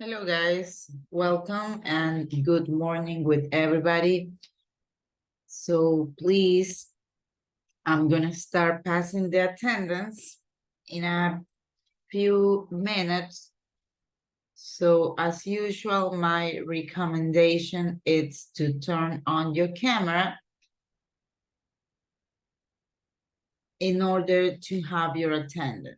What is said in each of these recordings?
Hello guys, welcome and good morning with everybody. So please, I'm gonna start passing the attendance in a few minutes. So as usual, my recommendation is to turn on your camera in order to have your attendance.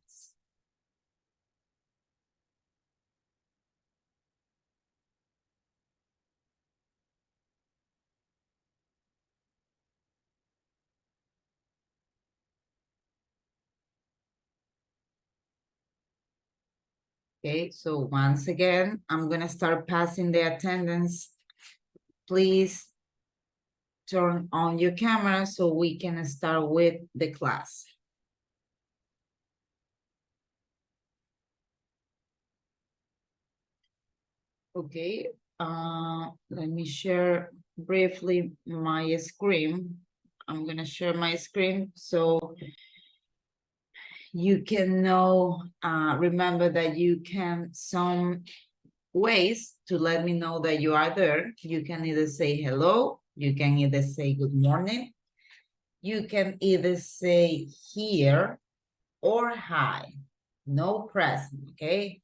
Okay, so once again, I'm gonna start passing the attendance. Please turn on your camera so we can start with the class. Okay, let me share briefly my screen. I'm gonna share my screen so you can know, remember that you can, some ways to let me know that you are there. You can either say hello, you can either say good morning, you can either say here or hi, no present, okay?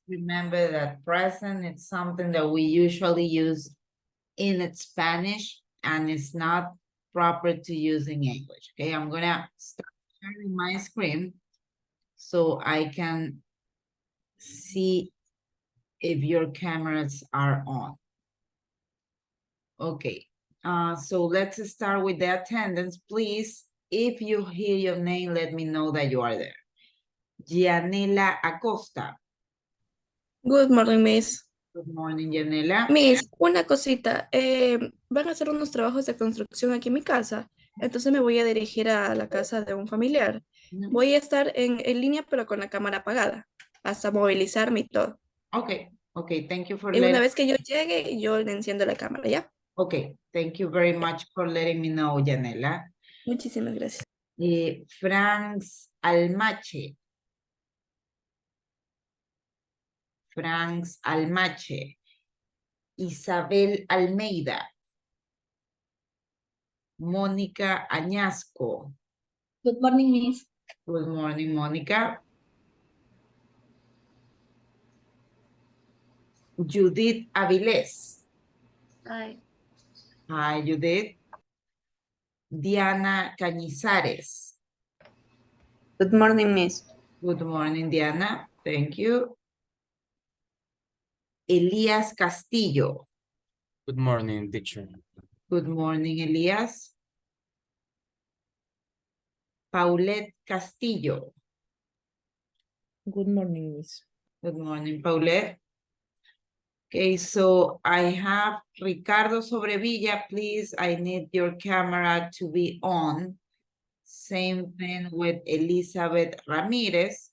Remember that present is something that we usually use in Spanish and it's not proper to use in English, okay? I'm gonna start sharing my screen so I can see if your cameras are on. Okay, so let's start with the attendance. Please, if you hear your name, let me know that you are there. Gianela Acosta. Good morning, Miss. Good morning, Gianela. Miss, una cosita. Van a hacer unos trabajos de construcción aquí en mi casa, entonces me voy a dirigir a la casa de un familiar. Voy a estar en línea, pero con la cámara apagada, hasta movilizarme y todo. Okay, okay, thank you for Y una letting. vez que yo llegue, yo le enciendo la cámara, ¿ya? Okay, thank you very much for letting me know, Gianela. Muchísimas gracias. Franz Almache. Franz Almache. Isabel Almeida. Mónica Añasco. Good morning, Miss. Good morning, Mónica. Judith Avilés. Hi. Hi, Judith. Diana Cañizares. Good morning, Miss. Good morning, Diana. Thank you. Elías Castillo. Good morning, teacher. Good morning, Elías. Paulette Castillo. Good morning, Miss. Good morning, Paulette. Okay, so I have Ricardo Sobrevilla. Please, I need your camera to be on. Same thing with Elizabeth Ramirez.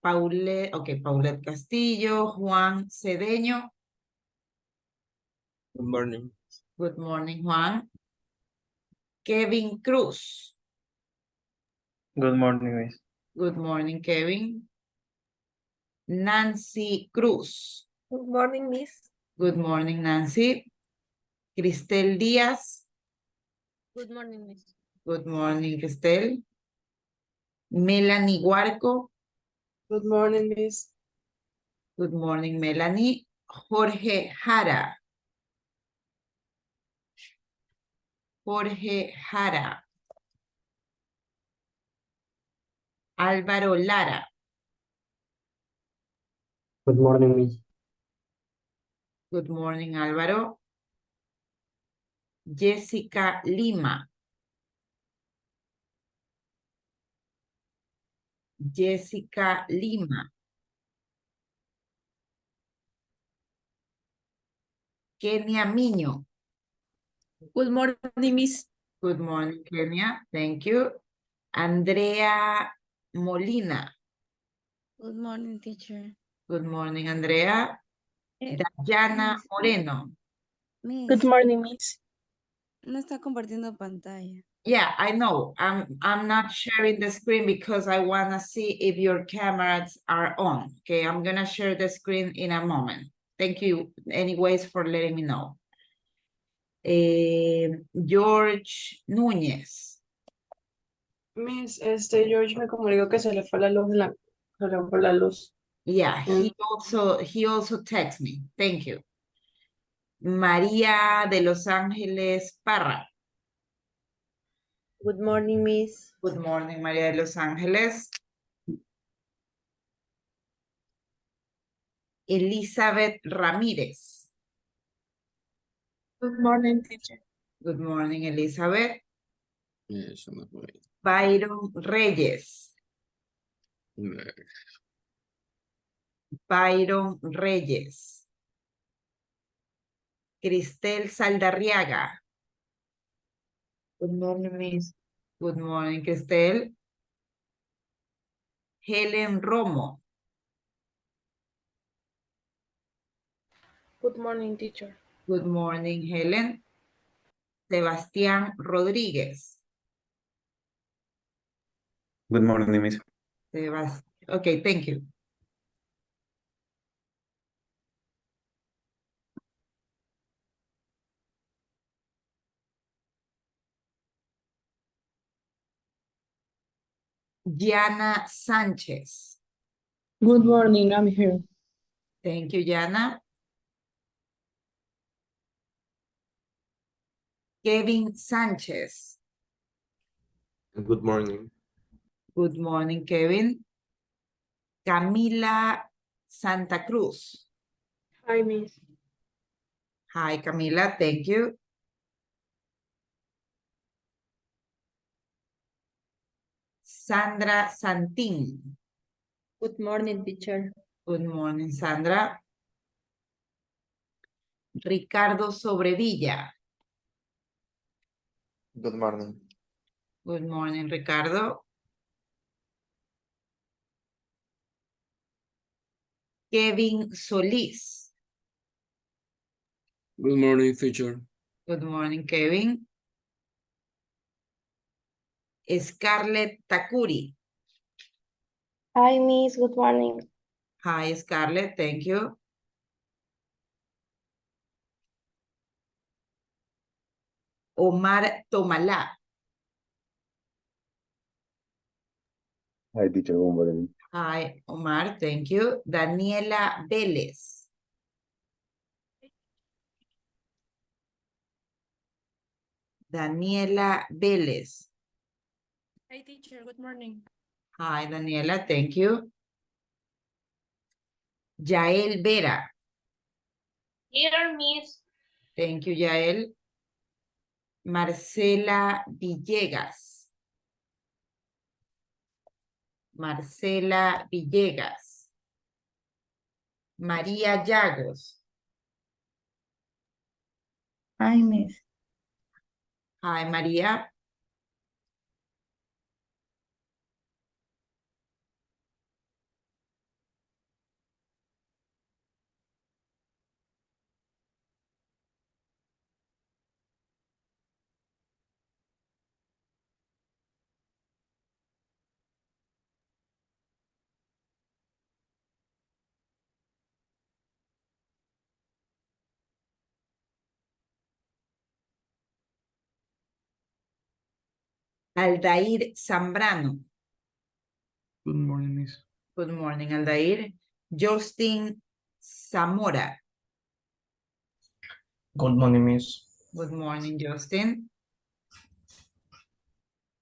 Paulette, okay, Paulette Castillo, Juan Cedeño. Good morning. Good morning, Juan. Kevin Cruz. Good morning, Miss. Good morning, Kevin. Nancy Cruz. Good morning, Miss. Good morning, Nancy. Cristel Díaz. Good morning, Miss. Good morning, Cristel. Melanie Huarco. Good morning, Miss. Good morning, Melanie. Jorge Jara. Jorge Jara. Álvaro Lara. Good morning, Miss. Good morning, Álvaro. Jessica Lima. Jessica Lima. Kenia Miño. Good morning, Miss. Good morning, Kenia. Thank you. Andrea Molina. Good morning, teacher. Good morning, Andrea. Eh, Dayana Miss. Moreno. Miss, Good morning, Miss. no está compartiendo pantalla. Yeah, I know. I'm not sharing the screen because I wanna see if your cameras are on. Okay, I'm gonna share the screen in a moment. Thank you anyways for letting me know. George Núñez. Miss, George me comunicó que se le fue la luz se le fue la luz. Yeah, he also texted me. Thank you. María de Los Ángeles Parra. Good morning, Miss. Good morning, María de Los Ángeles. Elizabeth Ramírez. Good morning, teacher. Good morning, Elizabeth. Eso no fue. Byron Reyes. Byron Reyes. Cristel Saldarriaga. Good morning, Miss. Good morning, Cristel. Helen Romo. Good morning, teacher. Good morning, Helen. Sebastián Rodríguez. Good morning, Miss. Okay, thank you. Diana Sánchez. Good morning, I'm here. Thank you, Diana. Kevin Sánchez. Good morning. Good morning, Kevin. Camila Santa Cruz. Hi, Miss. Hi, Camila, thank you. Sandra Santín. Good morning, teacher. Good morning, Sandra. Ricardo Sobrevilla. Good morning. Good morning, Ricardo. Kevin Solís. Good morning, teacher. Good morning, Kevin. Scarlett Takuri. Hi, Miss. Good morning. Hi, Scarlett, thank you. Omar Tomalá. Hi, teacher. Good morning. Hi, Omar, thank you. Daniela Vélez. Daniela Vélez. Hi, teacher. Good morning. Hi, Daniela, thank you. Yael Vera. Here, Miss. Thank you, Yael. Marcela Villegas. Marcela Villegas. María Llagos. Hi, Miss. Hi, María. Aldair Zambrano. Good morning, Miss. Good morning, Aldair. Justin Zamora. Good morning, Miss. Good morning, Justin.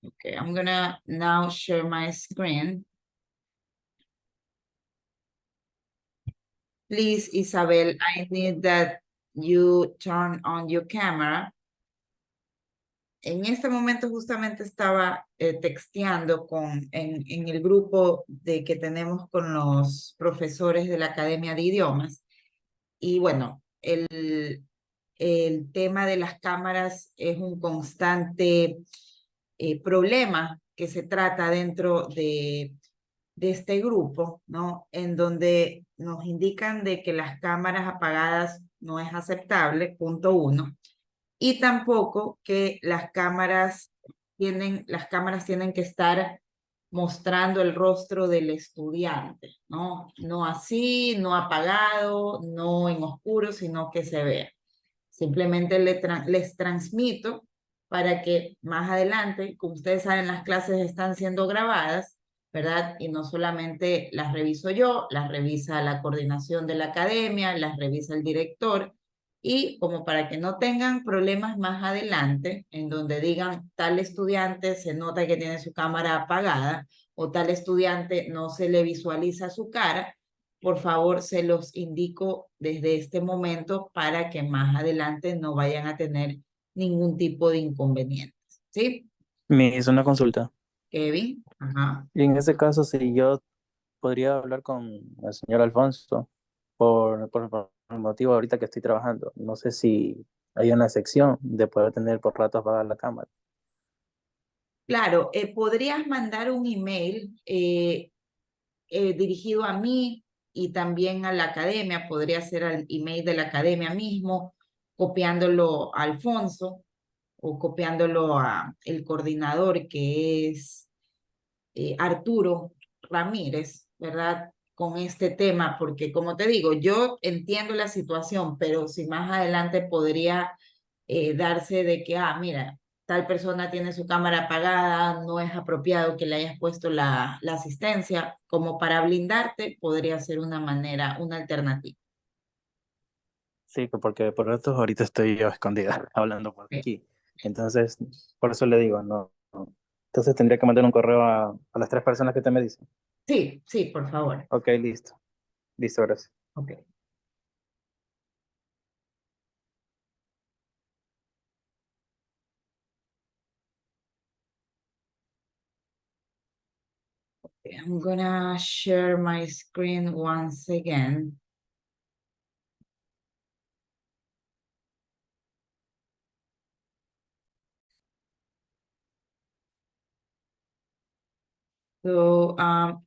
Okay, I'm gonna now share my screen. Please, Isabel, I need that you turn on your camera. En este momento justamente estaba texteando en el grupo que tenemos con los profesores de la Academia de Idiomas. Y bueno, el tema de las cámaras es un constante problema que se trata dentro de este grupo, ¿no? En donde nos indican de que las cámaras apagadas no es aceptable, punto 1. Y tampoco que las cámaras las cámaras tienen que estar mostrando el rostro del estudiante, ¿no? No así, no apagado, no en oscuro, sino que se vea. Simplemente les transmito para que más adelante, como ustedes saben, las clases están siendo grabadas, ¿verdad? Y no solamente las reviso yo, las revisa la coordinación de la academia, las revisa el director, y como para que no tengan problemas más adelante, en donde digan tal estudiante se nota que tiene su cámara apagada o tal estudiante no se le visualiza su cara, por favor se los indico desde este momento para que más adelante no vayan a tener ningún tipo de inconvenientes. ¿Sí? Me hizo una consulta. Kevin, ajá. Y en ese caso, si yo podría hablar con el señor Alfonso por el motivo ahorita que estoy trabajando. No sé si hay una sección de poder tener por rato apagada la cámara. Claro, podrías mandar un email dirigido a mí y también a la academia, podría ser al email de la academia mismo, copiándolo a Alfonso o copiándolo a el coordinador que es Arturo Ramírez, ¿verdad? Con este tema, porque como te digo, yo entiendo la situación, pero si más adelante podría darse de que, mira, tal persona tiene su cámara apagada, no es apropiado que le hayas puesto la asistencia, como para blindarte, podría ser una manera, una alternativa. Sí, porque por ratos ahorita estoy yo escondida hablando por Ok. aquí. Entonces, por eso le digo, no. Entonces tendría que mandar un correo a las 3 personas que te me dicen. Sí, sí, por favor. Ok, listo. Listo, gracias. Ok. I'm gonna share my screen once again. So,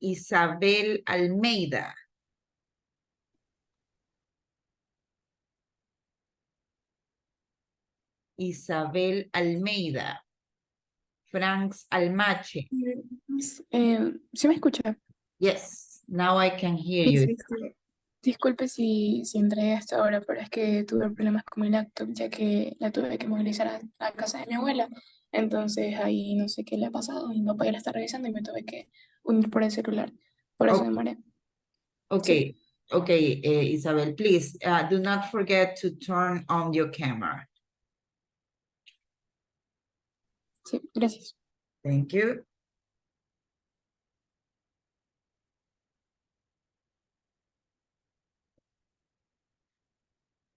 Isabel Almeida. Isabel Almeida. Franks Almache. ¿Sí me escucha? Yes, now I can hear Sí, you. sí, sí. Disculpe si entré hasta ahora, pero es que tuve problemas con mi laptop, ya que la tuve que movilizar a casa de mi abuela. Entonces ahí no sé qué le ha pasado. Mi papá ya la está revisando y me tuve que unir por el celular. Por eso Oh, demoré. okay, okay, Isabel, please do not forget to turn on your camera. Sí, gracias. Thank you.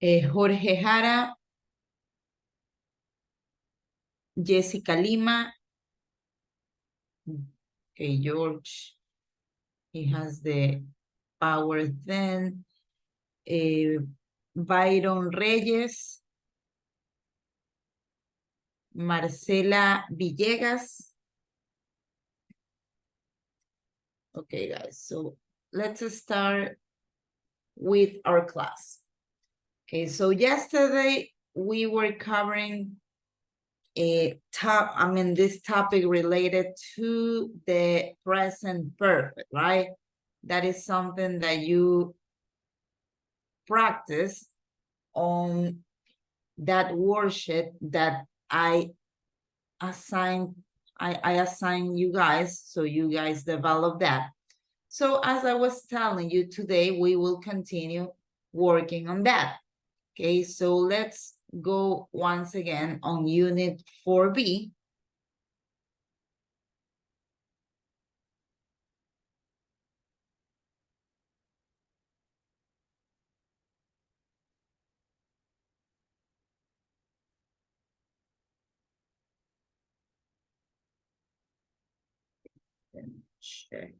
Jorge Jara, Jessica Lima. Okay, George, he has the power then. Byron Reyes. Marcela Villegas. Okay, guys, so let's start with our class. Okay, so yesterday we were covering this topic related to the present perfect, right? That is something that you practice on that worksheet that I assign you guys, so you guys develop that. So as I was telling you today, we will continue working on that. Okay, so let's go once again on unit 4B. Let me check.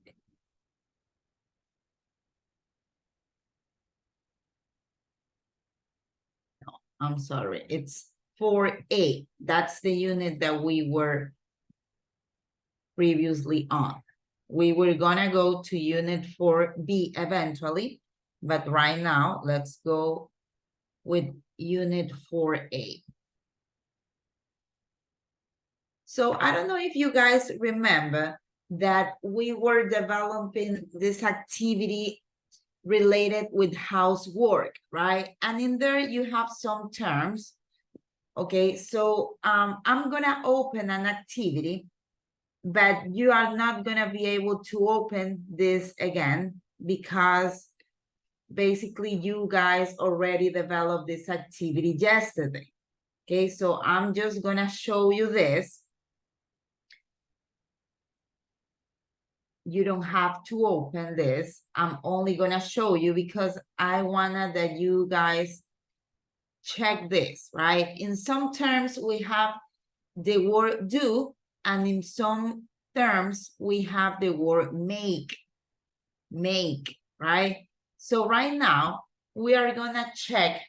No, I'm sorry, it's 4A. That's the unit that we were previously on. We were gonna go to unit 4B eventually, but right now let's go with unit 4A. So I don't know if you guys remember that we were developing this activity related with housework, right? And in there you have some terms. Okay, so I'm gonna open an activity, but you are not gonna be able to open this again because basically you guys already developed this activity yesterday. Okay, so I'm just gonna show you this. You don't have to open this. I'm only gonna show you because I wanna that you guys check this, right? In some terms, we have the word do, and in some terms, we have the word make, right? So right now, we are gonna check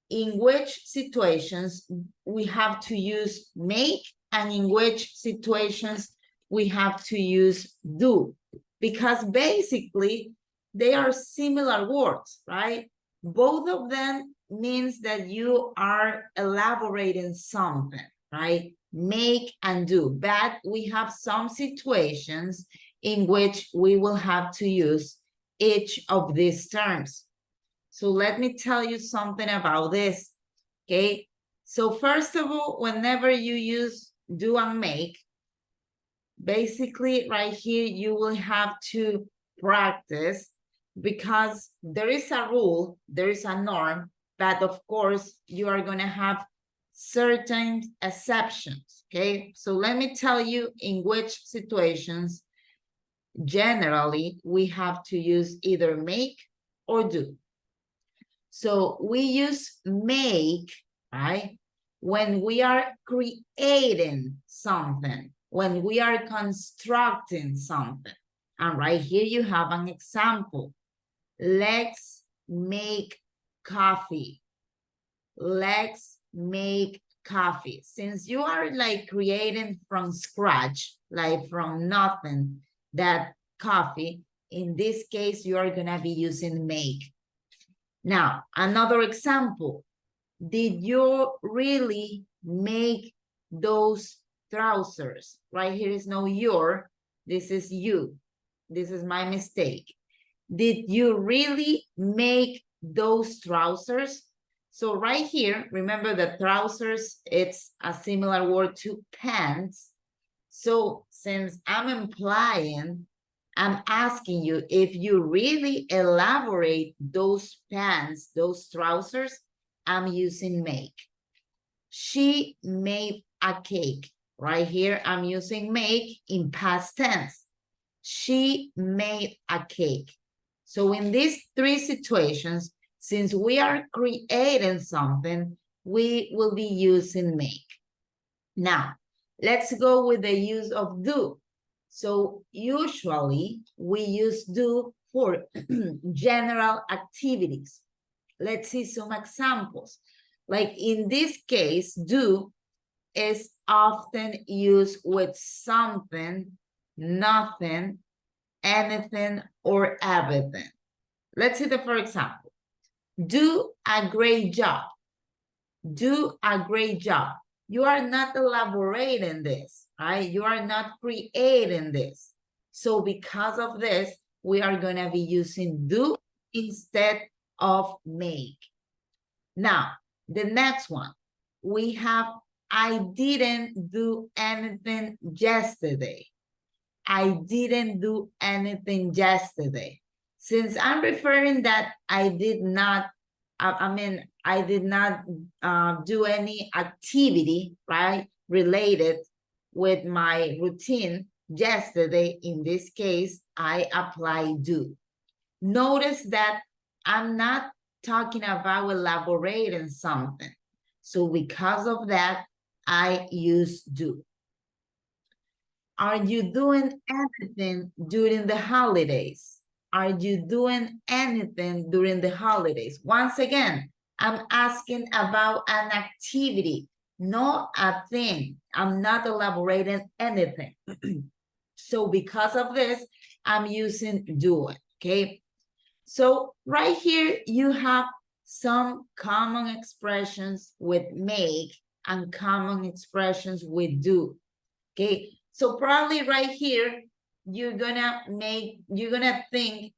in which situations we have to use make and in which situations we have to use do. Because basically, they are similar words, right? Both of them means that you are elaborating something, right? Make and do, but we have some situations in which we will have to use each of these terms. So let me tell you something about this, okay? So first of all, whenever you use do and make, basically right here, you will have to practice because there is a rule, there is a norm, but of course you are gonna have certain exceptions, okay? So let me tell you in which situations generally we have to use either make or do. So we use make, right? When we are creating something, when we are constructing something. And right here you have an example. Let's make coffee. Let's make coffee. Since you are like creating from scratch, like from nothing, that coffee, in this case, you are gonna be using make. Now, another example. Did you really make those trousers? Right here is no your, this is you. This is my mistake. Did you really make those trousers? So right here, remember that trousers, it's a similar word to pants. So since I'm implying, I'm asking you if you really elaborate those pants, those trousers, I'm using make. She made a cake. Right here, I'm using make in past tense. She made a cake. So in these three situations, since we are creating something, we will be using make. Now, let's go with the use of do. So usually we use do for general activities. Let's see some examples. Like in this case, do is often used with something, nothing, anything, or everything. Let's see the for example. Do a great job. Do a great job. You are not elaborating this, right? You are not creating this. So because of this, we are going to be using do instead of make. Now, the next one, we have I didn't do anything yesterday. I didn't do anything yesterday. Since I'm referring that I did not, I did not do any activity, right, related with my routine yesterday. In this case, I apply do. Notice that I'm not talking about elaborating something. So because of that, I use do. Are you doing anything during the holidays? Are you doing anything during the holidays? Once again, I'm asking about an activity, not a thing. I'm not elaborating anything. So because of this, I'm using doing, okay? So right here, you have some common expressions with make and common expressions with do. Okay, so probably right here, you're gonna think,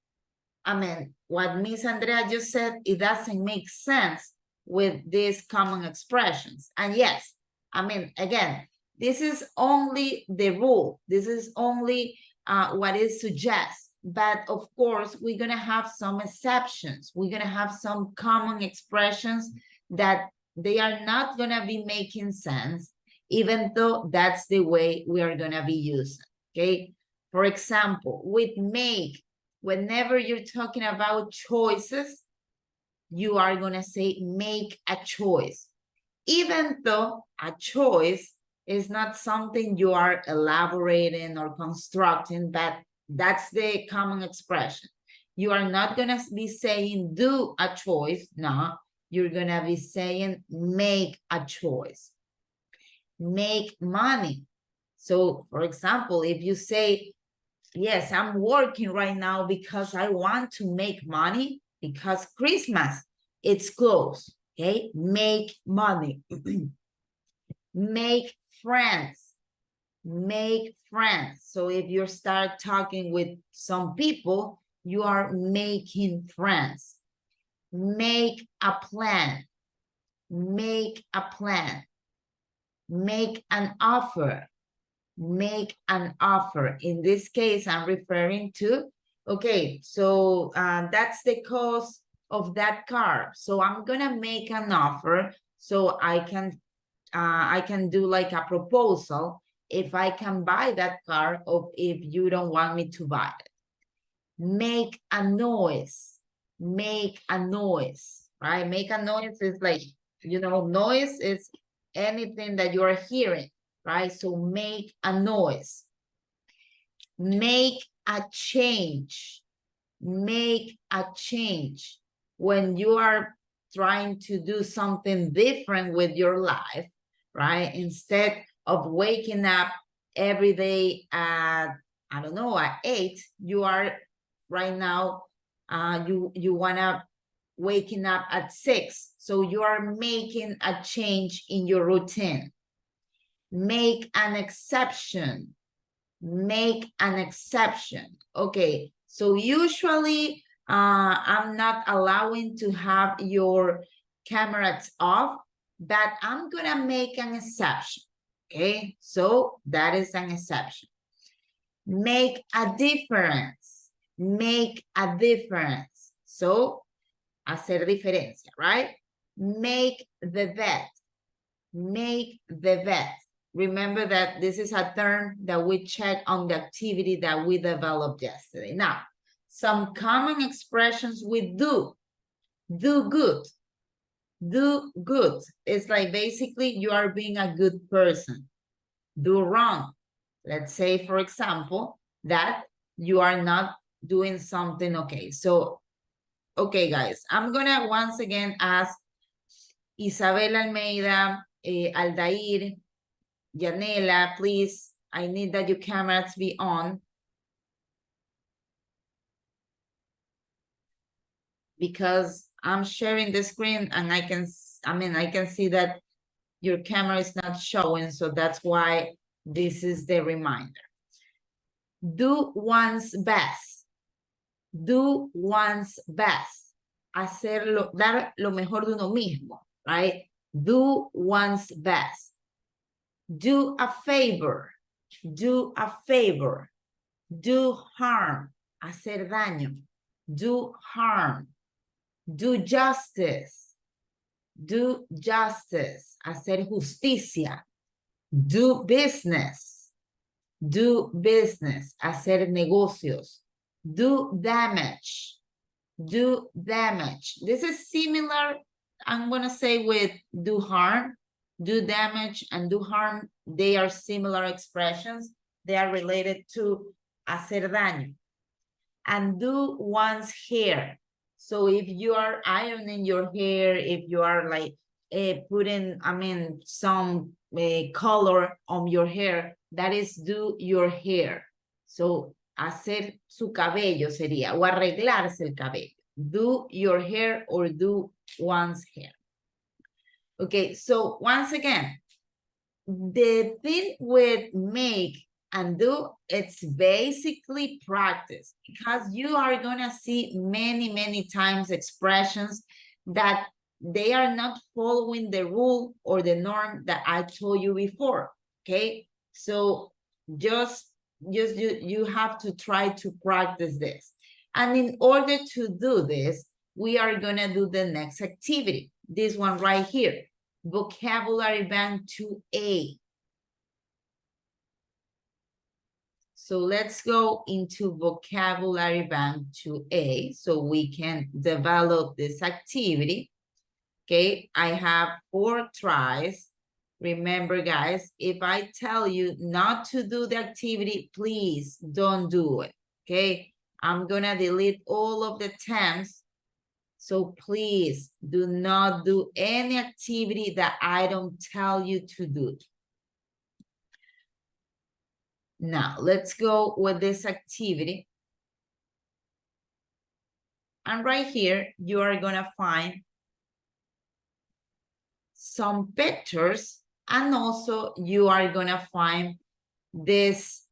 I mean, what Miss Andrea just said, it doesn't make sense with these common expressions. And yes, I mean, again, this is only the rule. This is only what it suggests. But of course, we're gonna have some exceptions. We're gonna have some common expressions that they are not gonna be making sense, even though that's the way we are gonna be using, okay? For example, with make, whenever you're talking about choices, you are gonna say make a choice. Even though a choice is not something you are elaborating or constructing, but that's the common expression. You are not gonna be saying do a choice, no. You're gonna be saying make a choice. Make money. So, for example, if you say, yes, I'm working right now because I want to make money because Christmas, it's close, okay? Make money. Make friends. Make friends. So if you start talking with some people, you are making friends. Make a plan. Make a plan. Make an offer. Make an offer. In this case, I'm referring to, okay, so that's the cost of that car. So I'm gonna make an offer so I can do like a proposal if I can buy that car or if you don't want me to buy it. Make a noise. Make a noise, right? Make a noise is like, you know, noise is anything that you are hearing, right? So make a noise. Make a change. Make a change. When you are trying to do something different with your life, right? Instead of waking up every day at, I don't know, at 8, you are right now, you wanna waking up at 6. So you are making a change in your routine. Make an exception. Make an exception. Okay, so usually I'm not allowing to have your cameras off, but I'm gonna make an exception. Okay, so that is an exception. Make a difference. Make a difference. So, hacer diferencia, right? Make the bet. Make the bet. Remember that this is a term that we check on the activity that we developed yesterday. Now, some common expressions with do. Do good. Do good. It's like basically you are being a good person. Do wrong. Let's say, for example, that you are not doing something okay. So, okay, guys, I'm gonna once again ask Isabel Almeida, Aldair, Yanela, please, I need that your cameras be on. Because I'm sharing the screen and I can see that your camera is not showing, so that's why this is the reminder. Do one's best. Do one's best. Hacerlo, dar lo mejor de uno mismo, right? Do one's best. Do a favor. Do a favor. Do harm. Hacer daño. Do harm. Do justice. Do justice. Hacer justicia. Do business. Do business. Hacer negocios. Do damage. Do damage. This is similar, I'm going to say, with do harm. Do damage and do harm, they are similar expressions. They are related to hacer daño. And do one's hair. So if you are ironing your hair, if you are like putting, some color on your hair, that is do your hair. So hacer su cabello sería, o arreglarse el cabello. Do your hair or do one's hair. Okay, so once again, the thing with make and do, it's basically practice, because you are gonna see many times expressions that they are not following the rule or the norm that I told you before, okay? So just you have to try to practice this. And in order to do this, we are gonna do the next activity, this one right here, vocabulary bank 2A. So let's go into vocabulary bank 2A so we can develop this activity. Okay, I have 4 tries. Remember, guys, if I tell you not to do the activity, please don't do it. Okay, I'm gonna delete all of the attempts. So please do not do any activity that I don't tell you to do. Now, let's go with this activity. And right here, you are gonna find some pictures, and also you are gonna find these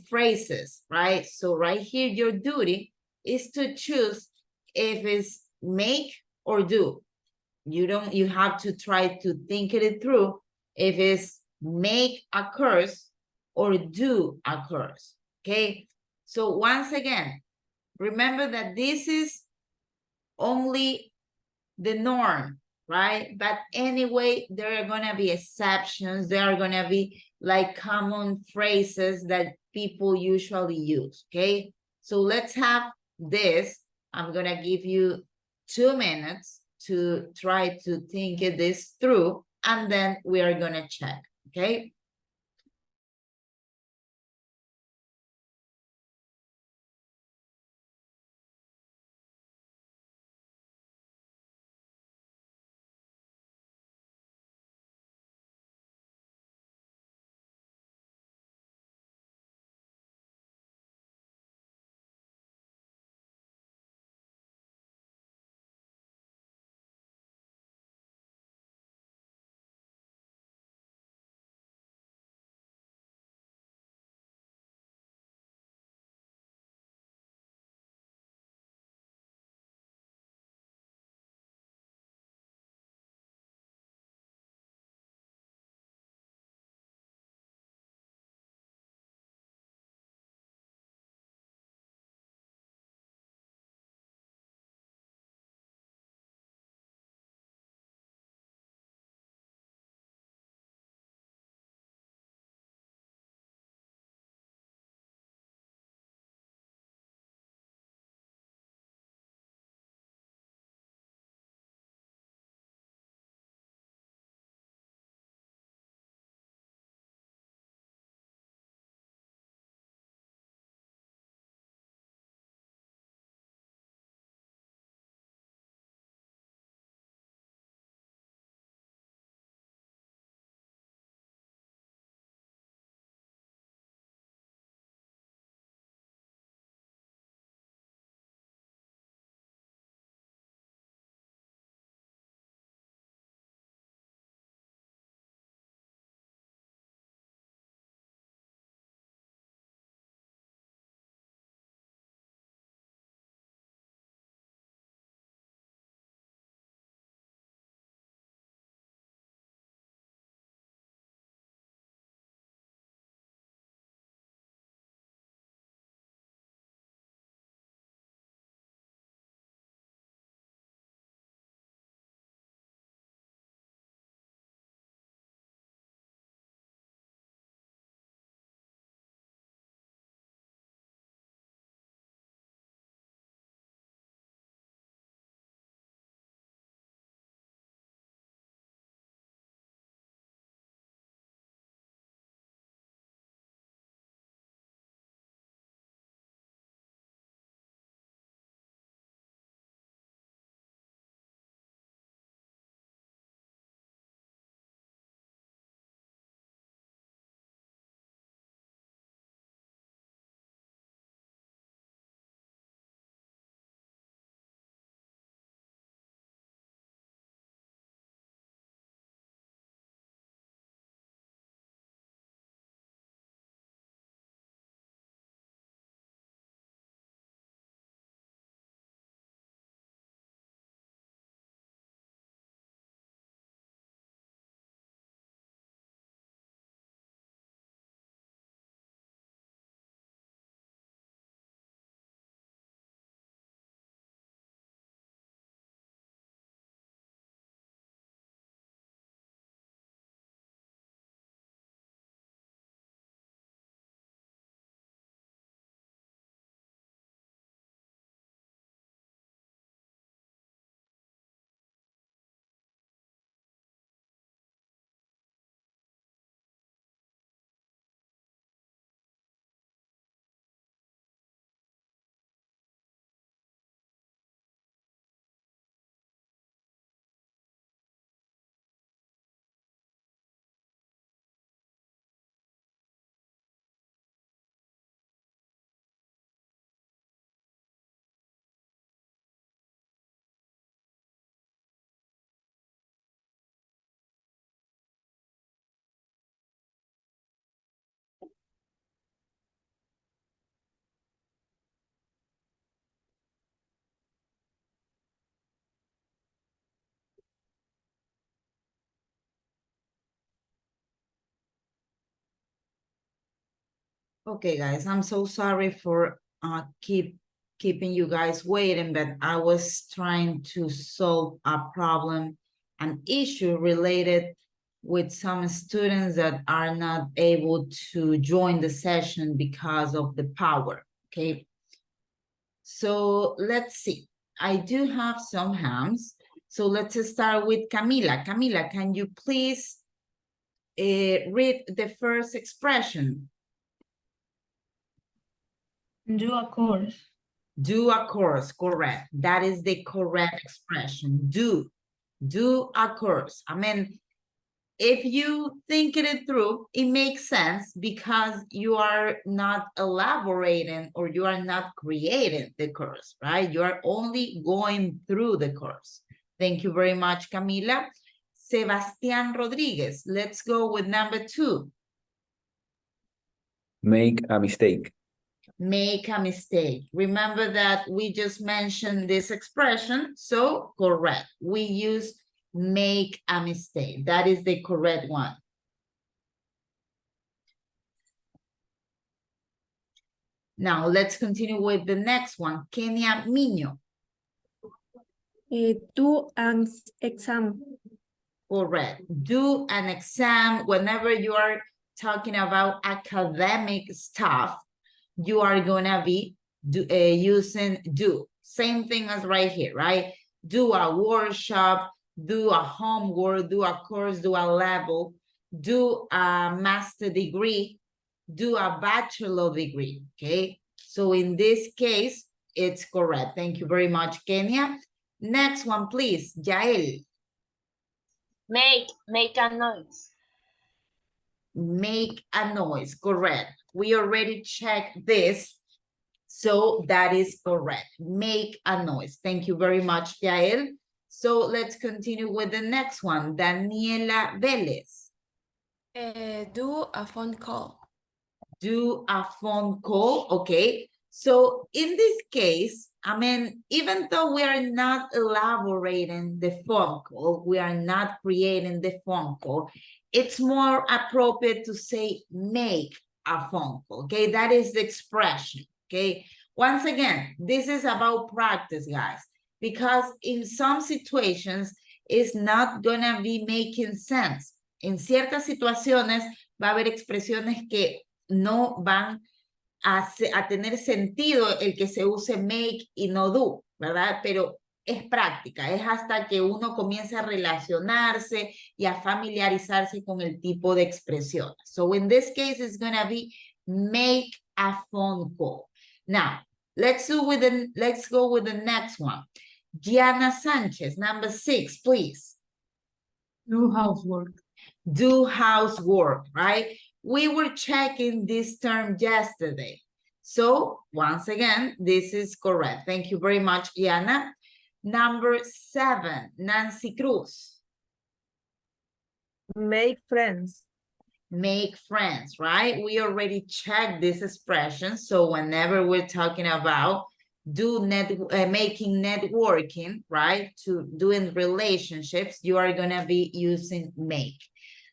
phrases, right? So right here, your duty is to choose if it's make or do. You have to try to think it through if it's make occurs or do occurs, okay? So once again, remember that this is only the norm, right? But anyway, there are gonna be exceptions. There are gonna be like common phrases that people usually use, okay? So let's have this. I'm gonna give you 2 minutes to try to think this through, and then we are gonna check, okay? Okay, guys, I'm so sorry for keeping you guys waiting, but I was trying to solve a problem, an issue related with some students that are not able to join the session because of the power, okay? So let's see. I do have some hands. So let's start with Camila. Camila, can you please read the first expression? Do a course. Do a course, correct. That is the correct expression. Do a course. I mean, if you think it through, it makes sense because you are not elaborating or you are not creating the course, right? You are only going through the course. Thank you very much, Camila. Sebastián Rodriguez, let's go with number 2. Make a mistake. Make a mistake. Remember that we just mentioned this expression, so correct. We use make a mistake. That is the correct one. Now, let's continue with the next one. Kenia Miño. Do an exam. Correct. Do an exam. Whenever you are talking about academic stuff, you are gonna be using do. Same thing as right here, right? Do a workshop, do a homework, do a course, do a level, do a master degree, do a bachelor degree, okay? So in this case, it's correct. Thank you very much, Kenya. Next one, please, Yael. Make a noise. Make a noise, correct. We already checked this, so that is correct. Make a noise. Thank you very much, Yael. So let's continue with the next one, Daniela Vélez. Do a phone call. Do a phone call, okay? So in this case, I mean, even though we are not elaborating the phone call, we are not creating the phone call, it's more appropriate to say make a phone call, okay? That is the expression, okay? Once again, this is about practice, guys, because in some situations, it's not gonna be making sense. En ciertas situaciones, va a haber expresiones que no van a tener sentido el que se use make y no do, ¿verdad? Pero es práctica, es hasta que uno comience a relacionarse y a familiarizarse con el tipo de expresión. So in this case, it's going to be make a phone call. Now, let's go with the next one. Gianna Sanchez, number 6, please. Do housework. Do housework, right? We were checking this term yesterday. So once again, this is correct. Thank you very much, Iana. Number 7, Nancy Cruz. Make friends. Make friends, right? We already checked this expression. So whenever we're talking about making networking, right? To doing relationships, you are gonna be using make.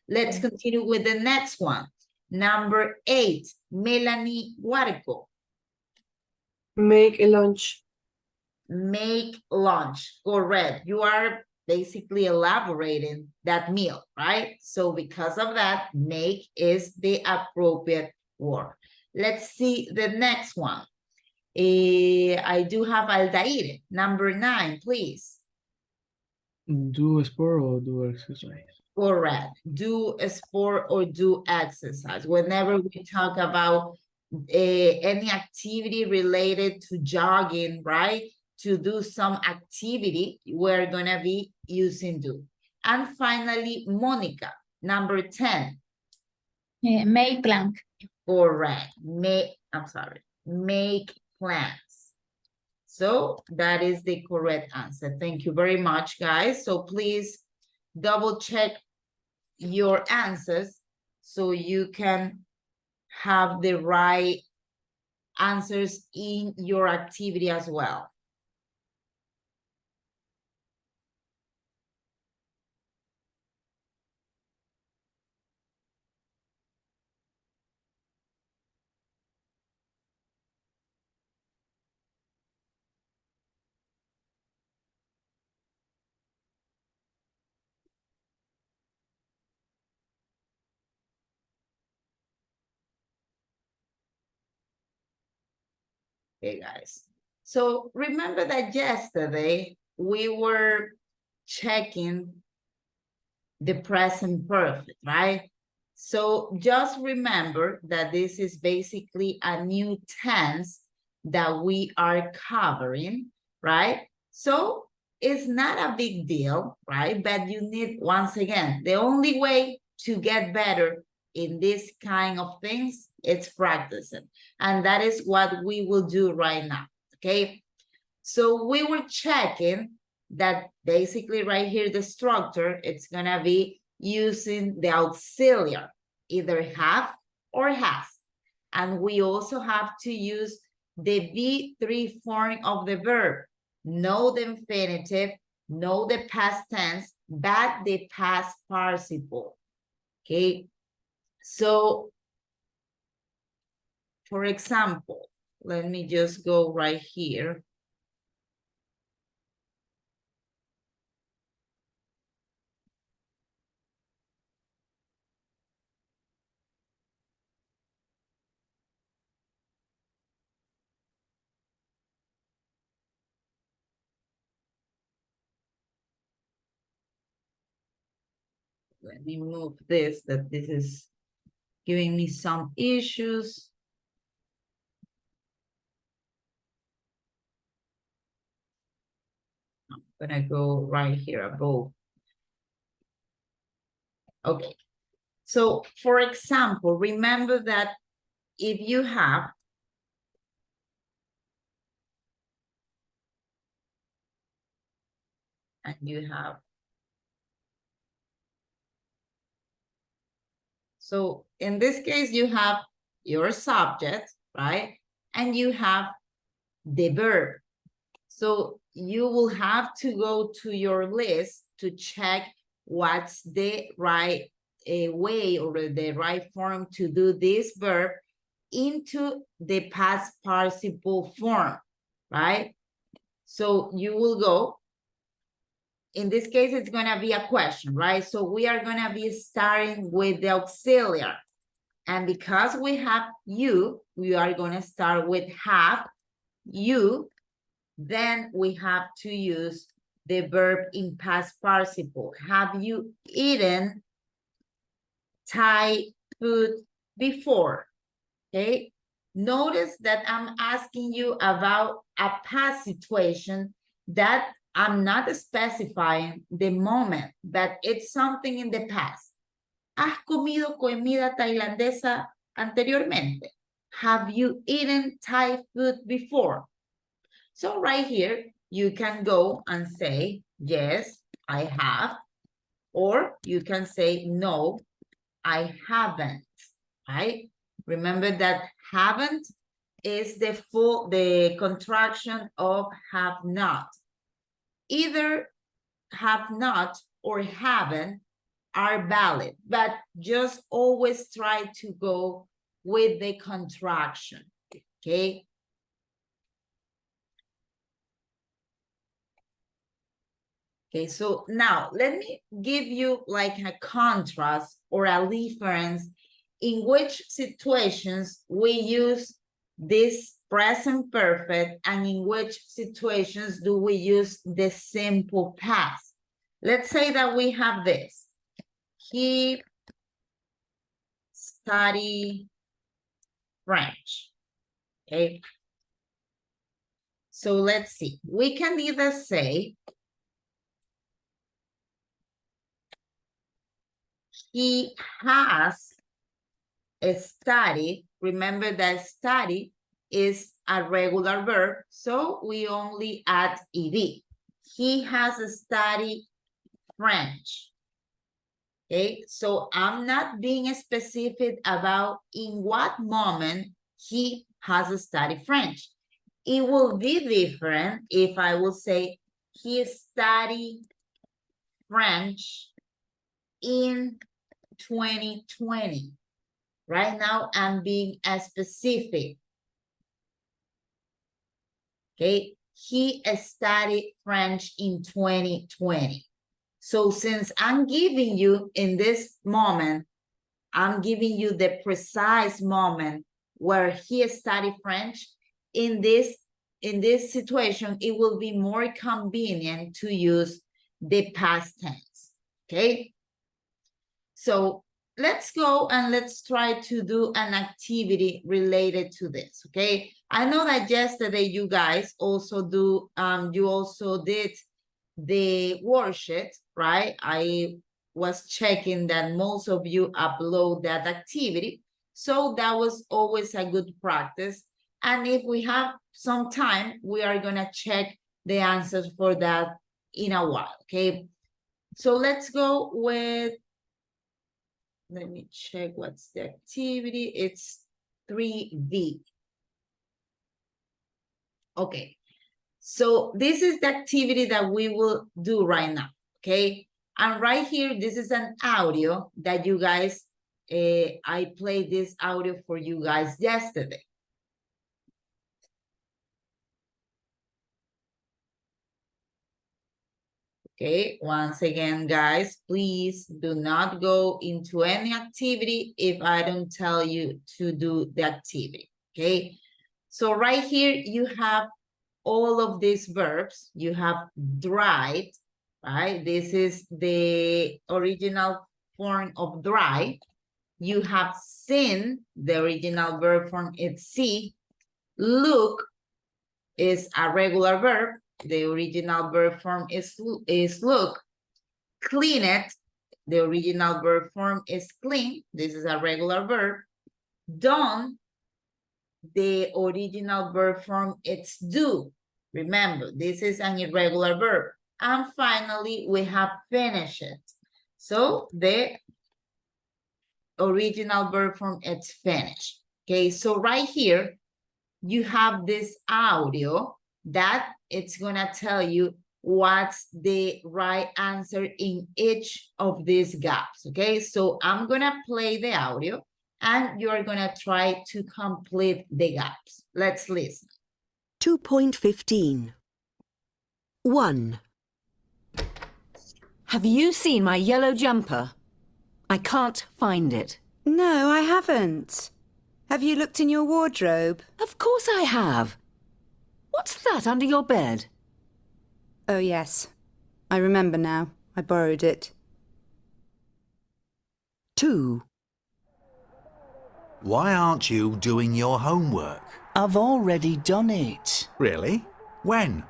Let's continue with the next one. Number 8, Melanie Huarco. Make a lunch. Make lunch, correct. You are basically elaborating that meal, right? So because of that, make is the appropriate word. Let's see the next one. I do have Aldair, number 9, please. Do a sport or do exercise. Correct. Do a sport or do exercise. Whenever we talk about any activity related to jogging, right? To do some activity, we're gonna be using do. And finally, Monica, number 10. Make plan. Correct. Make plans. So that is the correct answer. Thank you very much, guys. So please double check your answers so you can have the right answers in your activity as well. Okay, guys. So remember that yesterday we were checking the present perfect, right? So just remember that this is basically a new tense that we are covering, right? So it's not a big deal, right? But you need, once again, the only way to get better in this kind of things, it's practicing. And that is what we will do right now, okay? So we were checking that basically right here, the structure, it's gonna be using the auxiliary, either have or has. And we also have to use the V3 form of the verb. Know the infinitive, know the past tense, but the past participle, okay? So, for example, let me just go right here. Let me move this, that this is giving me some issues. I'm gonna go right here above. Okay, so for example, remember that if you have and you have, so in this case, you have your subject, right? And you have the verb. So you will have to go to your list to check what's the right way or the right form to do this verb into the past participle form, right? So you will go, in this case, it's gonna be a question, right? So we are gonna be starting with the auxiliary. And because we have you, we are gonna start with have you, then we have to use the verb in past participle. Have you eaten Thai food before? Okay. Notice that I'm asking you about a past situation that I'm not specifying the moment, but it's something in the past. ¿Has comido comida tailandesa anteriormente? Have you eaten Thai food before? So right here, you can go and say, yes, I have. Or you can say, no, I haven't, right? Remember that haven't is the contraction of have not. Either have not or haven't are valid, but just always try to go with the contraction, okay? Okay, so now let me give you like a contrast or a difference in which situations we use this present perfect and in which situations do we use the simple past. Let's say that we have this. He studied French, okay? So let's see, we can either say he has studied. Remember that study is a regular verb, so we only add ed. He has studied French. Okay, so I'm not being specific about in what moment he has studied French. It will be different if I will say he studied French in 2020. Right now, I'm being specific. Okay, he studied French in 2020. So since I'm giving you in this moment, I'm giving you the precise moment where he studied French, in this situation, it will be more convenient to use the past tense, okay? So let's go and let's try to do an activity related to this, okay? I know that yesterday you guys also you also did the worksheet, right? I was checking that most of you upload that activity. So that was always a good practice. And if we have some time, we are gonna check the answers for that in a while, okay? So let's go with, let me check what's the activity. It's 3B. Okay, so this is the activity that we will do right now, okay? And right here, this is an audio that you guys, I played this audio for you guys yesterday. Okay, once again, guys, please do not go into any activity if I don't tell you to do the activity, okay? So right here, you have all of these verbs. You have dried, right? This is the original form of dry. You have seen, the original verb form is see. Look is a regular verb. The original verb form is look. Clean it, the original verb form is clean. This is a regular verb. Done, the original verb form is do. Remember, this is an irregular verb. And finally, we have finish it. So the original verb form is finish. Okay, so right here, you have this audio that it's gonna tell you what's the right answer in each of these gaps, okay? So I'm gonna play the audio and you're gonna try to complete the gaps. Let's listen. 2.15. 1. Have you seen my yellow jumper? I can't find it. No, I haven't. Have you looked in your wardrobe? Of course I have. What's that under your bed? Oh, yes. I remember now. I borrowed it. 2. Why aren't you doing your homework? I've already done it. Really? When?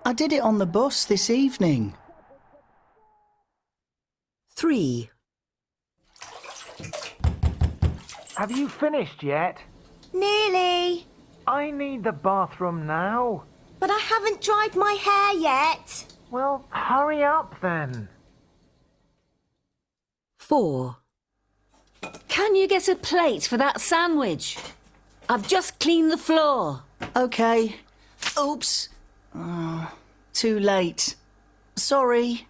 I did it on the bus this evening. 3. Have you finished yet? Nearly. I need the bathroom now. But I haven't dried my hair yet. Well, hurry up then. 4. Can you get a plate for that sandwich? I've just cleaned the floor. Okay. Oops. Oh, too late. Sorry.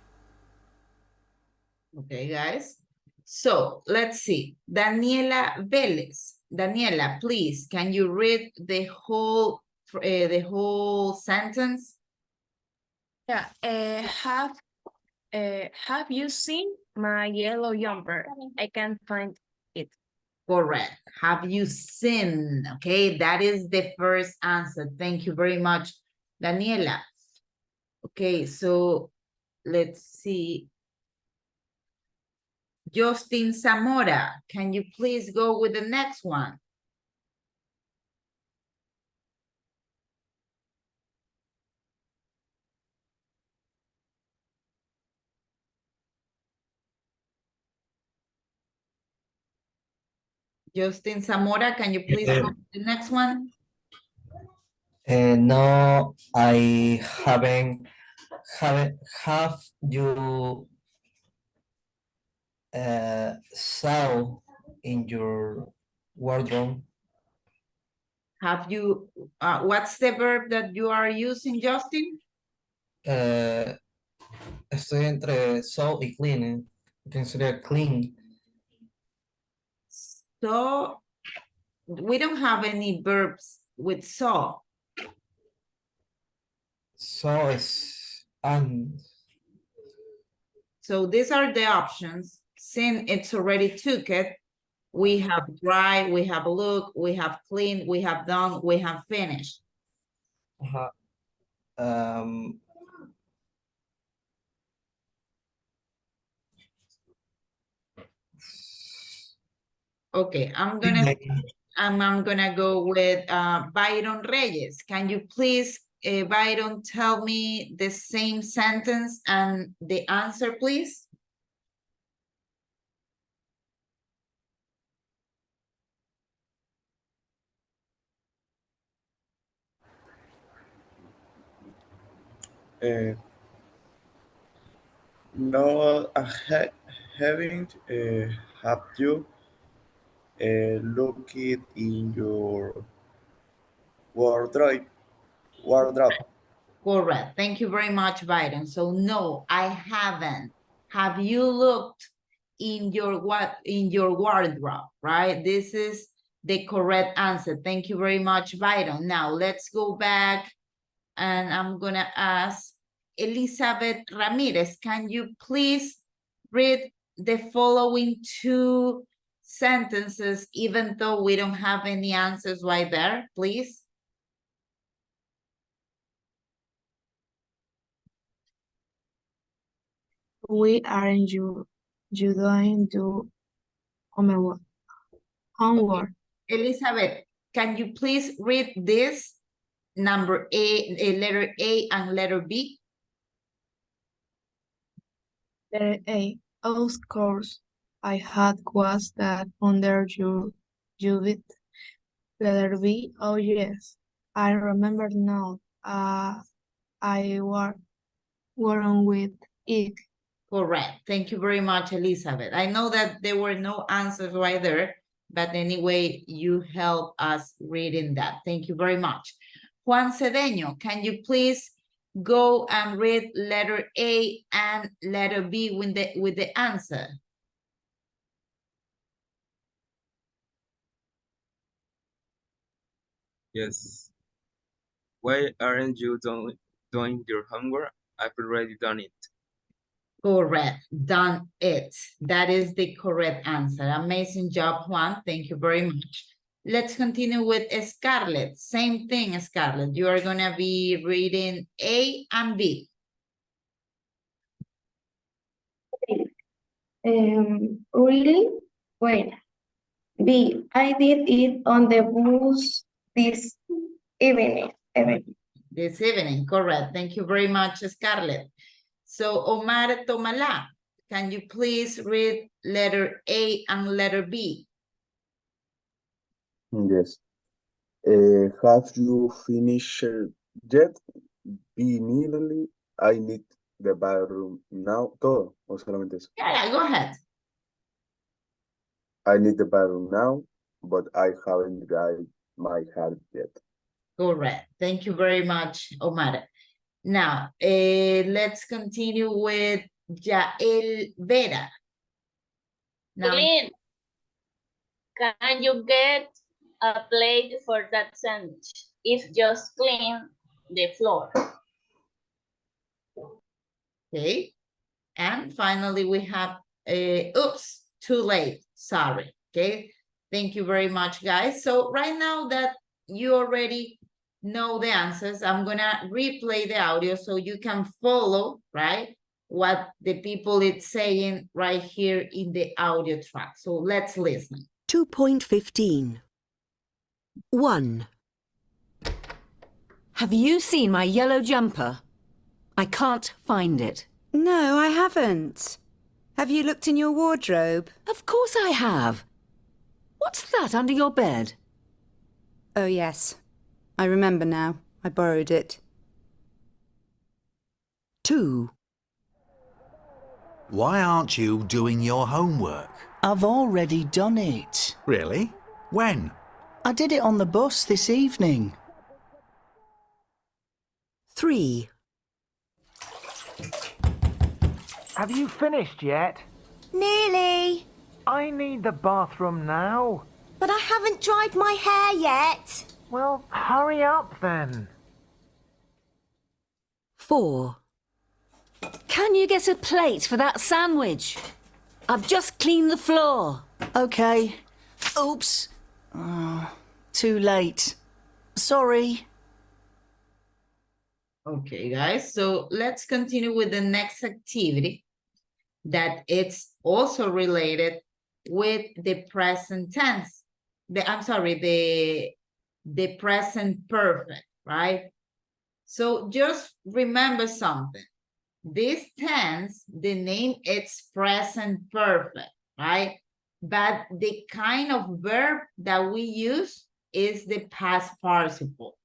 Okay, guys. So let's see. Daniela Vélez. Daniela, please, can you read the whole sentence? Yeah. Have you seen my yellow jumper? I can't find it. Correct. Have you seen? Okay, that is the first answer. Thank you very much, Daniela. Okay, so let's see. Justin Zamora, can you please go with the next one? Justin Zamora, can you please go with the next one? No, I haven't. Have you saw in your wardrobe? Have you, what's the verb that you are using, Justin? Estoy entre saw y clean. Que sería clean. So, we don't have any verbs with saw. So is and. So these are the options. Since it's already took it, we have dry, we have look, we have clean, we have done, we have finished. Ajá. Um, Okay, I'm gonna go with Byron Reyes. Can you please, Byron, tell me the same sentence and the answer, please? No, I haven't. Have you looked in your wardrobe? Wardrobe. Correct. Thank you very much, Byron. So no, I haven't. Have you looked in your wardrobe, right? This is the correct answer. Thank you very much, Byron. Now let's go back and I'm gonna ask Elizabeth Ramirez. Can you please read the following two sentences, even though we don't have any answers right there, please? We aren't you doing do homework. Homework. Elizabeth, can you please read this number letter A and letter B? Letter A. Of course, I had was that under you with letter B. Oh yes, I remember now. I weren't with it. Correct. Thank you very much, Elizabeth. I know that there were no answers right there, but anyway, you help us reading that. Thank you very much. Juan Cedeño, can you please go and read letter A and letter B with the answer? Yes. Why aren't you doing your homework? I've already done it. Correct. Done it. That is the correct answer. Amazing job, Juan. Thank you very much. Let's continue with Scarlett. Same thing, Scarlett. You are going to be reading A and B. Really? Wait. B. I did it on the bus this evening. This evening, correct. Thank you very much, Scarlett. So, Omar Tomala, can you please read letter A and letter B? Yes. Have you finished yet? Be nearly. I need the bathroom now. Todo o solamente eso. Yeah, go ahead. I need the bathroom now, but I haven't dried my hair yet. Correct. Thank you very much, Omar. Now, let's continue with Yael Vera. Now, Clean. Can you get a plate for that sandwich? If just clean the floor. okay. And finally, we have, oops, too late. Sorry. Okay. Thank you very much, guys. So right now that you already know the answers, I'm gonna replay the audio so you can follow, right, what the people is saying right here in the audio track. So let's listen. 2.15. 1. Have you seen my yellow jumper? I can't find it. No, I haven't. Have you looked in your wardrobe? Of course I have. What's that under your bed? Oh, yes. I remember now. I borrowed it. 2. Why aren't you doing your homework? I've already done it. Really? When? I did it on the bus this evening. 3. Have you finished yet? Nearly. I need the bathroom now. But I haven't dried my hair yet. Well, hurry up then. 4. Can you get a plate for that sandwich? I've just cleaned the floor. Okay. Oops. Oh, too late. Sorry. Okay, guys, so let's continue with the next activity that it's also related with the present tense. The present perfect, right? So just remember something. This tense, the name is present perfect, right? But the kind of verb that we use is the past participle.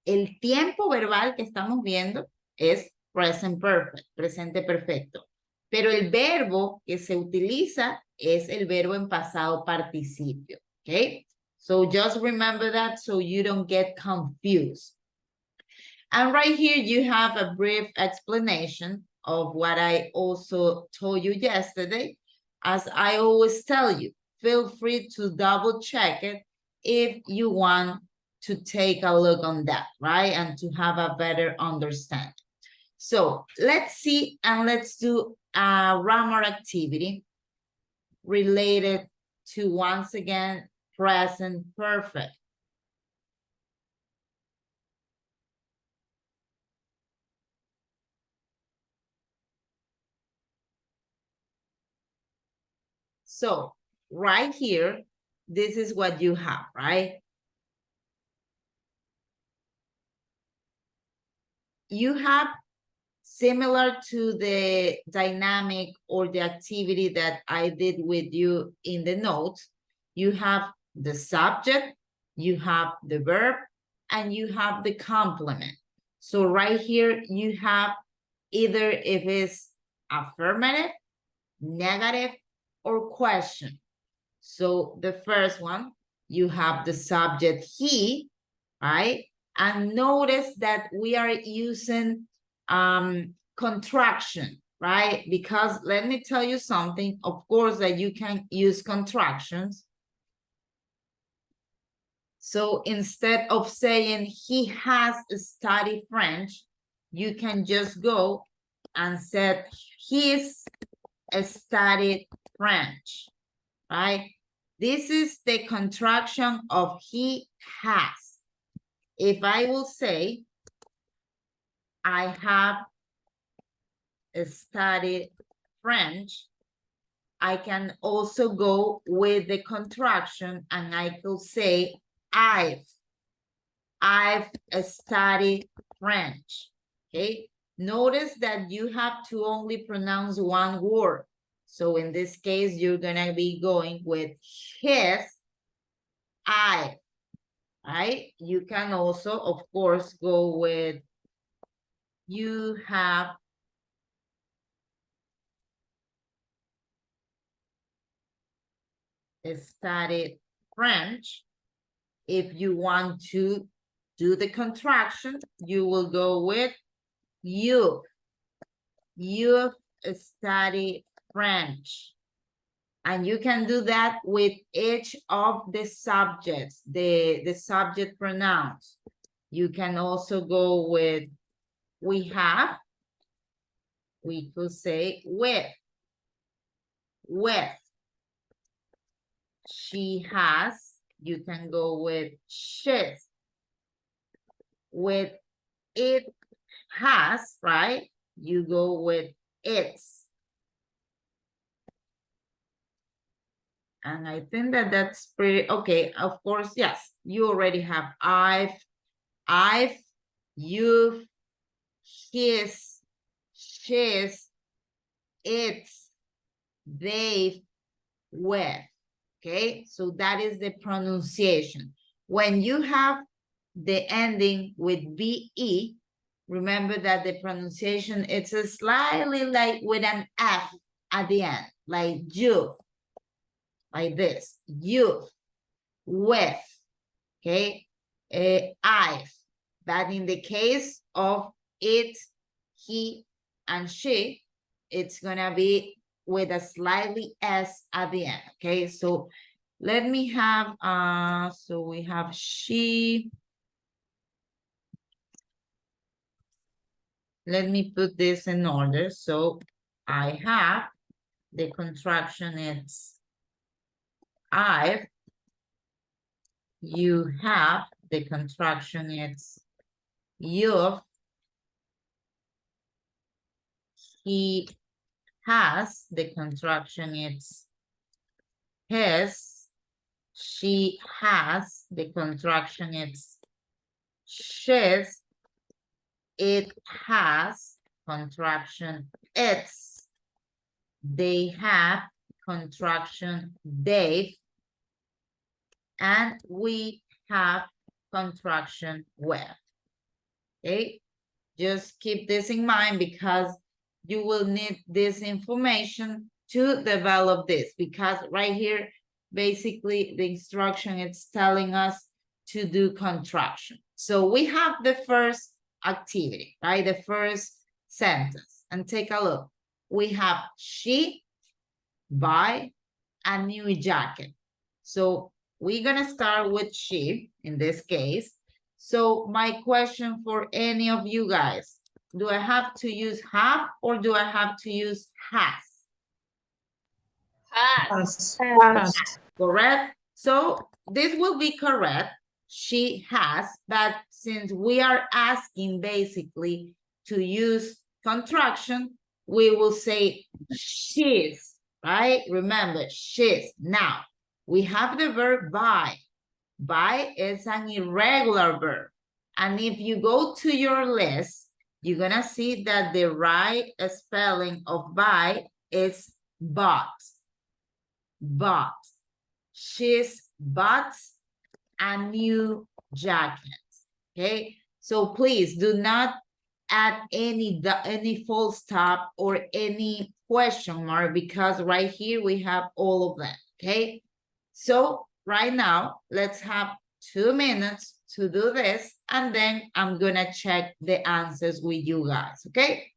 El tiempo verbal que estamos viendo es present perfect, presente perfecto. Pero el verbo que se utiliza es el verbo en pasado participio, okay? So just remember that so you don't get confused. And right here you have a brief explanation of what I also told you yesterday. As I always tell you, feel free to double check it if you want to take a look on that, right? And to have a better understanding. So let's see and let's do a grammar activity related to, once again, present perfect. So right here, this is what you have, right? You have, similar to the dynamic or the activity that I did with you in the notes, you have the subject, you have the verb, and you have the complement. So right here, you have either if it's affirmative, negative, or question. So the first one, you have the subject he, right? And notice that we are using contraction, right? Because let me tell you something, of course, that you can use contractions. So instead of saying he has studied French, you can just go and say he's studied French, right? This is the contraction of he has. If I will say, I have studied French, I can also go with the contraction and I could say, I've studied French, okay? Notice that you have to only pronounce one word. So in this case, you're gonna be going with his, I, right? You can also, of course, go with you have studied French. If you want to do the contraction, you will go with you. You've studied French. And you can do that with each of the subjects, the subject pronouns. You can also go with we have. We could say with. She has. You can go with she's. With it has, right? You go with its. And I think that that's pretty, okay, of course, yes. You already have I've, you've, his, she's, it's, they've, with. Okay, so that is the pronunciation. When you have the ending with VE, remember that the pronunciation, it's a slightly like with an F at the end, like you, like this, you, with, okay, I've. But in the case of it, he, and she, it's gonna be with a slightly S at the end, okay? So let me have, so we have she. Let me put this in order. So I have, the contraction is I've, you have, the contraction is you've, he has, the contraction it's his, she has, the contraction it's she's, it has, contraction its, they have, contraction they've, and we have, contraction with. Okay, just keep this in mind because you will need this information to develop this, because right here basically the instruction is telling us to do contraction. So we have the first activity, right? The first sentence, and take a look. We have she buy a new jacket. So we're gonna start with she in this case. So my question for any of you guys, do I have to use have or do I have to use has? Has. Correct? So this will be correct. She has, but since we are asking basically to use contraction, we will say she's, right? Remember, she's. Now, we have the verb buy. Buy is an irregular verb. And if you go to your list, you're gonna see that the right spelling of buy is bought. Bought. She's bought a new jacket. Okay, so please do not add any full stop or any question mark, because right here we have all of them. Okay, so right now let's have 2 minutes to do this, and then I'm gonna check the answers with you guys. Okay.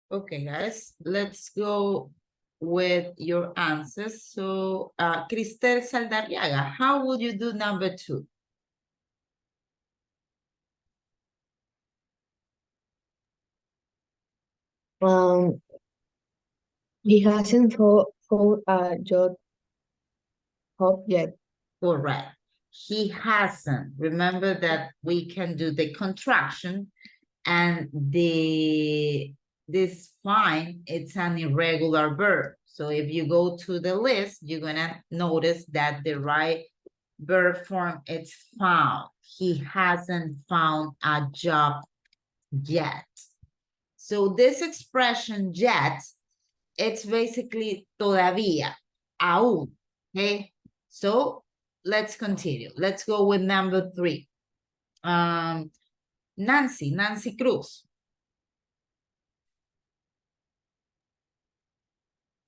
Okay, guys, let's go with your answers. So, Cristel Saldarriaga, how would you do number 2? He hasn't found a job yet. Correct. He hasn't. Remember that we can do the contraction and this find, it's an irregular verb. So if you go to the list, you're gonna notice that the right verb form is found. He hasn't found a job yet. So this expression yet, it's basically todavía, aún, okay? So let's continue. Let's go with number 3. Nancy Cruz.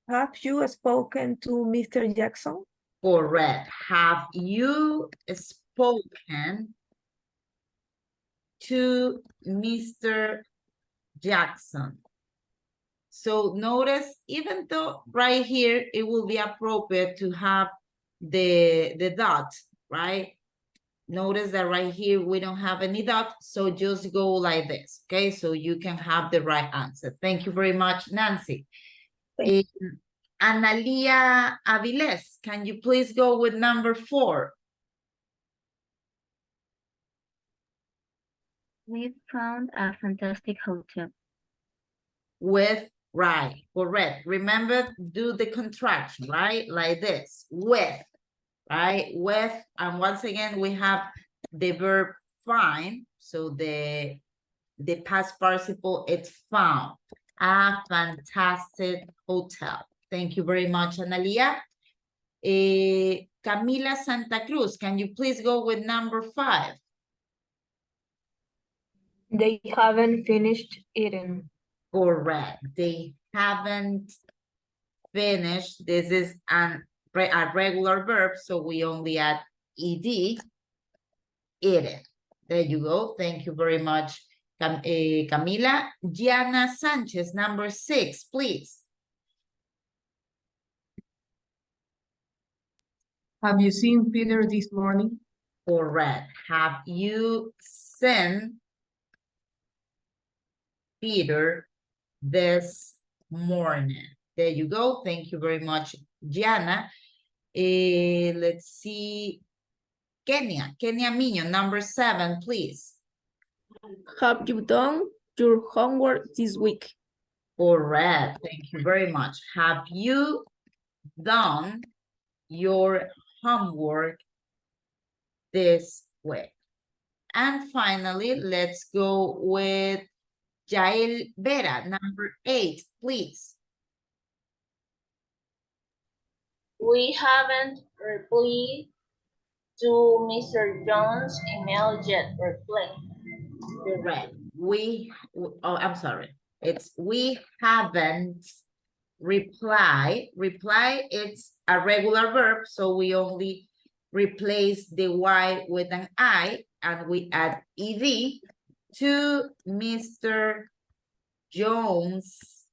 Have you spoken to Mr. Jackson? Correct. Have you spoken to Mr. Jackson? So notice, even though right here, it will be appropriate to have the dot, right? Notice that right here, we don't have any dot, so just go like this, okay? So you can have the right answer. Thank you very much, Nancy. Analia Aviles, can you please go with number 4? We found a fantastic hotel. With, right, correct. Remember, do the contraction, right? Like this, with, right? With, and once again, we have the verb find. So the past participle, it's found. A fantastic hotel. Thank you very much, Analia. Camila Santa Cruz, can you please go with number 5? They haven't finished eating. Correct. They haven't finished. This is a regular verb, so we only add ed, eaten. There you go. Thank you very much, Camila. Gianna Sanchez, number 6, please. Have you seen Peter this morning? Correct. Have you seen Peter this morning? There you go. Thank you very much, Gianna. Let's see. Kenya Miño, number 7, please. Have you done your homework this week? Correct. Thank you very much. Have you done your homework this week? And finally, let's go with Jael Vera, number 8, please. We haven't replied to Mr. Jones' email yet. Correct. I'm sorry. It's we haven't replied. Reply, it's a regular verb, so we only replace the Y with an I, and we add ed to Mr. Jones'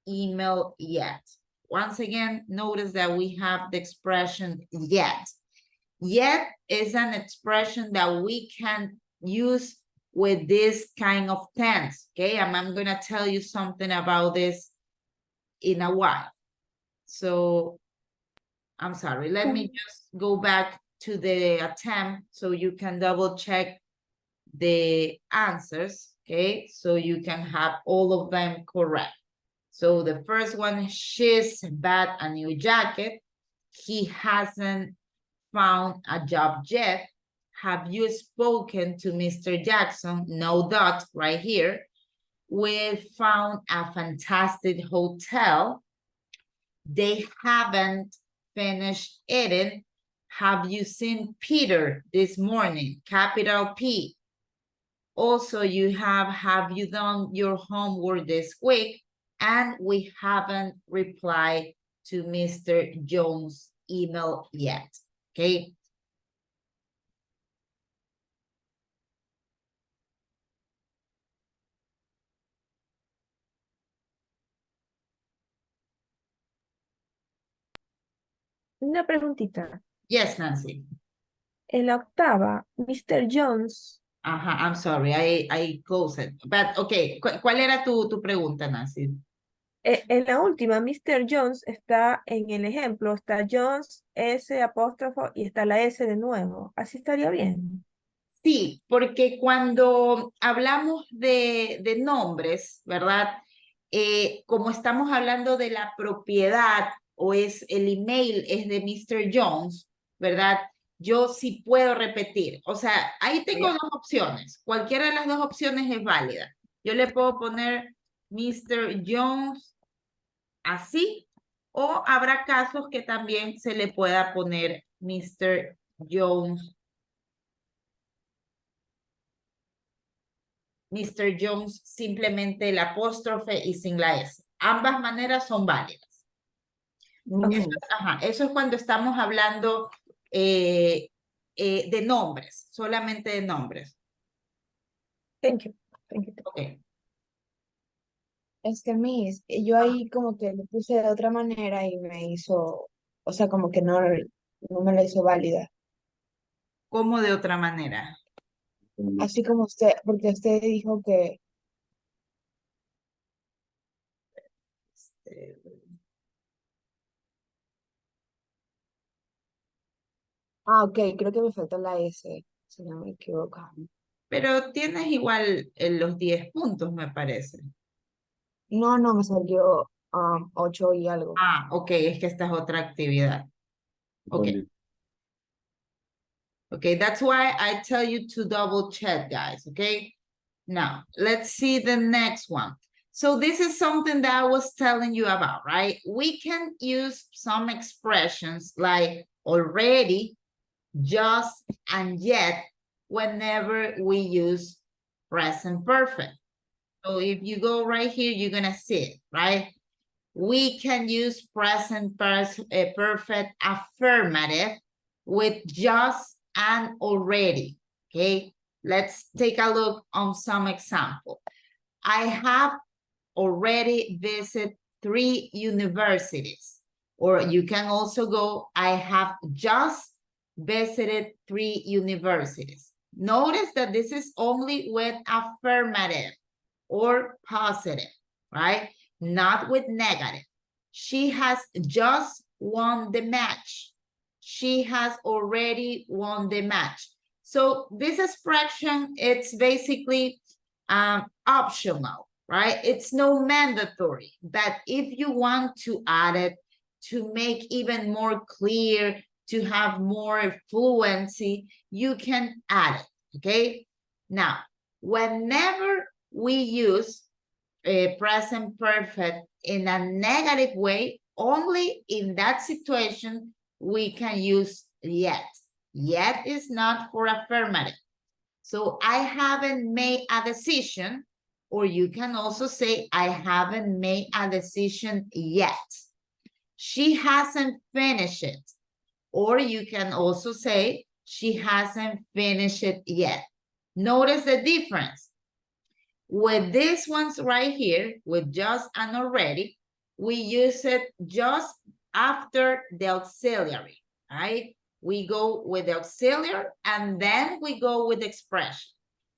email yet. Once again, notice that we have the expression yet. Yet is an expression that we can use with this kind of tense, okay? And I'm gonna tell you something about this in a while. So, I'm sorry, let me just go back to the attempt so you can double check the answers, okay? So you can have all of them correct. So the first one, she's bought a new jacket. He hasn't found a job yet. Have you spoken to Mr. Jackson? No dot right here. We found a fantastic hotel. They haven't finished eating. Have you seen Peter this morning? Capital P. Also, you have you done your homework this week? And we haven't replied to Mr. Jones' email yet, okay? Una preguntita. Yes, Nancy. En la octava, Mr. Jones. Ajá, I'm sorry, I closed it. But, okay, ¿cuál era tu pregunta, Nancy? En la última, Mr. Jones está en el ejemplo, está Jones, S apóstrofo y está la S de nuevo. Así estaría bien. Sí, porque cuando hablamos de nombres, ¿verdad? Como estamos hablando de la propiedad o es el email es de Mr. Jones, ¿verdad? Yo sí puedo repetir. O sea, ahí tengo dos opciones. Cualquiera de las dos opciones es válida. Yo le puedo poner Mr. Jones así, o habrá casos que también se le pueda poner Mr. Jones. Mr. Jones, simplemente el apóstrofe y sin la S. Ambas maneras son válidas. Eso es cuando estamos hablando de nombres, solamente de nombres. Thank you. Thank you. Okay. Miss, yo ahí como que lo puse de otra manera y me hizo, o sea, como que no me la hizo válida. ¿Cómo de otra manera? Así como usted, porque usted dijo que... Ah, ok, creo que me faltó la S, si no me equivoco. Pero tienes igual los 10 puntos, me parece. No, me salió 8 y algo. Ah, ok, es que esta es otra actividad. Okay. Okay, that's why I tell you to double check, guys, okay? Now, let's see the next one. So this is something that I was telling you about, right? We can use some expressions like already, just, and yet whenever we use present perfect. So if you go right here, you're gonna see it, right? We can use present perfect affirmative with just and already, okay? Let's take a look on some example. I have already visited 3 universities. Or you can also go, I have just visited 3 universities. Notice that this is only with affirmative or positive, right? Not with negative. She has just won the match. She has already won the match. So this expression, it's basically optional, right? It's no mandatory, but if you want to add it to make even more clear, to have more fluency, you can add it, okay? Now, whenever we use present perfect in a negative way, only in that situation, we can use yet. Yet is not for affirmative. So I haven't made a decision, or you can also say, I haven't made a decision yet. She hasn't finished it. Or you can also say, she hasn't finished it yet. Notice the difference. With these ones right here, with just and already, we use it just after the auxiliary, right? We go with the auxiliary and then we go with the expression.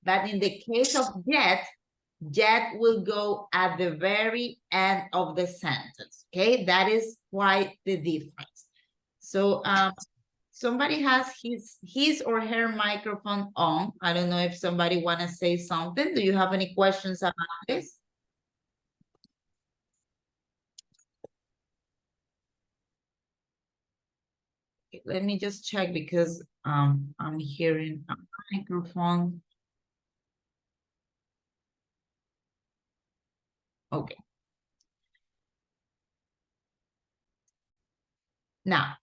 But in the case of yet will go at the very end of the sentence, okay? That is quite the difference. So somebody has his or her microphone on. I don't know if somebody want to say something. Do you have any questions about this? Okay, let me just check because I'm hearing a microphone. Okay. Now,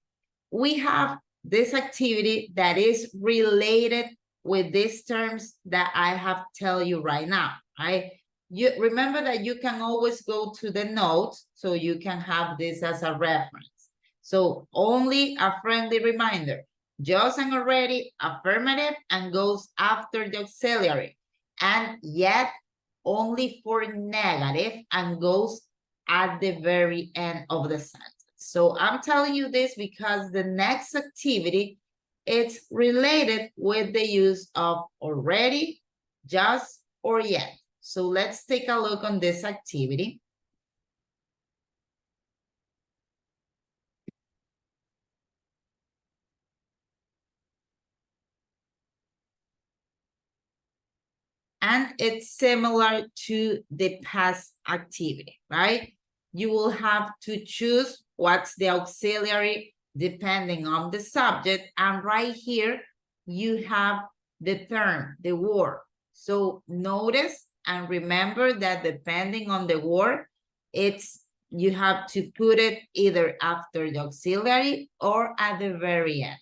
we have this activity that is related with these terms that I have tell you right now, right? You remember that you can always go to the notes, so you can have this as a reference. So only a friendly reminder, just and already affirmative and goes after the auxiliary, and yet only for negative and goes at the very end of the sentence. So I'm telling you this because the next activity, it's related with the use of already, just, or yet. So let's take a look on this activity. And it's similar to the past activity, right? You will have to choose what's the auxiliary depending on the subject. And right here, you have the term, the word. So notice and remember that depending on the word, you have to put it either after the auxiliary or at the very end.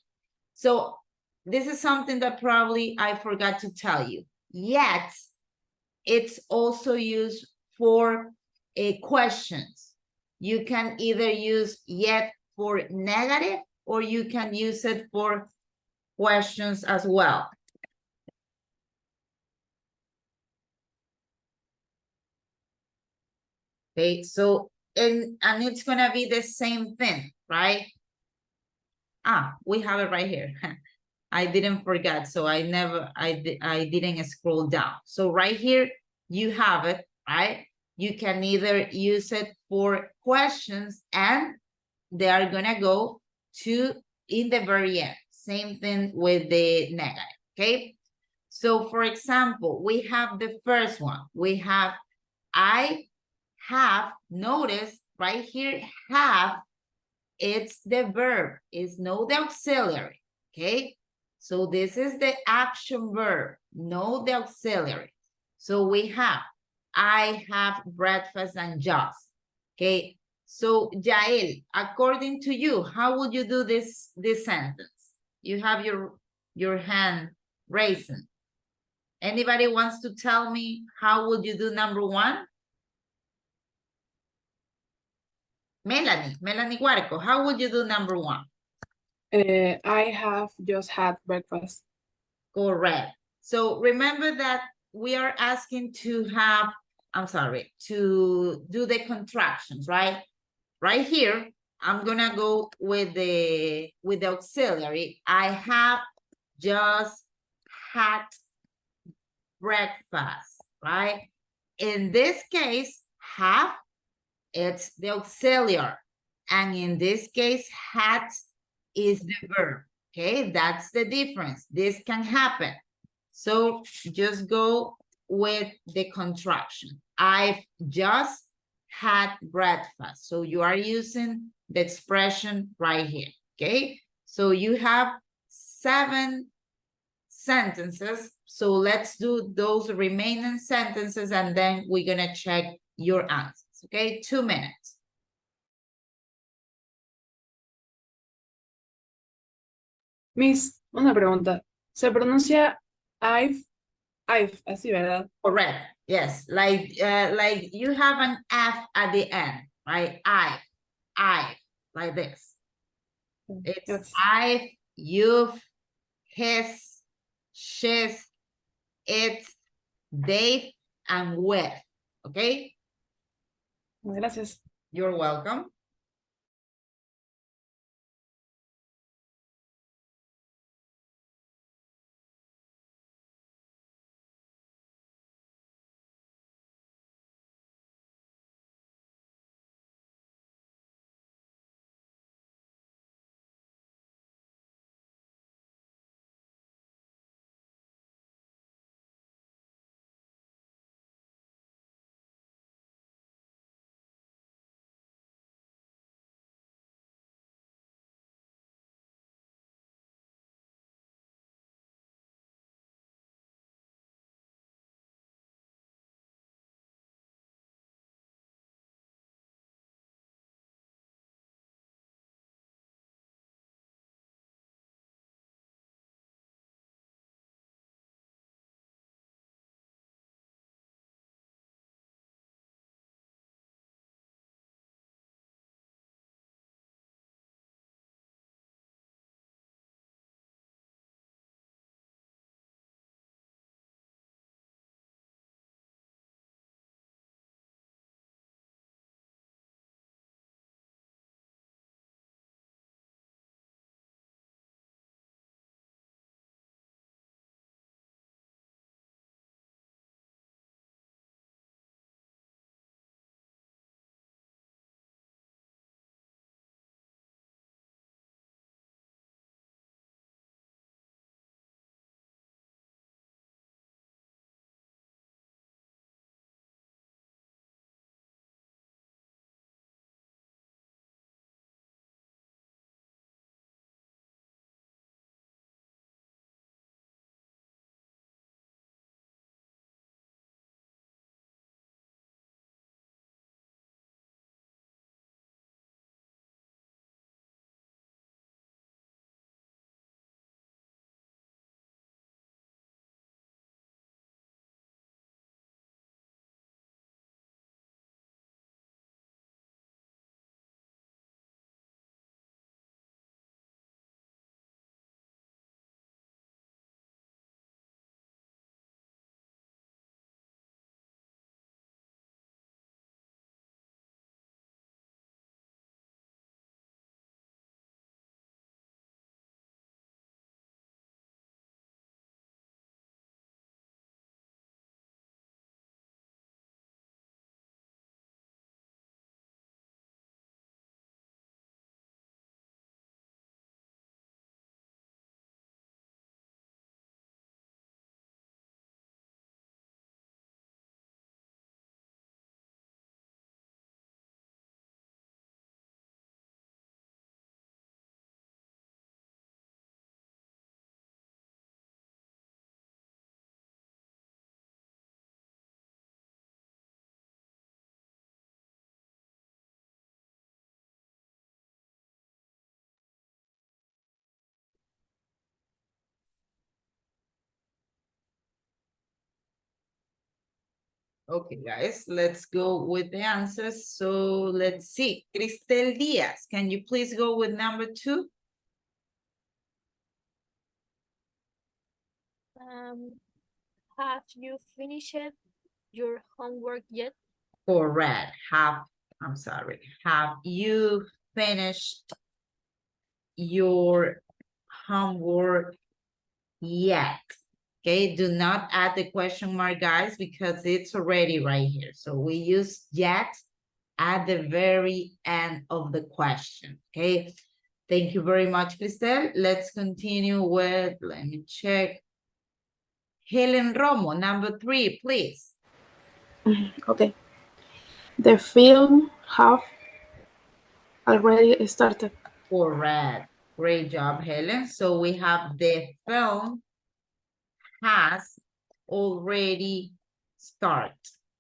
So this is something that probably I forgot to tell you. Yet, it's also used for questions. You can either use yet for negative or you can use it for questions as well. Okay, so, and it's gonna be the same thing, right? We have it right here. I didn't forget, so I didn't scroll down. So right here, you have it, right? You can either use it for questions and they are gonna go to in the very end. Same thing with the negative, okay? So for example, we have the first one. We have, I have, notice right here, have, it's the verb, it's no the auxiliary, okay? So this is the action verb, no the auxiliary. So we have, I have breakfast and just, okay? So Yael, according to you, how would you do this sentence? You have your hand raising. Anybody wants to tell me how would you do number one? Melanie Guarco, how would you do number one? I have just had breakfast. Correct. So remember that we are asking to have, to do the contractions, right? Right here, I'm gonna go with the auxiliary. I have just had breakfast, right? In this case, have, it's the auxiliary. And in this case, had is the verb, okay? That's the difference. This can happen. So just go with the contraction. I've just had breakfast. So you are using the expression right here, okay? So you have 7 sentences. So let's do those remaining sentences and then we're gonna check your answers, okay? 2 minutes. Miss, una pregunta. Se pronuncia I've, así, ¿verdad? Correct. Yes. Like you have an F at the end, right? I've, like this. It's I've, you've, his, she's, it's, they've, and with. Okay? Gracias. You're welcome. Okay, guys, let's go with the answers. So let's see. Cristel Diaz, can you please go with number 2? Have you finished your homework yet? Correct. Have you finished your homework yet? Okay, do not add the question mark, guys, because it's already right here. So we use yet at the very end of the question, okay? Thank you very much, Cristel. Let's continue with, let me check. Helen Romo, number 3, please. Okay. The film have already started. Correct. Great job, Helen. So we have the film has already started,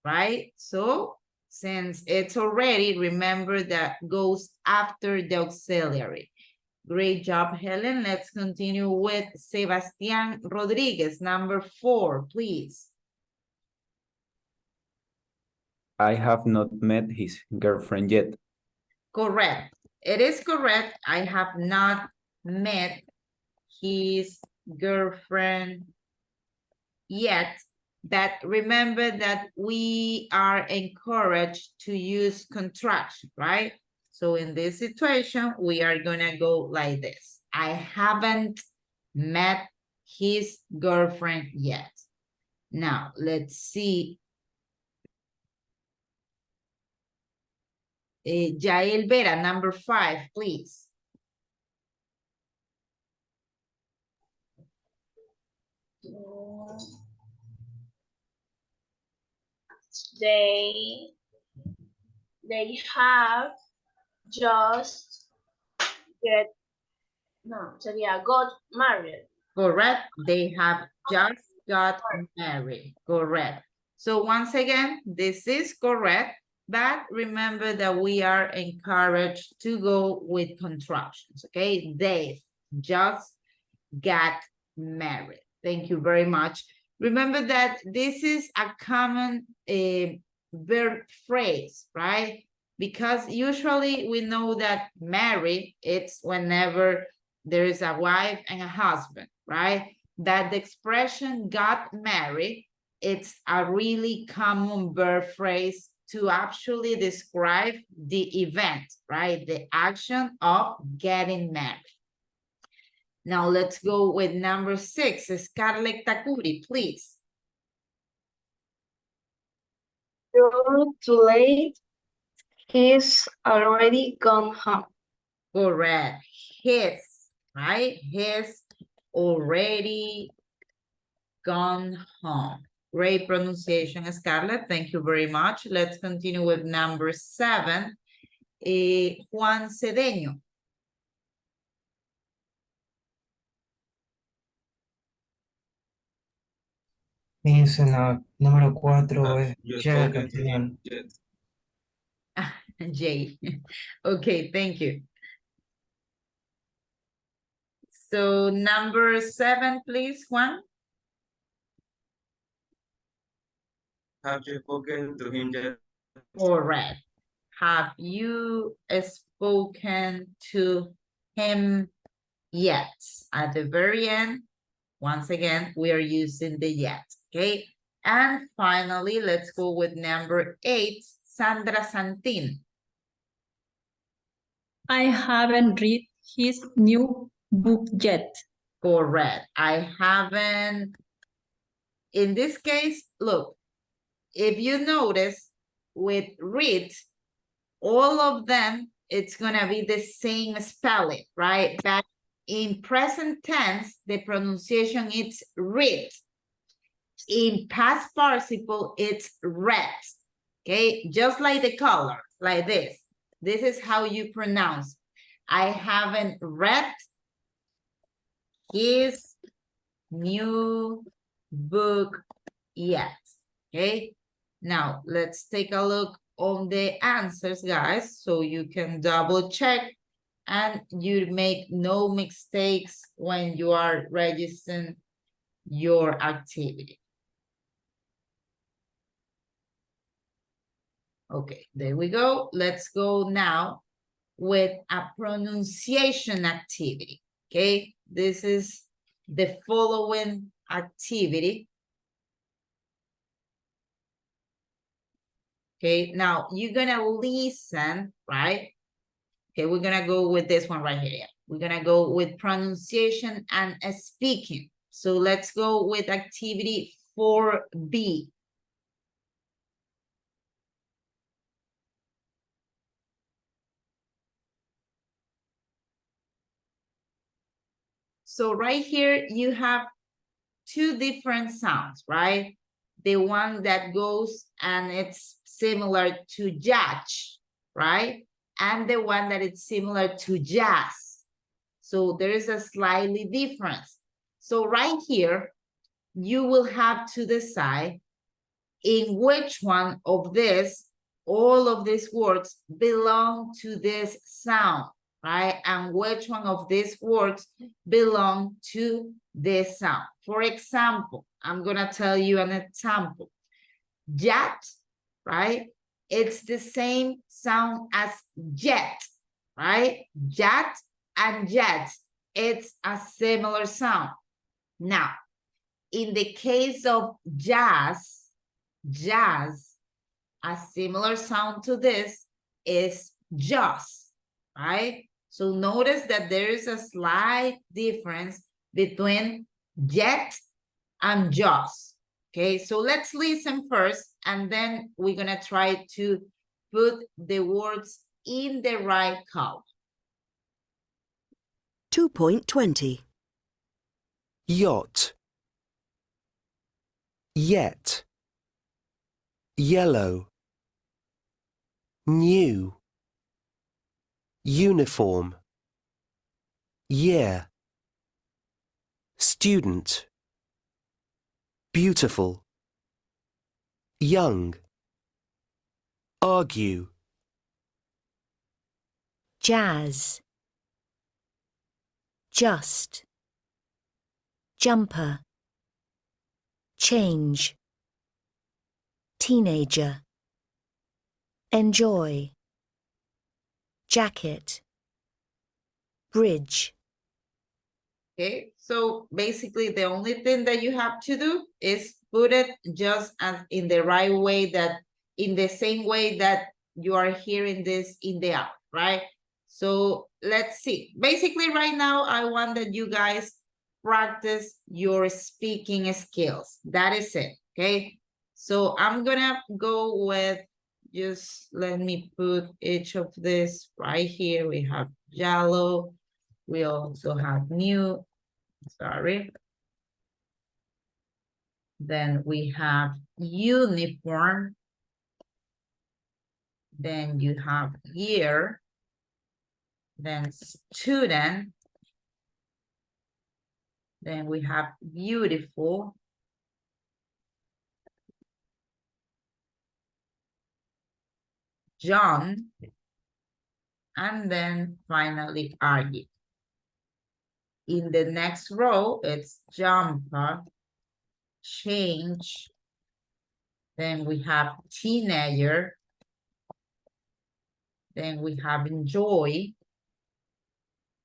right? So since it's already, remember that goes after the auxiliary. Great job, Helen. Let's continue with Sebastián Rodriguez, number 4, please. I have not met his girlfriend yet. Correct. It is correct. I have not met his girlfriend yet. But remember that we are encouraged to use contraction, right? So in this situation, we are gonna go like this. I haven't met his girlfriend yet. Now, let's see. Jael Vera, number 5, please. They have just got married. Correct. They have just got married. Correct. So once again, this is correct, but remember that we are encouraged to go with contractions, okay? They just got married. Thank you very much. Remember that this is a common verb phrase, right? Because usually we know that marry, it's whenever there is a wife and a husband, right? That the expression got married, it's a really common verb phrase to actually describe the event, right? The action of getting married. Now let's go with number 6, Scarlett Takuri, please. You're too late. He's already gone home. Correct. His, right? He's already gone home. Great pronunciation, Scarlett. Thank you very much. Let's continue with number 7, Juan Cedeño. Miss, en la número 4 es You ya spoken to him Castellano. yet? J. Okay, thank you. So number 7, please, Juan. Have you spoken to him yet? Correct. Have you spoken to him yet? At the very end, once again, we are using the yet, okay? And finally, let's go with number 8, Sandra Santin. I haven't read his new book yet. Correct. I haven't. In this case, look, if you notice with read, all of them, it's gonna be the same spelling, right? But in present tense, the pronunciation is read. In past participle, it's read. Okay, just like the color, like this. This is how you pronounce. I haven't read his new book yet. Okay, now let's take a look on the answers, guys, so you can double check and you make no mistakes when you are registering your activity. Okay, there we go. Let's go now with a pronunciation activity. Okay, this is the following activity. Okay, now you're gonna listen, right? Okay, we're gonna go with this one right here. We're gonna go with pronunciation and speaking. So let's go with activity 4B. So right here, you have two different sounds, right? The one that goes and it's similar to judge, right? And the one that is similar to jazz. So there is a slightly difference. So right here, you will have to decide in which one of this, all of these words belong to this sound, right? And which one of these words belong to this sound. For example, I'm gonna tell you an example. Jet, right? It's the same sound as jet, right? Jet and jet, it's a similar sound. Now, in the case of jazz, a similar sound to this is just, right? So notice that there is a slight difference between jet and just. Okay, so let's listen first, and then we're gonna try to put the words in the right column. 2.20. Yacht. Yet. Yellow. New. Uniform. Year. Student. Beautiful. Young. Argue. Jazz. Just. Jumper. Change. Teenager. Enjoy. Jacket. Bridge. Okay, so basically the only thing that you have to do is put it just as in the right way, that in the same way that you are hearing this in the app, right? So let's see. Basically right now, I want that you guys practice your speaking skills. That is it, okay? So I'm gonna go with, just let me put each of this right here. We have yellow. We also have new, sorry. Then we have uniform. Then you have year. Then student. Then we have beautiful. John. And then finally argue. In the next row, it's jumper, change. Then we have teenager. Then we have enjoy.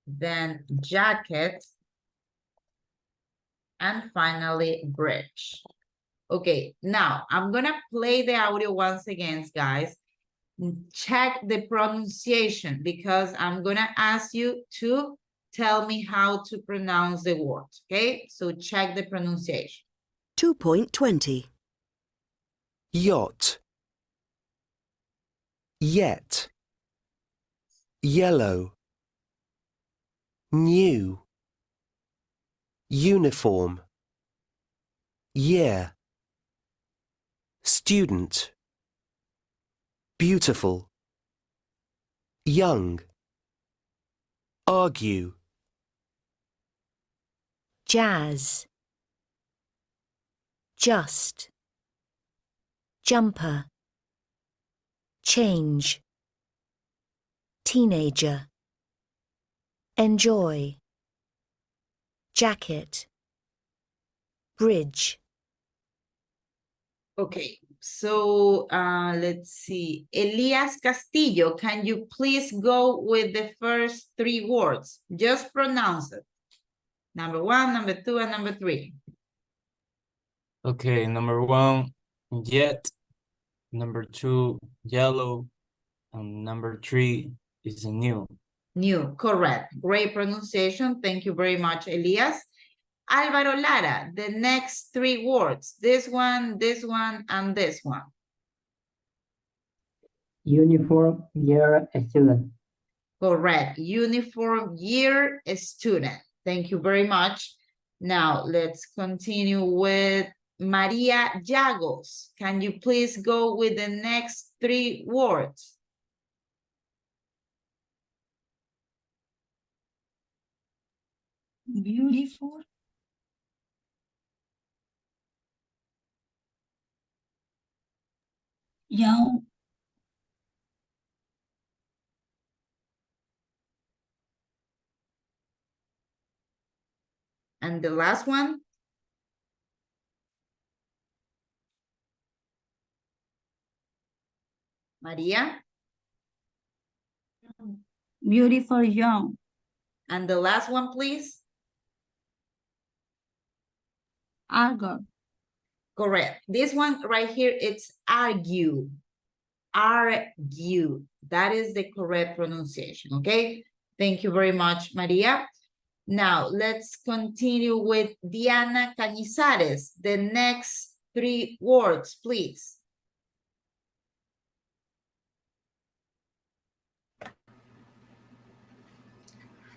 Then jacket. And finally bridge. Okay, now I'm gonna play the audio once again, guys. Check the pronunciation, because I'm gonna ask you to tell me how to pronounce the word, okay? So check the pronunciation. 2.20. Yacht. Yet. Yellow. New. Uniform. Year. Student. Beautiful. Young. Argue. Jazz. Just. Jumper. Change. Teenager. Enjoy. Jacket. Bridge. Okay, So let's see. Elias Castillo, can you please go with the first 3 words? Just pronounce it. Number 1, number 2, and number 3. Okay, number 1, jet. Number 2, yellow. And number 3 is a new. New, correct. Great pronunciation. Thank you very much, Elias. Alvaro Lara, the next 3 words. This one, and this one. Uniform, year, student. Correct. Uniform, year, student. Thank you very much. Now, let's continue with Maria Llagos. Can you please go with the next 3 words? Beautiful. Young. And the last one? Maria? Beautiful young. And the last one, please? Argo. Correct. This one right here, it's argue. Argue. That is the correct pronunciation, okay? Thank you very much, Maria. Now, let's continue with Diana Cañizares. The next 3 words, please.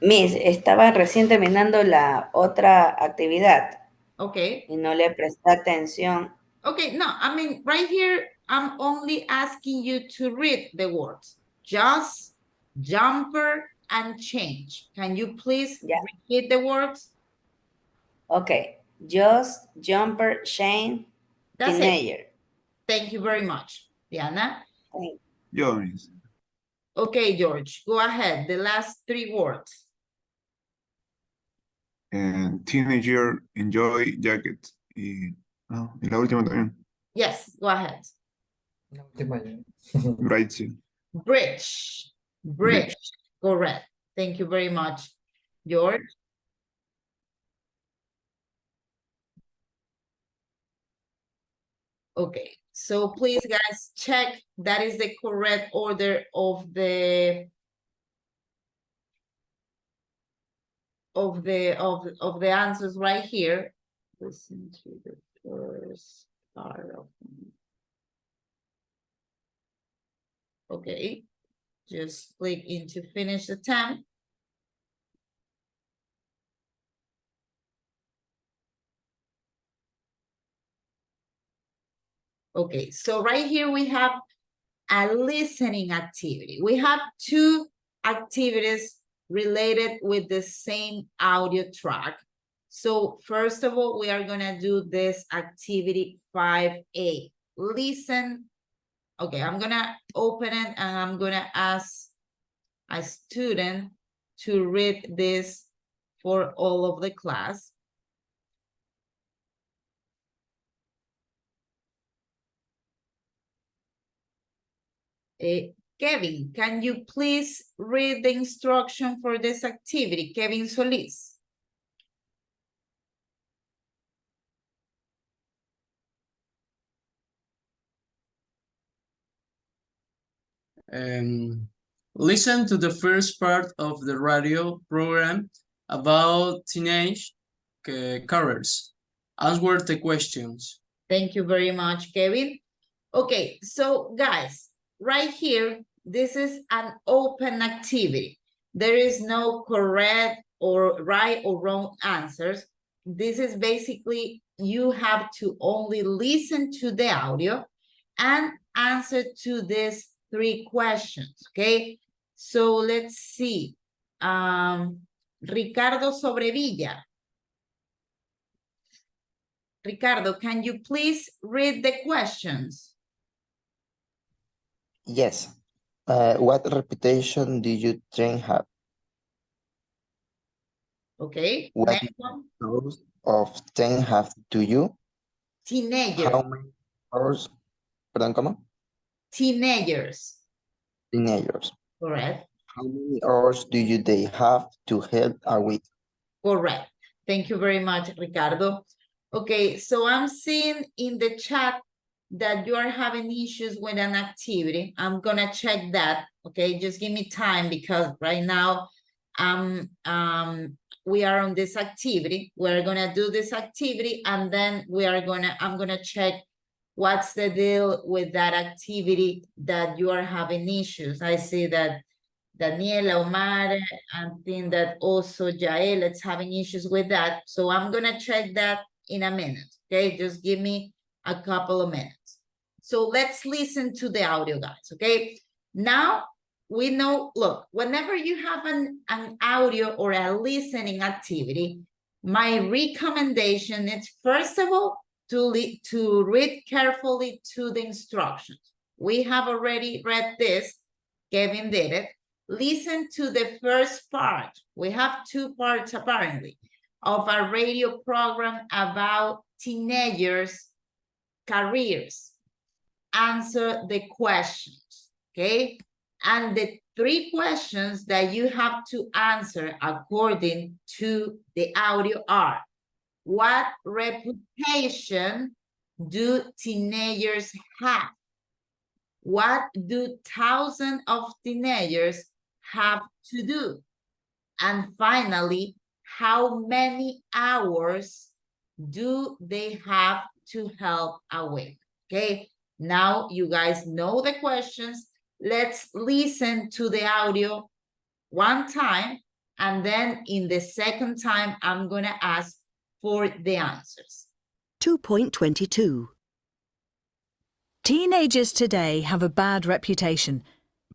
Miss, estaba recién terminando la otra actividad. Okay. Y no le presté atención. Okay, no, I mean, right here, I'm only asking you to read the words. Just, jumper, and change. Can you please repeat the words? Okay. Just, jumper, chain, That's teenager. it. Thank you very much, Diana. Jones. Okay, George, go ahead. The last 3 words. Teenager, enjoy, jacket. Y la última también. Yes, go ahead. Right, sí. Bridge. Bridge. Correct. Thank you very much, George. Okay, so please, guys, check that is the correct order of the answers right here. Listen to the first part of them. Okay, just click into finish attempt. Okay, so right here we have a listening activity. We have 2 activities related with the same audio track. So first of all, we are gonna do this activity 5A. Listen. Okay, I'm gonna open it and I'm gonna ask a student to read this for all of the class. Kevin, can you please read the instruction for this activity? Kevin Solis. Listen to the first part of the radio program about teenage careers. Answer the questions. Thank you very much, Kevin. Okay, so guys, right here, this is an open activity. There is no correct or right or wrong answers. This is basically, you have to only listen to the audio and answer to these 3 questions, okay? So let's see. Ricardo Sobrevilla. Ricardo, can you please read the questions? Yes. What reputation do you train have? Okay. What Next one. hours of 10 have to you? Teenager. How many hours Perdón, ¿cómo? Teenagers. Teenagers. Correct. How many hours do they have to help a week? Correct. Thank you very much, Ricardo. Okay, so I'm seeing in the chat that you are having issues with an activity. I'm gonna check that, okay? Just give me time because right now we are on this activity. We're gonna do this activity and then I'm gonna check what's the deal with that activity that you are having issues. I see that Daniela, Omar, and think that also Jael is having issues with that. So I'm gonna check that in a minute, okay? Just give me a couple of minutes. So let's listen to the audio, guys, okay? Now we know, look, whenever you have an audio or a listening activity, my recommendation is first of all, to read carefully to the instructions. We have already read this, Kevin did it. Listen to the first part. We have two parts apparently of a radio program about teenagers' careers. Answer the questions, okay? And the 3 questions that you have to answer according to the audio are: what reputation do teenagers have? What do thousands of teenagers have to do? And finally, how many hours do they have to help a week? Okay, now you guys know the questions. Let's listen to the audio one time, and then in the second time, I'm gonna ask for the answers. 2.22. Teenagers today have a bad reputation.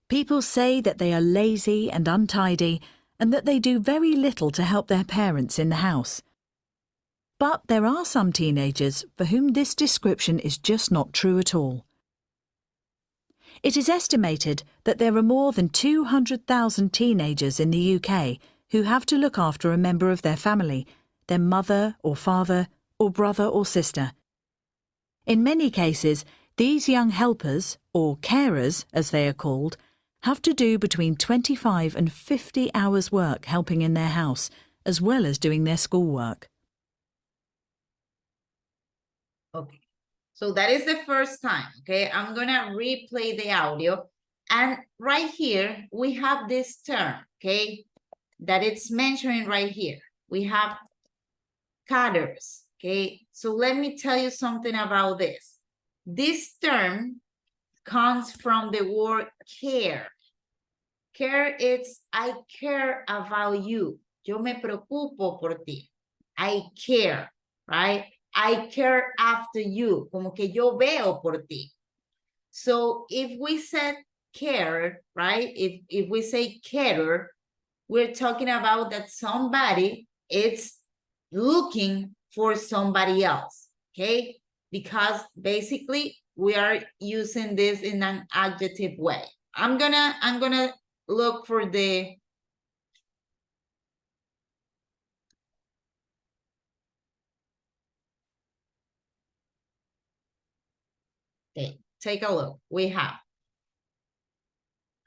People say that they are lazy and untidy and that they do very little to help their parents in the house. But there are some teenagers for whom this description is just not true at all. It is estimated that there are more than 200,000 teenagers in the UK who have to look after a member of their family, their mother or father or brother or sister. In many cases, these young helpers, or carers as they are called, have to do between 25 and 50 hours work helping in their house, as well as doing their schoolwork. Okay, so that is the first time, okay? I'm gonna replay the audio. And right here, we have this term, okay? That it's mentioning right here. We have carers, okay? So let me tell you something about this. This term comes from the word care. Care is, I care about you. Yo me preocupo por ti. I care, right? I care after you. Como que yo veo por ti. So if we said care, right? If we say carer, we're talking about that somebody is looking for somebody else, okay? Because basically we are using this in an adjective way. I'm gonna look for the okay, take a look. We have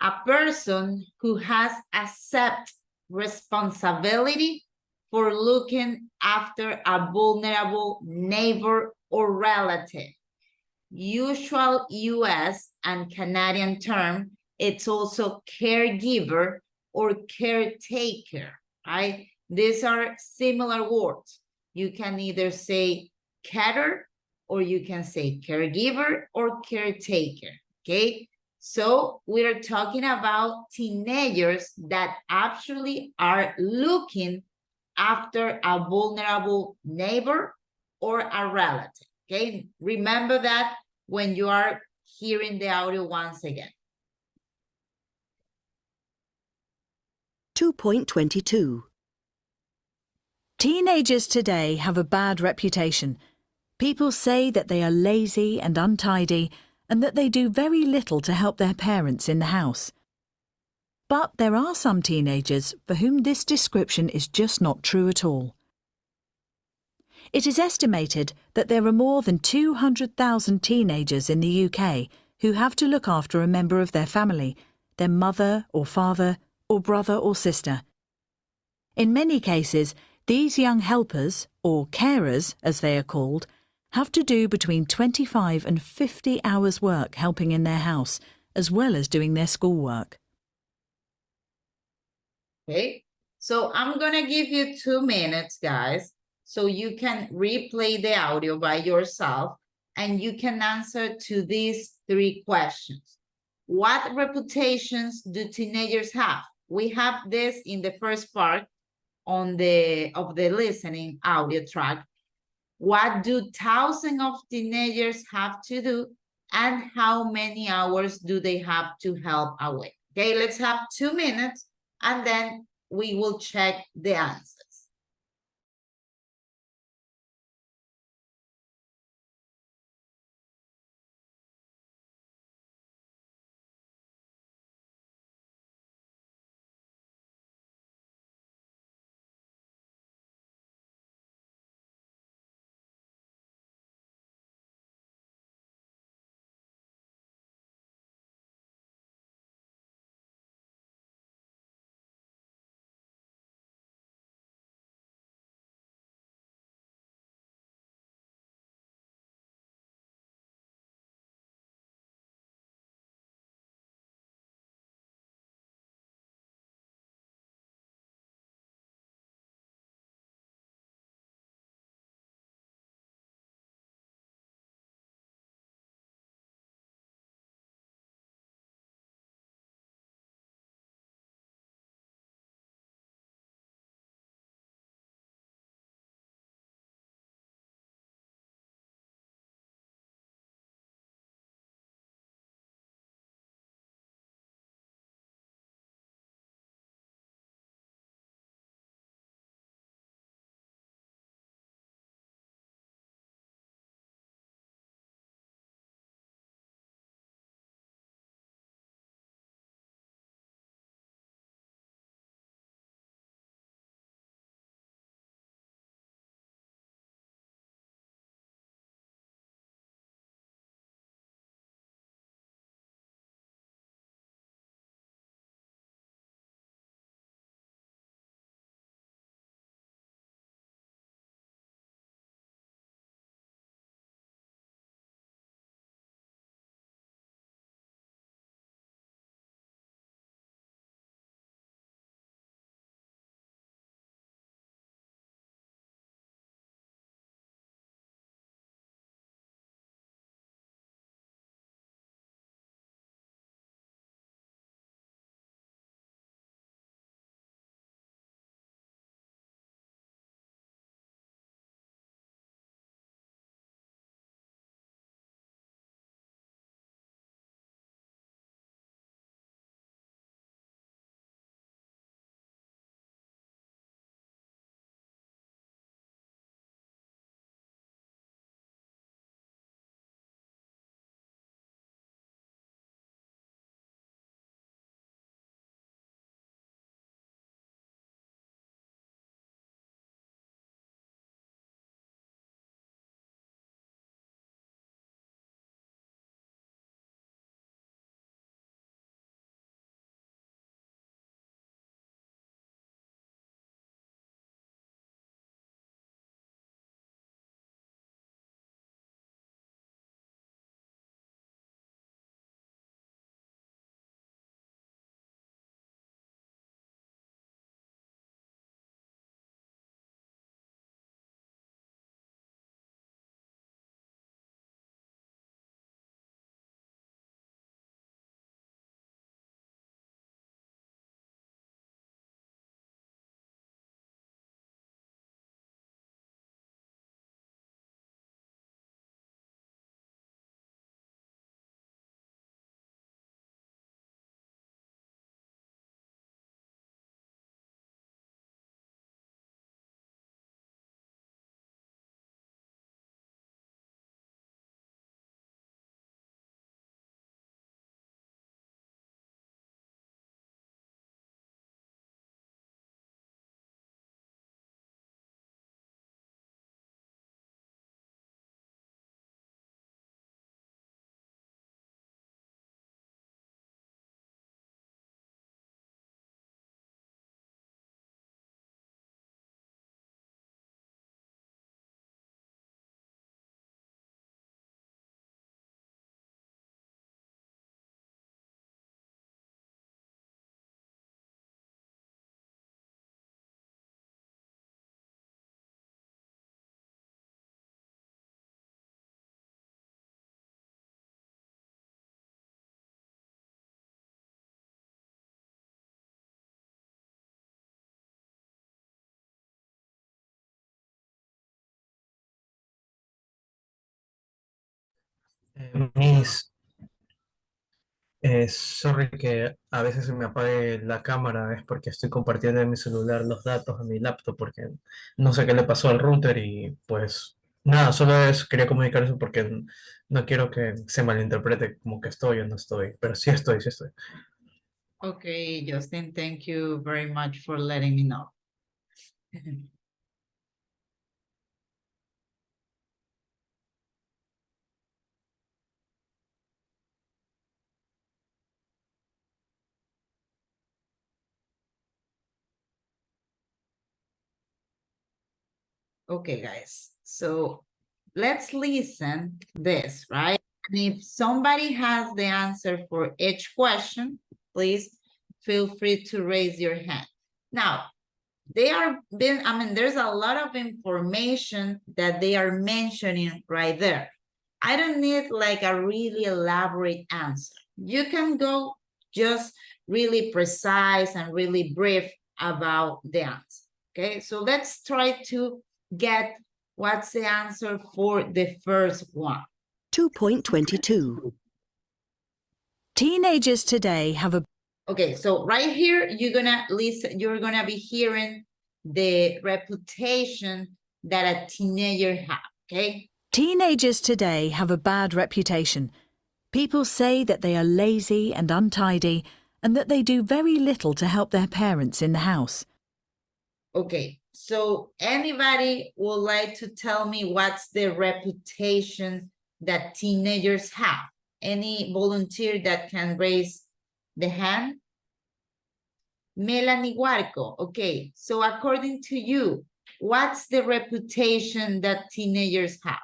a person who has accepted responsibility for looking after a vulnerable neighbor or relative. Usual US and Canadian term, it's also caregiver or caretaker, right? These are similar words. You can either say carer or you can say caregiver or caretaker, okay? So we're talking about teenagers that actually are looking after a vulnerable neighbor or a relative, okay? Remember that when you are hearing the audio once again. 2.22. Teenagers today have a bad reputation. People say that they are lazy and untidy and that they do very little to help their parents in the house. But there are some teenagers for whom this description is just not true at all. It is estimated that there are more than 200,000 teenagers in the UK who have to look after a member of their family, their mother or father or brother or sister. In many cases, these young helpers, or carers as they are called, have to do between 25 and 50 hours work helping in their house, as well as doing their schoolwork. Okay, so I'm gonna give you 2 minutes, guys, so you can replay the audio by yourself and you can answer to these 3 questions. What reputations do teenagers have? We have this in the first part of the listening audio track. What do thousands of teenagers have to do? And how many hours do they have to help away? Okay, let's have 2 minutes and then we will check the answer. Miss, sorry que a veces se me apague la cámara, es porque estoy compartiendo en mi celular los datos a mi laptop porque no sé qué le pasó al router y pues nada, solo eso, quería comunicar eso porque no quiero que se malinterprete como que estoy o no estoy, pero sí estoy, sí estoy. Okay, Justin, thank you very much for letting me know. Okay, guys, so let's listen this, right? And if somebody has the answer for each question, please feel free to raise your hand. Now, there's a lot of information that they are mentioning right there. I don't need like a really elaborate answer. You can go just really precise and really brief about the answer. Okay, so let's try to get what's the answer for the first one. 2.22. Teenagers today have a Okay, so right here, you're gonna listen, you're gonna be hearing the reputation that a teenager have, okay? Teenagers today have a bad reputation. People say that they are lazy and untidy and that they do very little to help their parents in the house. Okay, so anybody would like to tell me what's the reputation that teenagers have? Any volunteer that can raise the hand? Melanie Huarco, okay, so according to you, what's the reputation that teenagers have?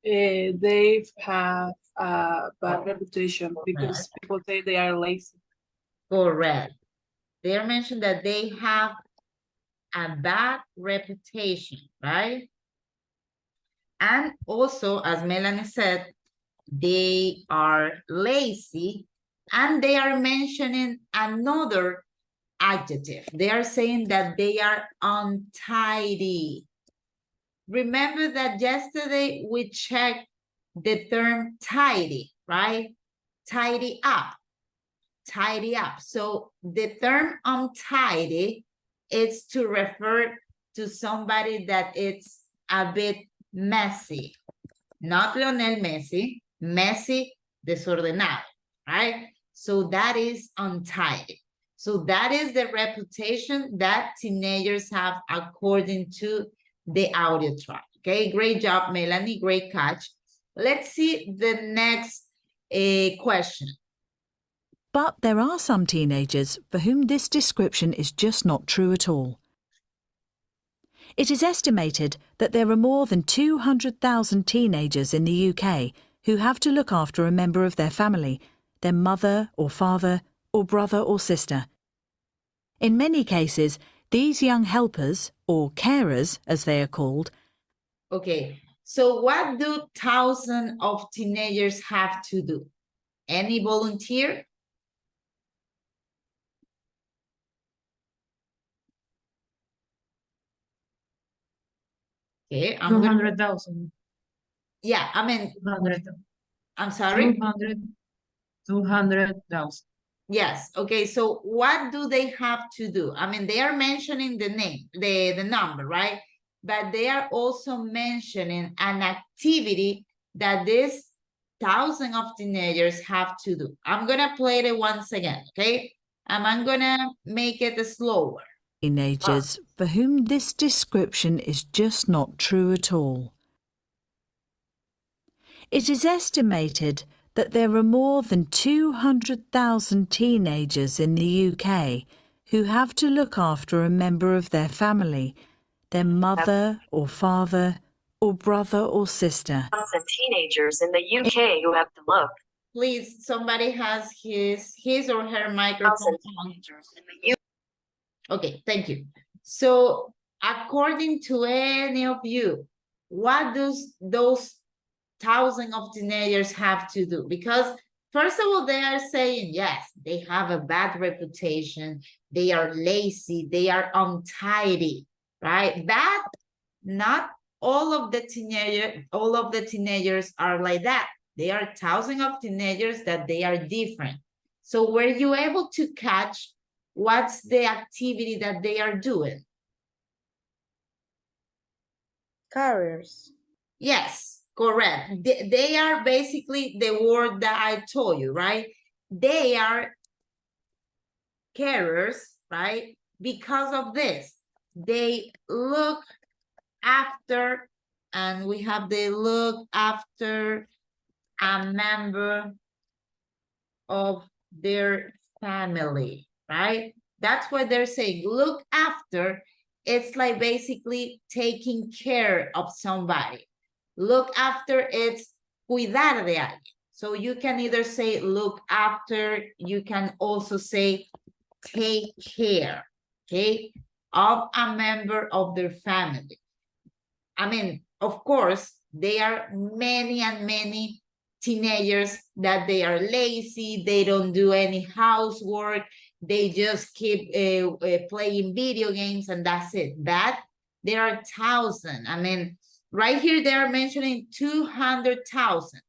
They have a bad reputation because people say they are lazy. Correct. They are mentioned that they have a bad reputation, right? And also, as Melanie said, they are lazy and they are mentioning another adjective. They are saying that they are untidy. Remember that yesterday we checked the term tidy, right? Tidy up, tidy up. So the term untidy is to refer to somebody that it's a bit messy. Not Lionel Messi, messy, desordenado, right? So that is untidy. So that is the reputation that teenagers have according to the audio track. Okay, great job, Melanie, great catch. Let's see the next question. But there are some teenagers for whom this description is just not true at all. It is estimated that there are more than 200,000 teenagers in the UK who have to look after a member of their family, their mother or father or brother or sister. In many cases, these young helpers, or carers as they are called, Okay, so what do thousands of teenagers have to do? Any volunteer? Okay, I'm gonna- 200,000. Yeah, I mean, 200,000. I'm sorry? 200,000. Yes, okay, so what do they have to do? I mean, they are mentioning the name, the number, right? But they are also mentioning an activity that these thousands of teenagers have to do. I'm gonna play it once again, okay? And I'm gonna make it slower. teenagers for whom this description is just not true at all. It is estimated that there are more than 200,000 teenagers in the UK who have to look after a member of their family, their mother or father or brother or sister. Teenagers in the UK who have to look. Please, somebody has his or her microphone on. Okay, thank you. So according to any of you, what does those thousands of teenagers have to do? Because first of all, they are saying, yes, they have a bad reputation. They are lazy. They are untidy, right? But not all of the teenagers are like that. There are thousands of teenagers that they are different. So were you able to catch what's the activity that they are doing? Carriers. Yes, correct. They are basically the word that I told you, right? They are carers, right? Because of this, they look after, and we have they look after a member of their family, right? That's what they're saying. Look after, it's like basically taking care of somebody. Look after, it's cuidar de alguien. So you can either say look after, you can also say take care, okay, of a member of their family. I mean, of course, there are many and many teenagers that they are lazy, they don't do any housework, they just keep playing video games and that's it. That there are thousands. I mean, right here they are mentioning 200,000,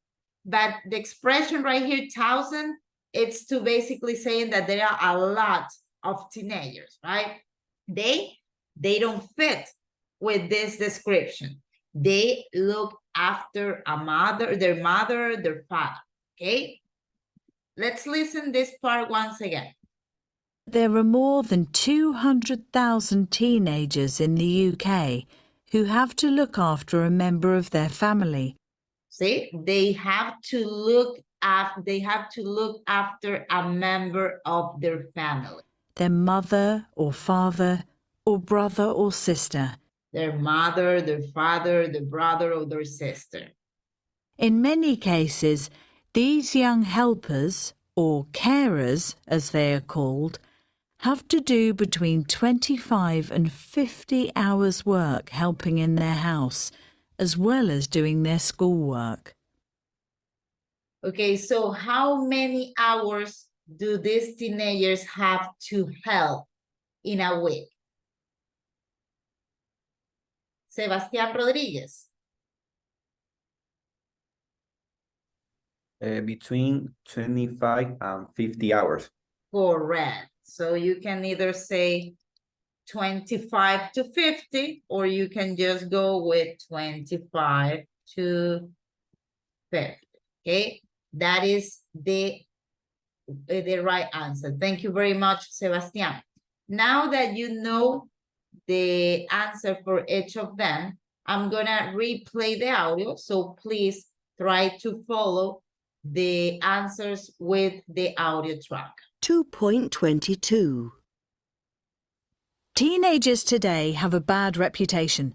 but the expression right here, 1,000, it's to basically saying that there are a lot of teenagers, right? They don't fit with this description. They look after a mother, their father, okay? Let's listen this part once again. There are more than 200,000 teenagers in the UK who have to look after a member of their family. See, they have to look after a member of their family. Their mother or father or brother or sister. Their mother, their father, their brother, or their sister. In many cases, these young helpers, or carers as they are called, have to do between 25 and 50 hours work helping in their house, as well as doing their schoolwork. Okay, so how many hours do these teenagers have to help in a week? Sebastián Rodríguez. Between 25 and 50 hours. Correct. So you can either say 25 to 50, or you can just go with 25 to 50. Okay, that is the right answer. Thank you very much, Sebastián. Now that you know the answer for each of them, I'm gonna replay the audio, so please try to follow the answers with the audio track. 2.22. Teenagers today have a bad reputation.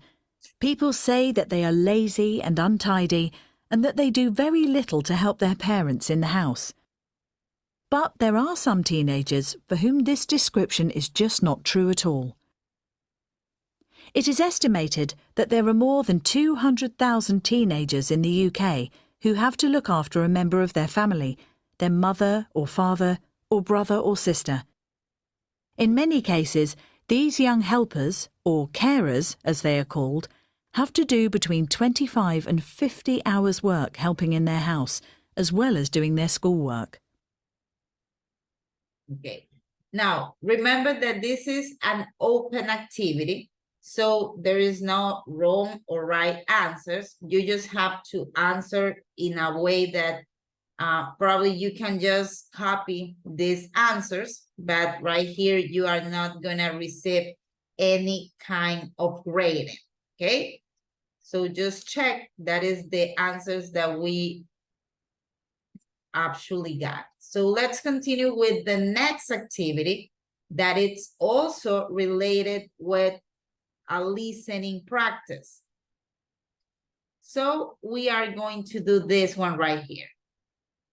People say that they are lazy and untidy and that they do very little to help their parents in the house. But there are some teenagers for whom this description is just not true at all. It is estimated that there are more than 200,000 teenagers in the UK who have to look after a member of their family, their mother or father or brother or sister. In many cases, these young helpers, or carers as they are called, have to do between 25 and 50 hours work helping in their house, as well as doing their schoolwork. Okay, now remember that this is an open activity, so there is no wrong or right answers. You just have to answer in a way that probably you can just copy these answers, but right here you are not gonna receive any kind of grading, okay? So just check that is the answers that we actually got. So let's continue with the next activity that it's also related with a listening practice. So we are going to do this one right here.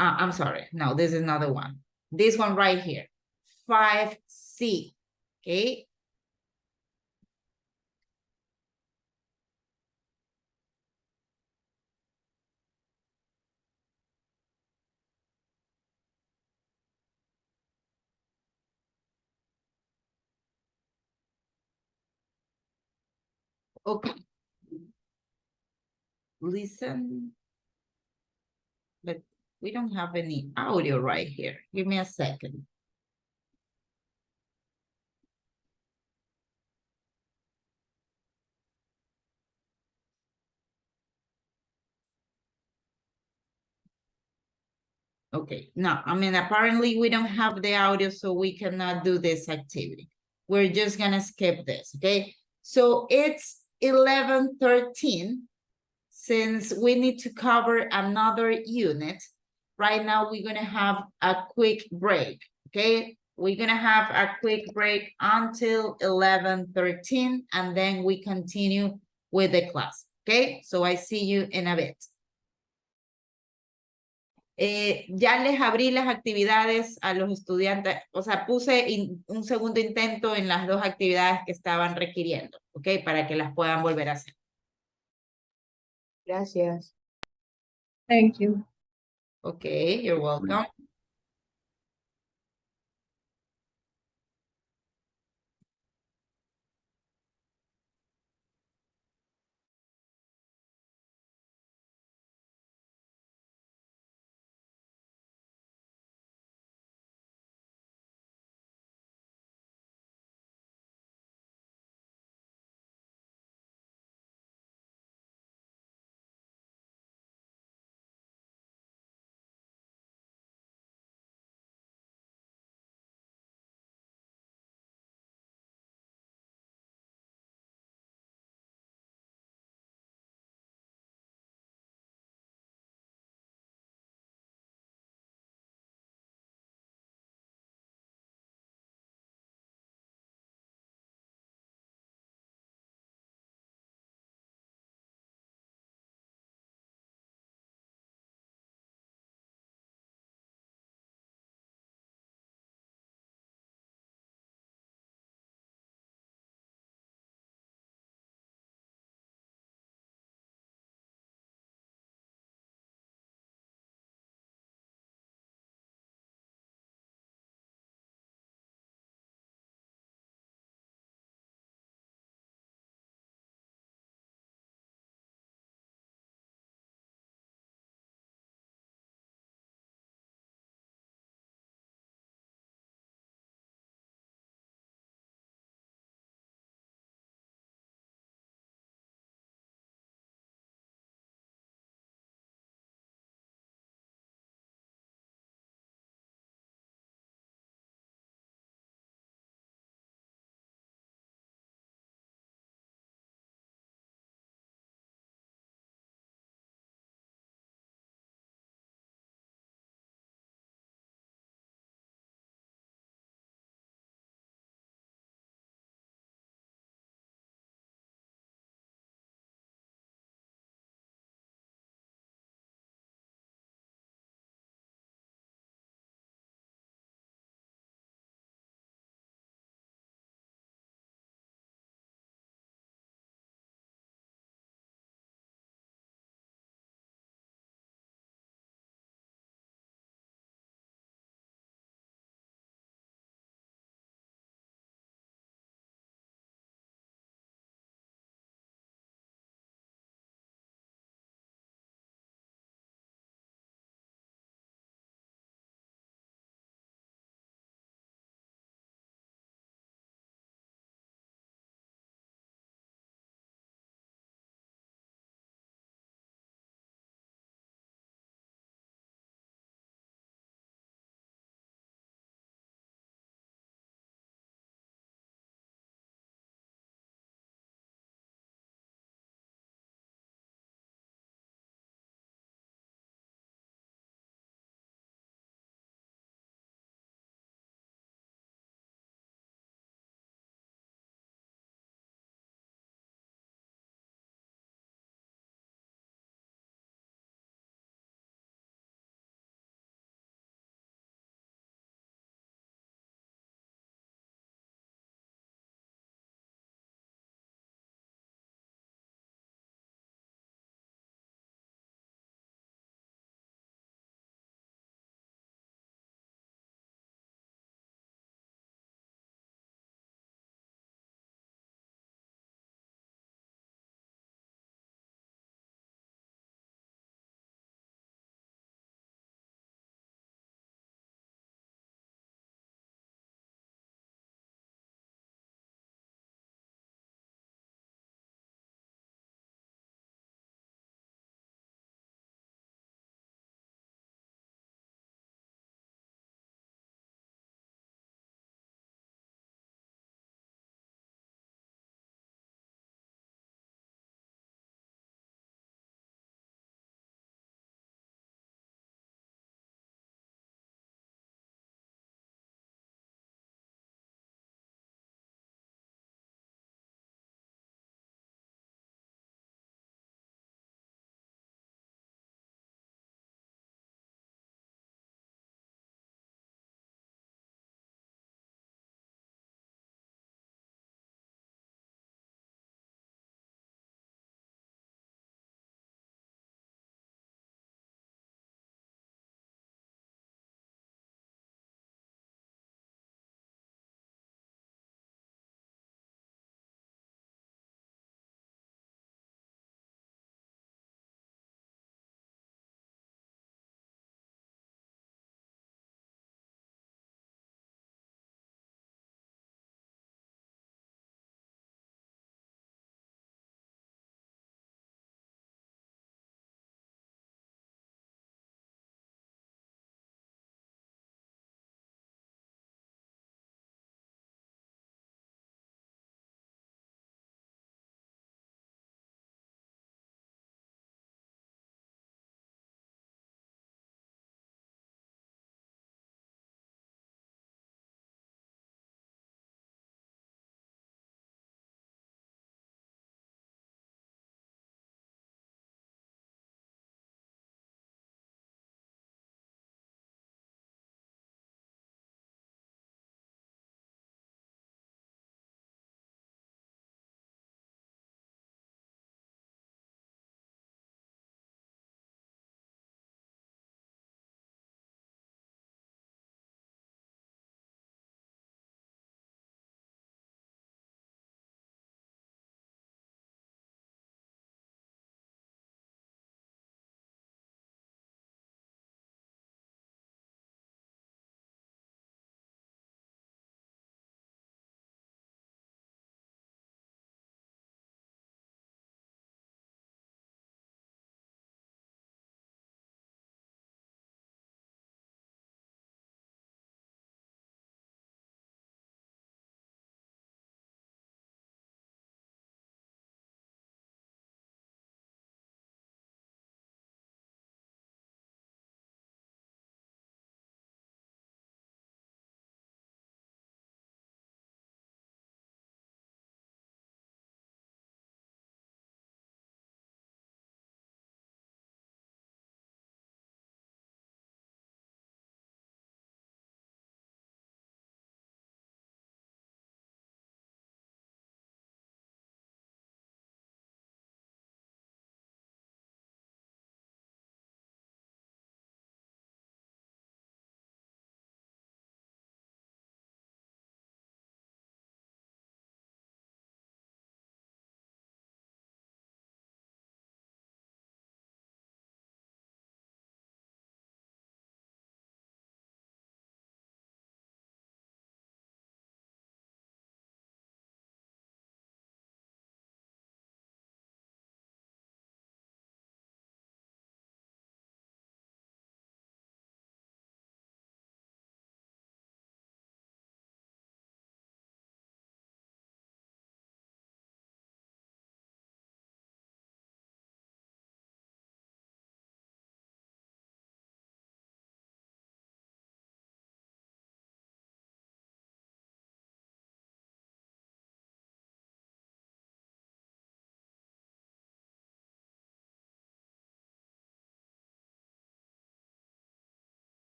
I'm sorry, no, this is another one. This one right here, 5C, okay? Okay. Listen. but we don't have any audio right here. Give me a second. Okay, no, I mean, apparently we don't have the audio, so we cannot do this activity. We're just gonna skip this, okay? So it's 11:13. Since we need to cover another unit, right now we're gonna have a quick break, okay? We're gonna have a quick break until 11:13, and then we continue with the class, okay? So I see you in a bit. Ya les abrí las actividades a los estudiantes, o sea, puse un segundo intento en las dos actividades que estaban requiriendo, ¿ok? Para que las puedan volver a hacer. Gracias. Thank you. Okay, you're welcome.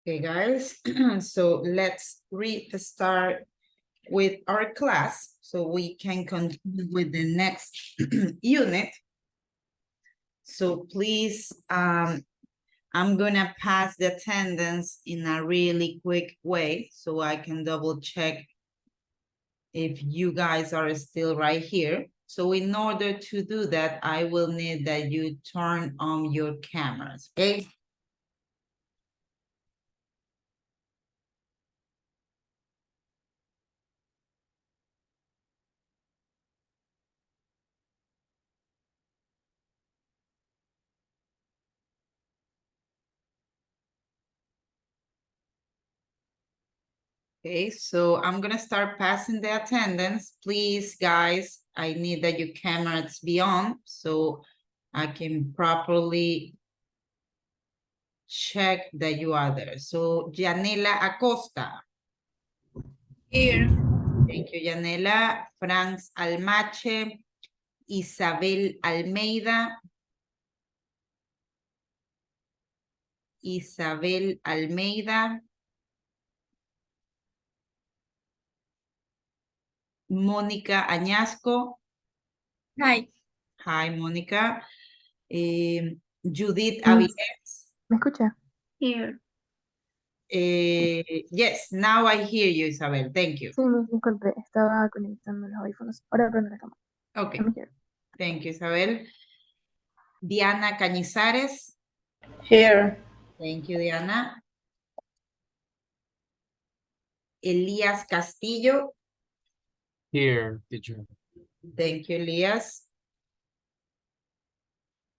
Okay, guys, so let's restart with our class so we can continue with the next unit. So please, I'm gonna pass the attendance in a really quick way so I can double check if you guys are still right here. So in order to do that, I will need that you turn on your cameras, okay? Okay, so I'm gonna start passing the attendance. Please, guys, I need that your cameras be on so I can properly check that you are there. So, Yanela Acosta. Here. Thank you, Yanela. Franz Almache. Isabel Almeida. Isabel Almeida. Mónica Añasco. Hi. Hi, Mónica. Judith Avilés. ¿Me escucha? Here. Yes, now I hear you, Isabel. Thank you. Sí, disculpe, estaba conectando los audífonos. Ahora prendo la cámara. Okay. I'm here. Thank you, Isabel. Diana Cañizares. Here. Thank you, Diana. Elías Castillo. Here, teacher. Thank you, Elías.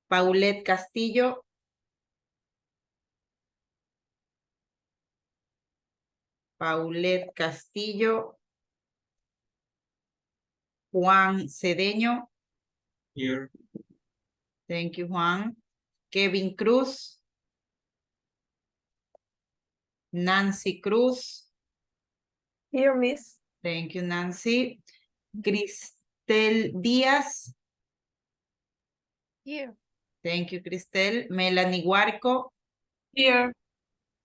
Paulette Castillo. Paulette Castillo. Juan Cedeño. Here. Thank you, Juan. Kevin Cruz. Nancy Cruz. Here, Miss. Thank you, Nancy. Cristel Díaz. Here. Thank you, Cristel. Melanie Huarco. Here.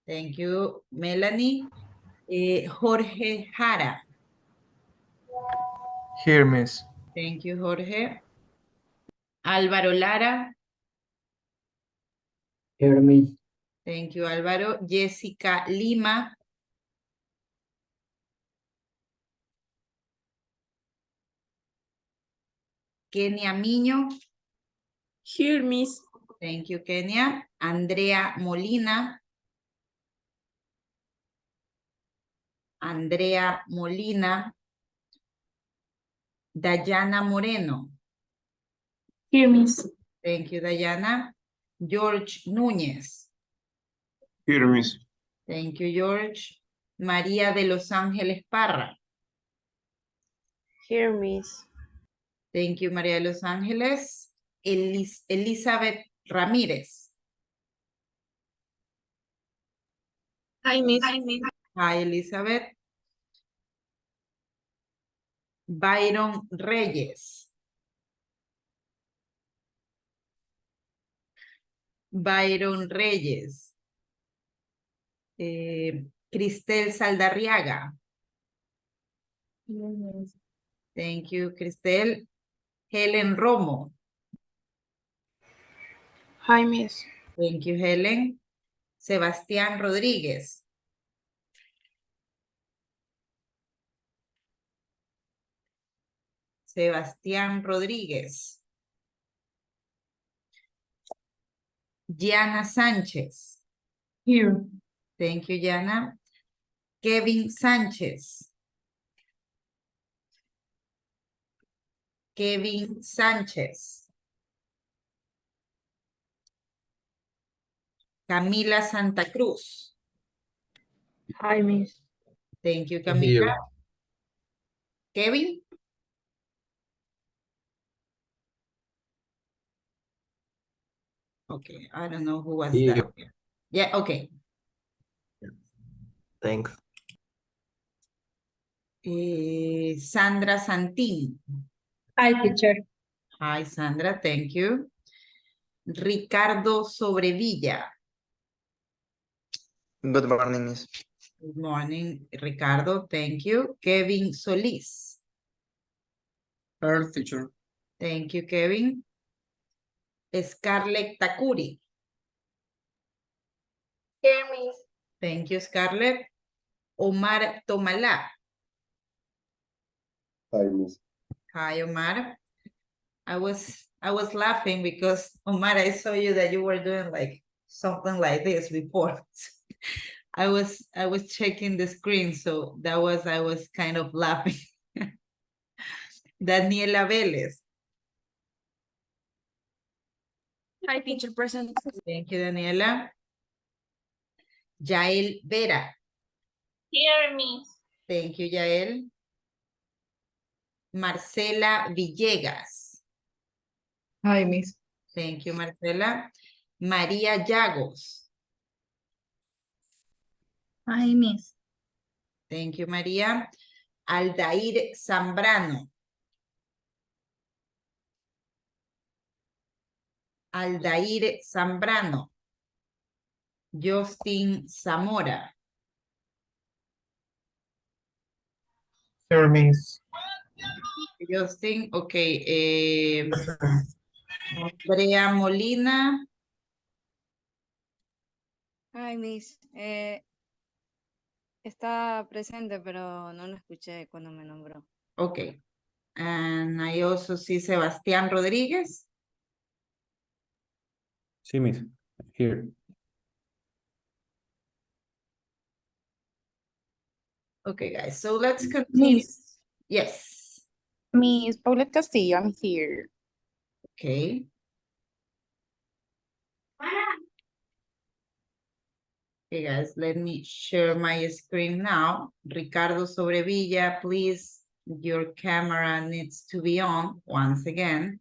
Thank you, Melanie. Jorge Jara. Here, Miss. Thank you, Jorge. Álvaro Lara. Here, Miss. Thank you, Álvaro. Jessica Lima. Kenia Miño. Here, Miss. Thank you, Kenia. Andrea Molina. Andrea Molina. Dayana Moreno. Here, Miss. Thank you, Dayana. George Núñez. Here, Miss. Thank you, George. María de Los Ángeles Parra. Here, Miss. Thank you, María de Los Ángeles. Elizabeth Ramírez. Hi, Miss. Hi, Elizabeth. Byron Reyes. Byron Reyes. Cristel Saldarriaga. Thank you, Cristel. Helen Romo. Hi, Miss. Thank you, Helen. Sebastián Rodríguez. Sebastián Rodríguez. Diana Sánchez. Here. Thank you, Diana. Kevin Sánchez. Kevin Sánchez. Camila Santa Cruz. Hi, Miss. Thank you, Camila. Here. Kevin. Okay, I don't know who was Here. that. Yeah, okay. Thanks. Sandra Santín. Hi, teacher. Hi, Sandra, thank you. Ricardo Sobrevilla. Good morning, Miss. Good morning, Ricardo. Thank you. Kevin Solis. Her, teacher. Thank you, Kevin. Scarlett Takuri. Here, Miss. Thank you, Scarlett. Omar Tomala. Hi, Miss. Hi, Omar. I was laughing because Omar, I saw you that you were doing like something like this before. I was checking the screen, so I was kind of laughing. Daniela Vélez. Hi, teacher present. Thank you, Daniela. Yael Vera. Here, Miss. Thank you, Yael. Marcela Villegas. Hi, Miss. Thank you, Marcela. María Llagos. Hi, Miss. Thank you, María. Aldair Zambrano. Aldair Zambrano. Justin Zamora. Here, Miss. Justin, okay. Andrea Molina. Hi, Miss. Está presente, pero no lo escuché cuando me nombró. Okay. And I also see Sebastián Rodríguez. Sí, Miss. Here. Okay, guys, so let's continue. Miss, Yes. Miss Paulette Castillo, I'm here. Okay. Okay, guys, let me share my screen now. Ricardo Sobrevilla, please, your camera needs to be on once again.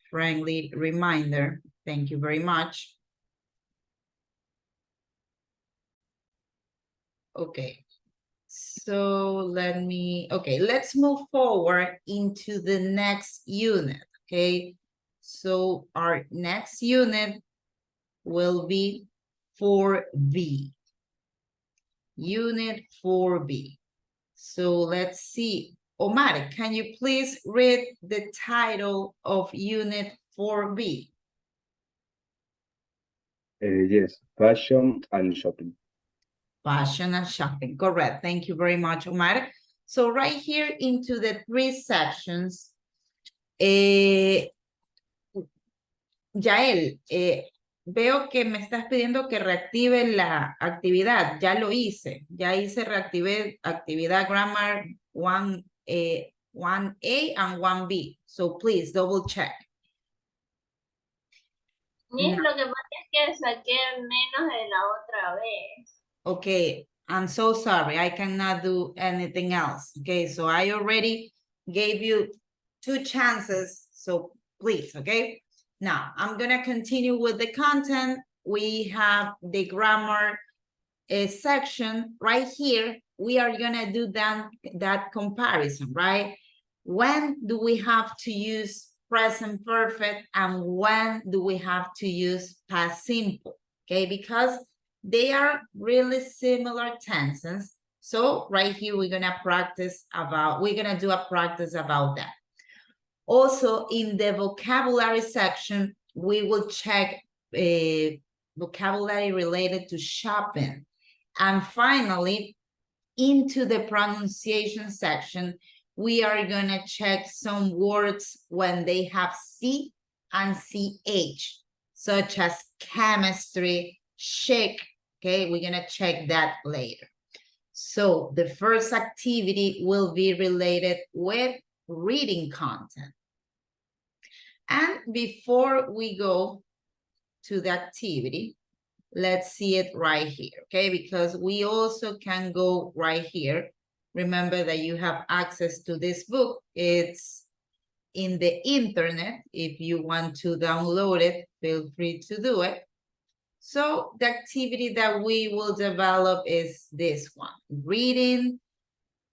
Friendly reminder. Thank you very much. Okay. So let's move forward into the next unit, okay? So our next unit will be 4B. Unit 4B. So let's see. Omar, can you please read the title of Unit 4B? Yes, fashion and shopping. Fashion and shopping, correct. Thank you very much, Omar. So right here into the 3 sections, Yael, veo que me estás pidiendo que reactive la actividad. Ya lo hice. Ya reactivé actividad grammar 1A and 1B. So please double check. Miss, lo que pasa es que saqué menos de la otra vez. Okay, I'm so sorry. I cannot do anything else. Okay, so I already gave you 2 chances. So please, okay? Now, I'm going to continue with the content. We have the grammar section right here. We are going to do that comparison, right? When do we have to use present perfect and when do we have to use past simple? Okay, because they are really similar tenses. So right here, we're going to do a practice about that. Also, in the vocabulary section, we will check vocabulary related to shopping. And finally, into the pronunciation section, we are going to check some words when they have C and CH, such as chemistry, chic. Okay, we're going to check that later. So the first activity will be related with reading content. And before we go to the activity, let's see it right here, okay? Because we also can go right here. Remember that you have access to this book. It's in the internet. If you want to download it, feel free to do it. So the activity that we will develop is this one, reading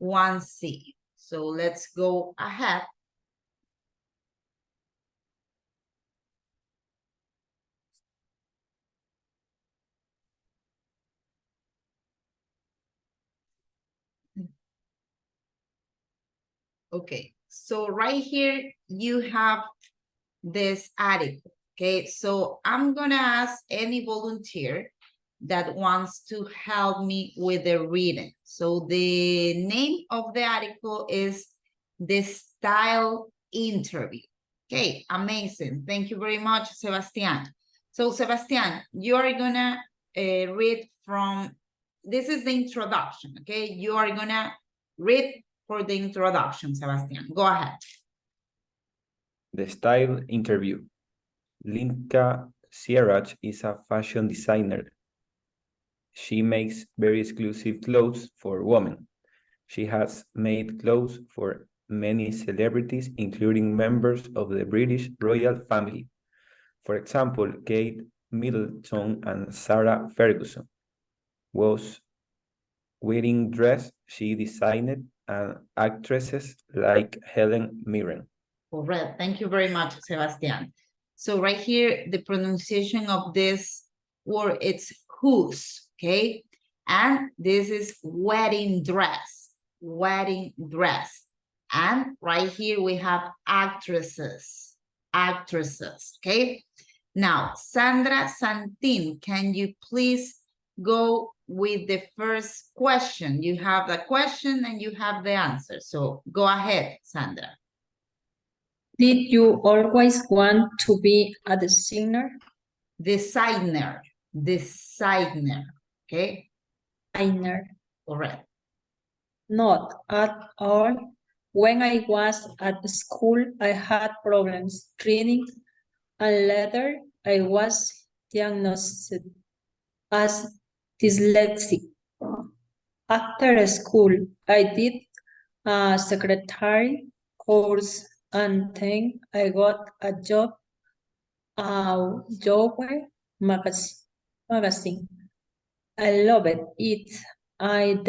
1C. So let's go ahead. Okay, so right here you have this article. Okay, so I'm gonna ask any volunteer that wants to help me with the reading. So the name of the article is The Style Interview. Okay, amazing. Thank you very much, Sebastian. So Sebastian, you are gonna read from, this is the introduction, okay? You are gonna read for the introduction, Sebastian. Go ahead. The Style Interview. Linka Sierrach is a fashion designer. She makes very exclusive clothes for women. She has made clothes for many celebrities, including members of the British royal family. For example, Kate Middleton and Sarah Ferguson. Was wedding dress she designed and actresses like Helen Mirren. Correct. Thank you very much, Sebastian. So right here, the pronunciation of this word, it's whose, okay? And this is wedding dress, wedding dress. And right here we have actresses, actresses, okay? Now, Sandra Santin, can you please go with the first question? You have the question and you have the answer. So go ahead, Sandra. Did you always want to be a designer? Designer, designer, okay? Designer. Correct. Not at all. When I was at school, I had problems reading, and later I was diagnosed as dyslexic. After school, I did a secretary course, and then I got a job at Yahweh magazine. I loved it. I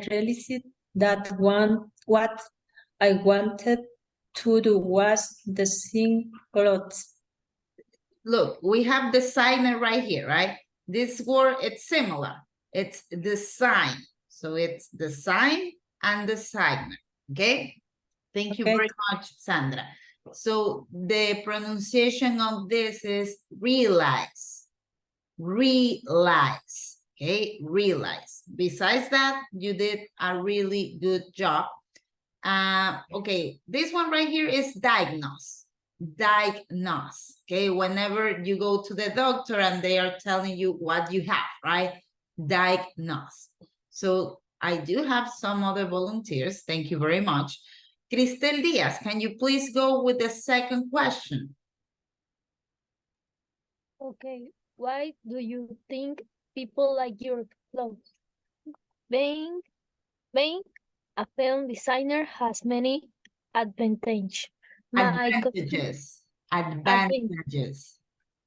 realized that what I wanted to do was design clothes. Look, we have designer right here, right? This word, it's similar. It's design. So it's design and designer, okay? Thank you very much, Sandra. So the pronunciation of this is realize, realize, okay? Realize. Besides that, you did a really good job. Okay, this one right here is diagnose. Diagnose, okay? Whenever you go to the doctor and they are telling you what you have, right? Diagnose. So I do have some other volunteers. Thank you very much. Cristel Diaz, can you please go with the second question? Okay, why do you think people like your clothes? Being a film designer has many advantages. Advantages. Advantages.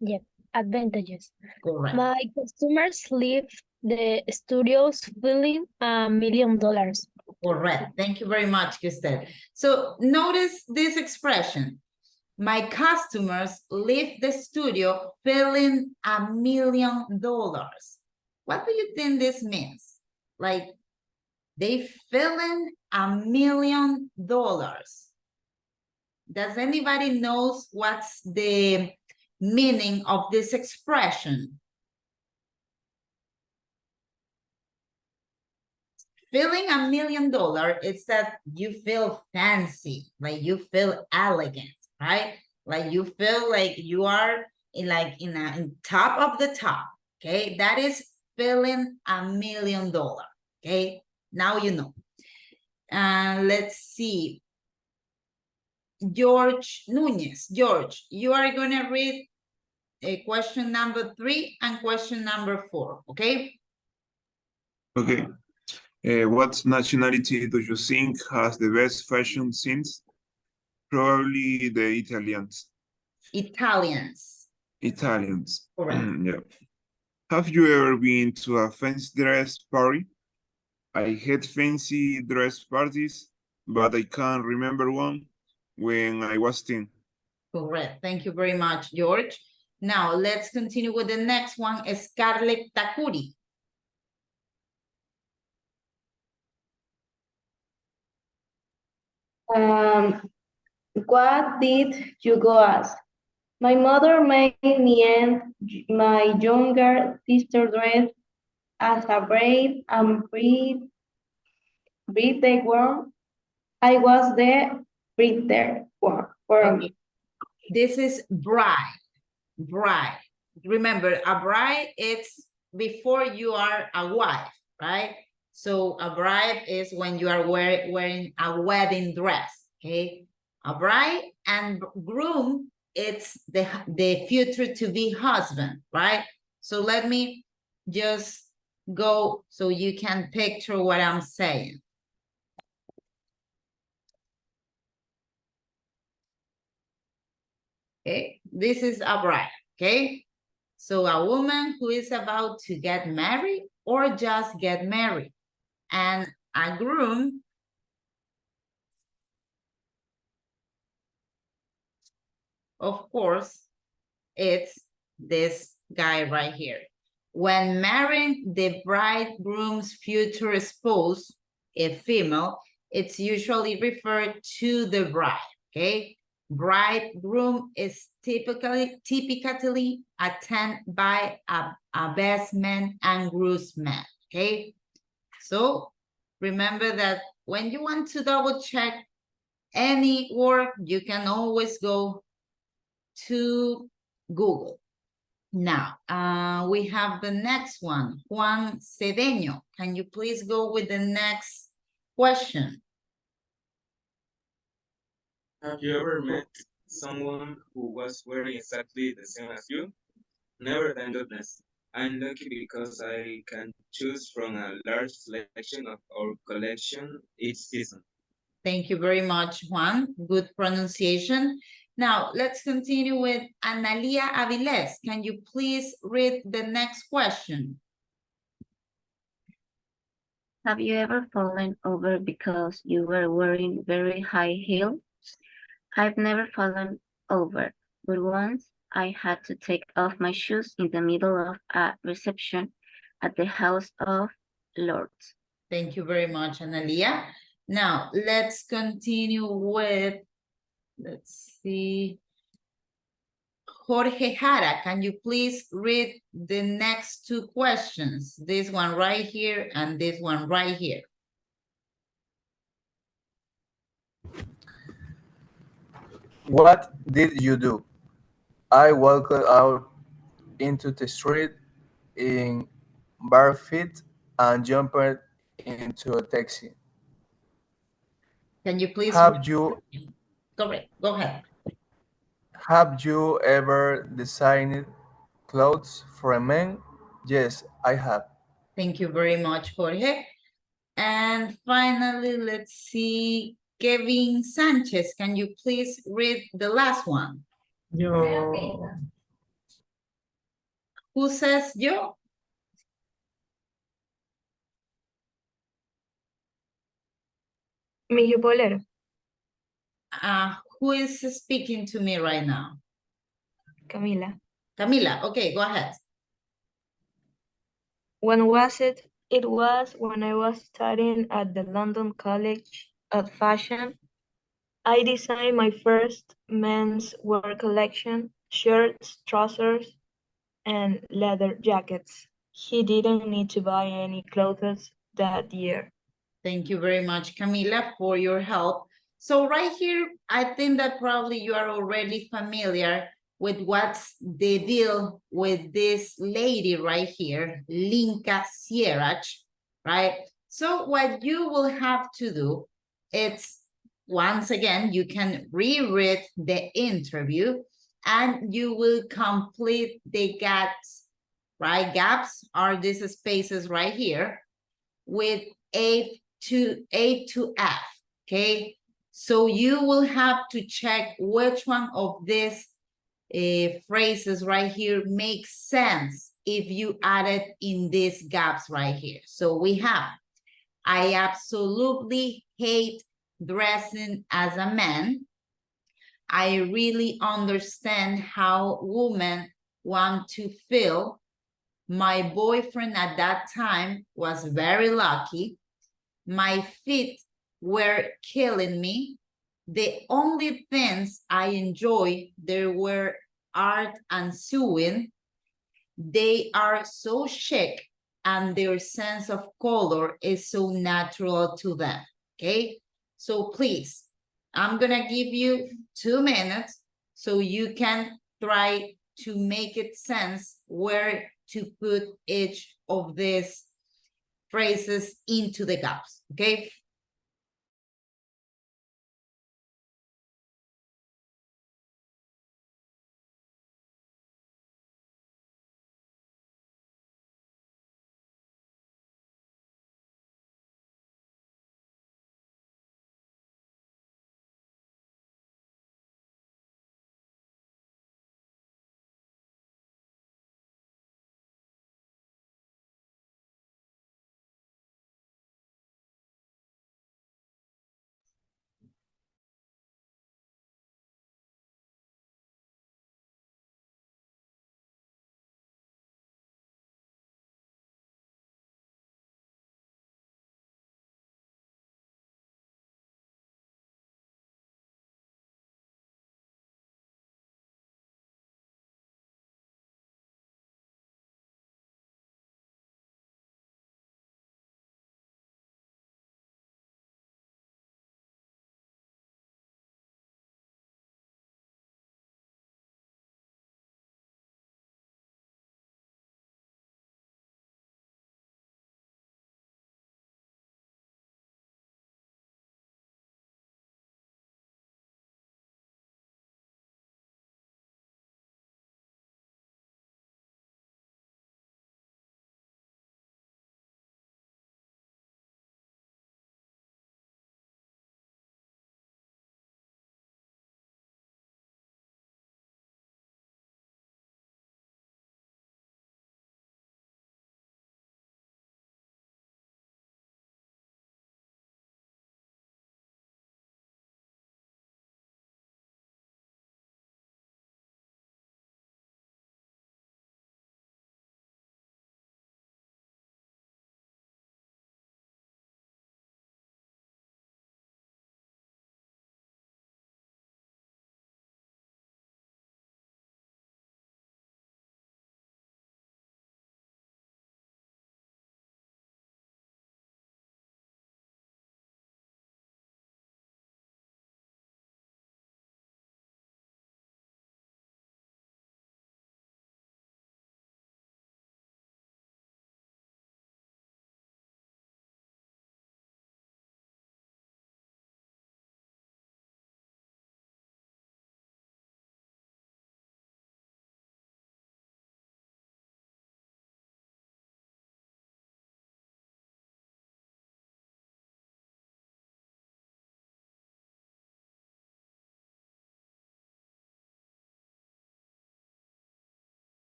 Yep, advantages. Correct. My customers leave the studios feeling $1 million. Correct. Thank you very much, Cristel. So notice this expression. My customers leave the studio feeling $1 million. What do you think this means? Like, they feeling $1 million. Does anybody knows what's the meaning of this expression? Feeling $1 million, it's that you feel fancy, like you feel elegant, right? Like you feel like you are in top of the top, okay? That is feeling $1 million, okay? Now you know. Let's see. George Nunez. George, you are gonna read question number 3 and question number 4, okay? Okay. What nationality do you think has the best fashion sense? Probably the Italians. Italians. Italians. Correct. Yeah. Have you ever been to a fancy dress party? I had fancy dress parties, but I can't remember one when I was 10. Correct. Thank you very much, George. Now, let's continue with the next one, Scarlett Takuri. What did you go ask? My mother made me and my younger sister dress as a brave and pretty worm. I was the pretty worm. Okay. This is bride. Bride. Remember, a bride, it's before you are a wife, right? So a bride is when you are wearing a wedding dress, okay? A bride and groom, it's the future to be husband, right? So let me just go so you can picture what I'm saying. Okay, this is a bride, okay? So a woman who is about to get married or just get married. And a groom, of course, it's this guy right here. When marrying the bridegroom's future spouse, a female, it's usually referred to the bride, okay? Bridegroom is typically attended by a best man and groomsman, okay? So remember that when you want to double check any word, you can always go to Google. Now, we have the next one, Juan Cedeño. Can you please go with the next question? Have you ever met someone who was wearing exactly the same as you? Never, thank goodness. I'm lucky because I can choose from a large selection of our collection each season. Thank you very much, Juan. Good pronunciation. Now, let's continue with Analia Aviles. Can you please read the next question? Have you ever fallen over because you were wearing very high heels? I've never fallen over, but once I had to take off my shoes in the middle of a reception at the House of Lords. Thank you very much, Analia. Now, let's continue with, let's see, Jorge Jara. Can you please read the next two questions? This one right here and this one right here. What did you do? I walked out into the street in bare feet and jumped into a taxi. Can you please? Have you? Correct. Go ahead. Have you ever designed clothes for a man? Yes, I have. Thank you very much, Jorge. And finally, let's see, Kevin Sanchez. Can you please read the last one? Yo. Who says yo? Me, yo puedo leer. Who is speaking to me right now? Camila. Camila, okay, go ahead. When was it? It was when I was studying at the London College of Fashion. I designed my first men's wear collection, shirts, trousers, and leather jackets. He didn't need to buy any clothes that year. Thank you very much, Camila, for your help. So right here, I think that probably you are already familiar with what's the deal with this lady right here, Linka Sierrach, right? So what you will have to do, it's once again, you can reread the interview and you will complete the gaps, right? Gaps are these spaces right here with A to F, okay? So you will have to check which one of these phrases right here makes sense if you add it in these gaps right here. So we have, I absolutely hate dressing as a man. I really understand how women want to feel. My boyfriend at that time was very lucky. My feet were killing me. The only things I enjoy there were art and sewing. They are so chic and their sense of color is so natural to them, okay? So please, I'm gonna give you 2 minutes so you can try to make it sense where to put each of these phrases into the gaps, okay?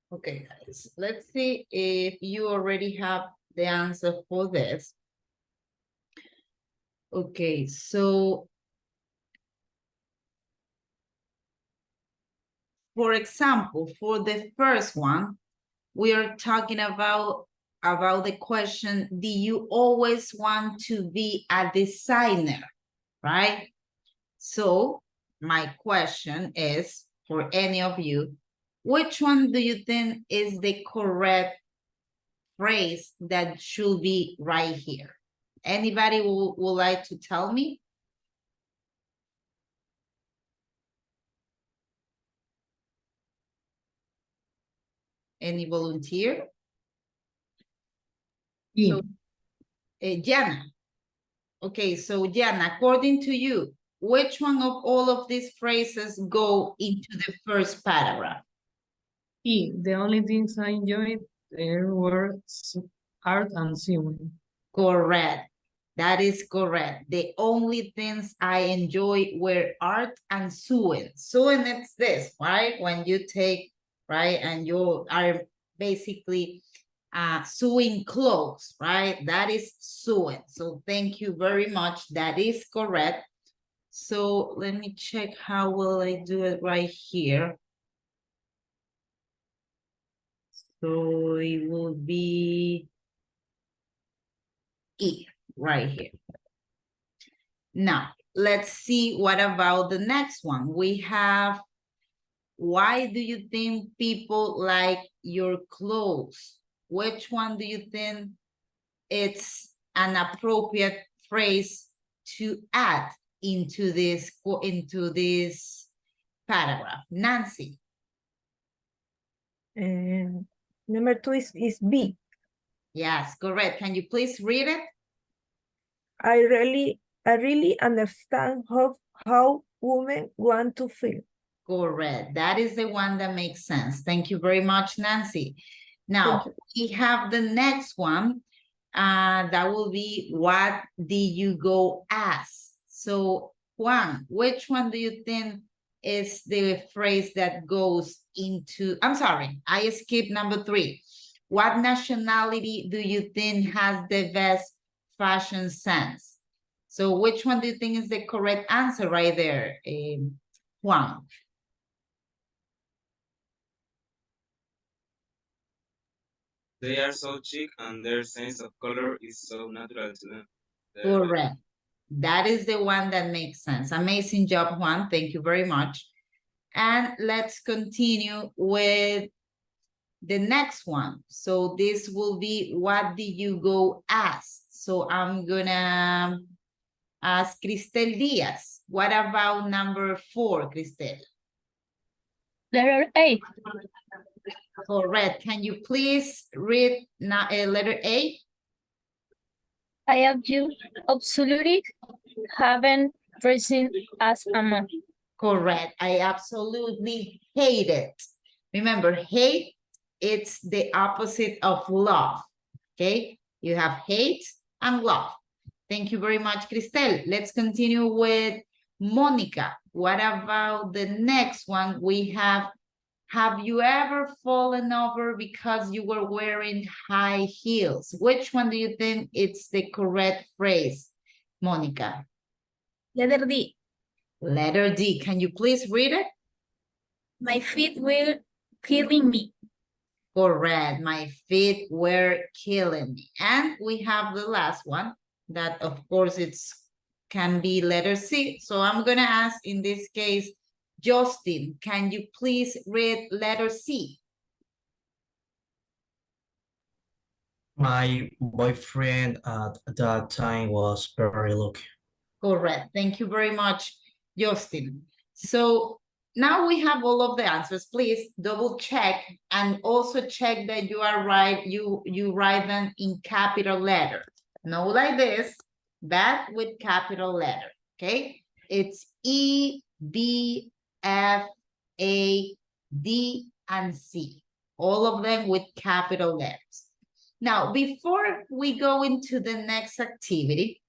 Okay, guys, let's see if you already have the answer for this. Okay, so for example, for the first one, we are talking about the question, do you always want to be a designer, right? So my question is, for any of you, which one do you think is the correct phrase that should be right here? Anybody would like to tell me? Any volunteer? So, Jana. Okay, so Jana, according to you, which one of all of these phrases go into the first paragraph? The only things I enjoyed there were art and sewing. Correct. That is correct. The only things I enjoy were art and sewing. Sewing, it's this, right? When you take, right, and you are basically sewing clothes, right? That is sewing. So thank you very much. That is correct. So let me check how will I do it right here. So it will be E right here. Now, let's see what about the next one. We have, why do you think people like your clothes? Which one do you think it's an appropriate phrase to add into this paragraph? Nancy. Number 2 is B. Yes, correct. Can you please read it? I really understand how women want to feel. Correct. That is the one that makes sense. Thank you very much, Nancy. Now, we have the next one. That will be, what did you go as? So, Juan, which one do you think is the phrase that goes into, I'm sorry, I skipped number 3. What nationality do you think has the best fashion sense? So which one do you think is the correct answer right there, Juan? They are so chic and their sense of color is so natural to them. Correct. That is the one that makes sense. Amazing job, Juan. Thank you very much. And let's continue with the next one. So this will be, what did you go as? So I'm gonna ask Cristel Diaz. What about number 4, Cristel? Letter A. Correct. Can you please read letter A? I absolutely haven't risen as a man. Correct. I absolutely hate it. Remember, hate, it's the opposite of love. Okay? You have hate and love. Thank you very much, Cristel. Let's continue with Monica. What about the next one? We have you ever fallen over because you were wearing high heels? Which one do you think it's the correct phrase, Monica? Letter D. Letter D. Can you please read it? My feet were killing me. Correct. My feet were killing me. And we have the last one that, of course, can be letter C. So I'm going to ask, in this case, Justin, can you please read letter C? My boyfriend at that time was very lucky. Correct. Thank you very much, Justin. So now we have all of the answers. Please double check and also check that you are right. You write them in capital letter. No like this, but with capital letter. Okay. It's E, B, F, A, D, and C. All of them with capital letters. Now, before we go into the next activity,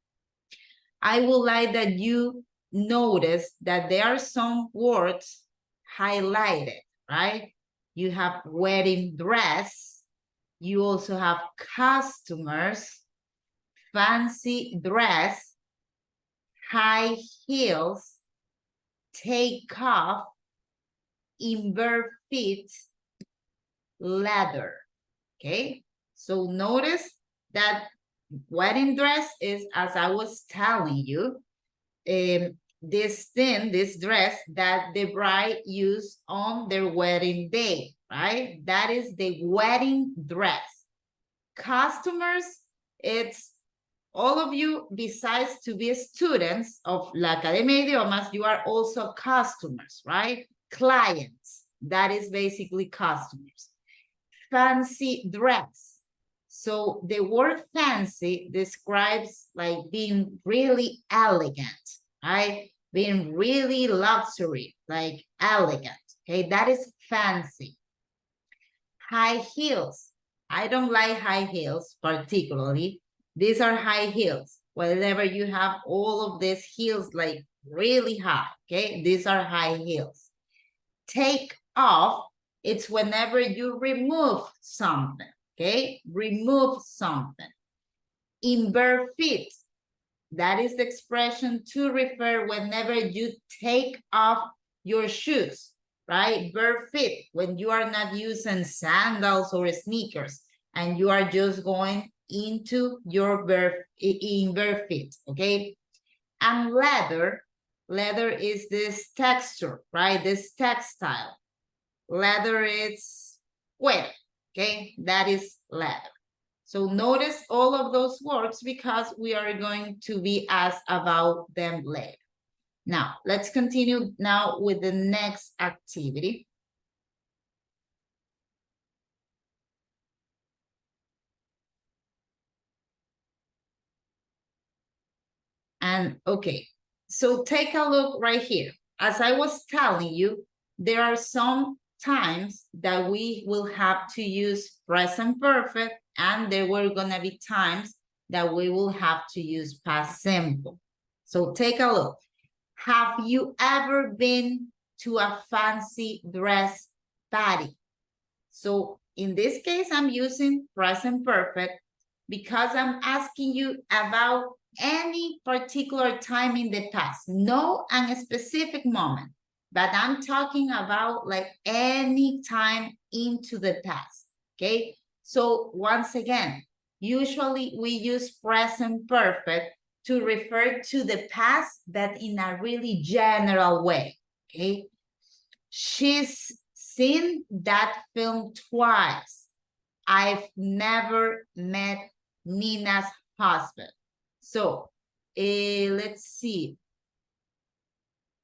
I would like that you notice that there are some words highlighted, right? You have wedding dress. You also have customers, fancy dress, high heels, take off, in bare feet, leather. Okay, so notice that wedding dress is, as I was telling you, this dress that the bride used on their wedding day, right? That is the wedding dress. Customers, it's all of you, besides to be students of La Academia de Idiomas, you are also customers, right? Clients, that is basically customers. Fancy dress. So the word fancy describes like being really elegant, right? Being really luxury, like elegant, okay? That is fancy. High heels. I don't like high heels particularly. These are high heels. Whenever you have all of these heels like really high, okay? These are high heels. Take off, it's whenever you remove something, okay? Remove something. In bare feet, that is the expression to refer whenever you take off your shoes, right? Bare feet, when you are not using sandals or sneakers and you are just going into your bare feet, okay? And leather is this texture, right? This textile. Leather is cuero, okay? That is leather. So notice all of those words because we are going to be asked about them later. Now, let's continue now with the next activity. And okay, so take a look right here. As I was telling you, there are some times that we will have to use present perfect, and there were gonna be times that we will have to use past simple. So take a look. Have you ever been to a fancy dress party? So in this case, I'm using present perfect because I'm asking you about any particular time in the past, no a specific moment, but I'm talking about like any time into the past, okay? So once again, usually we use present perfect to refer to the past, but in a really general way, okay? She's seen that film twice. I've never met Nina's husband. So, let's see.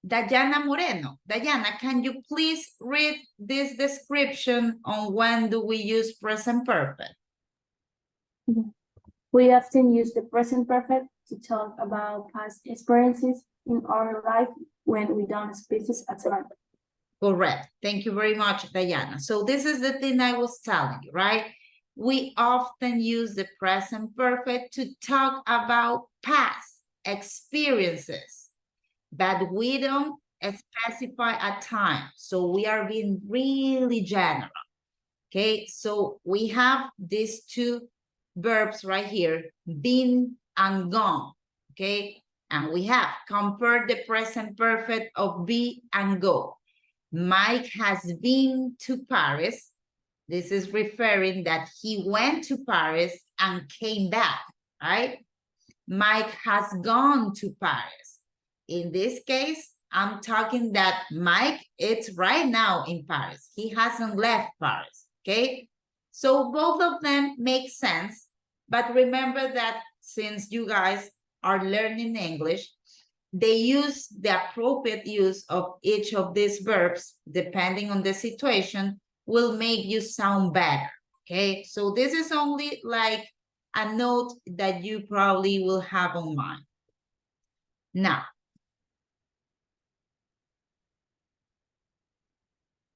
Dayana Moreno. Dayana, can you please read this description on when do we use present perfect? We often use the present perfect to talk about past experiences in our life when we don't speak at all. Correct. Thank you very much, Diana. So this is the thing I was telling you, right? We often use the present perfect to talk about past experiences, but we don't specify a time. So we are being really general. Okay, so we have these two verbs right here, been and gone. Okay, and we have compared the present perfect of be and go. Mike has been to Paris. This is referring that he went to Paris and came back, right? Mike has gone to Paris. In this case, I'm talking that Mike is right now in Paris. He hasn't left Paris, okay? So both of them make sense, but remember that since you guys are learning English, they use the appropriate use of each of these verbs, depending on the situation, will make you sound better, okay? So this is only like a note that you probably will have on mind. Now,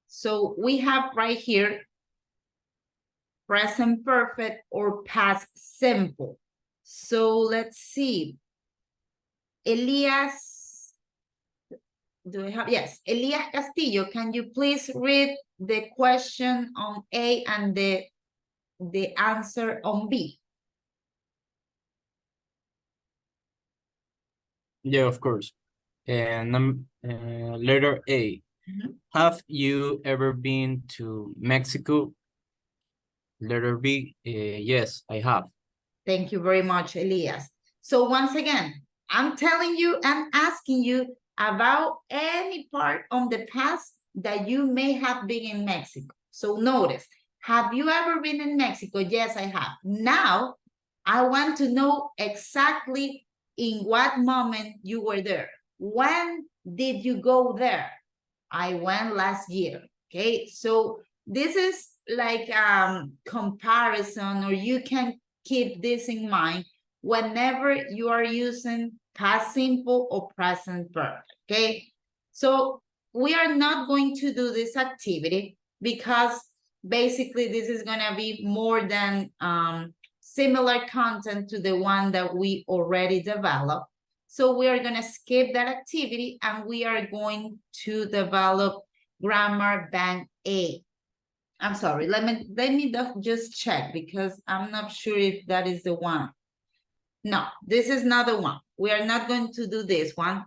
so we have right here present perfect or past simple. So let's see. Elias, do I have, yes, Elias Castillo, can you please read the question on A and the answer on B? Yeah, of course. And letter A. Have you ever been to Mexico? Letter B, yes, I have. Thank you very much, Elias. So once again, I'm telling you and asking you about any part on the past that you may have been in Mexico. So notice, have you ever been in Mexico? Yes, I have. Now, I want to know exactly in what moment you were there. When did you go there? I went last year, okay? So this is like comparison, or you can keep this in mind whenever you are using past simple or present perfect, okay? So we are not going to do this activity because basically this is gonna be more than similar content to the one that we already developed. So we are gonna skip that activity and we are going to develop Grammar Bank A. I'm sorry, let me just check because I'm not sure if that is the one. No, this is not the one. We are not going to do this one.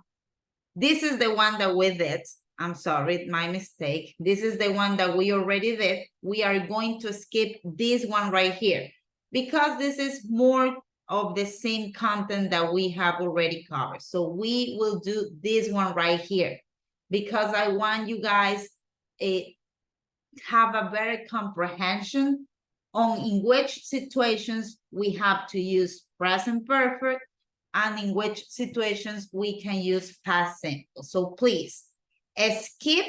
This is the one that we did. I'm sorry, my mistake. This is the one that we already did. We are going to skip this one right here because this is more of the same content that we have already covered. So we will do this one right here because I want you guys have a better comprehension on in which situations we have to use present perfect and in which situations we can use past simple. So please skip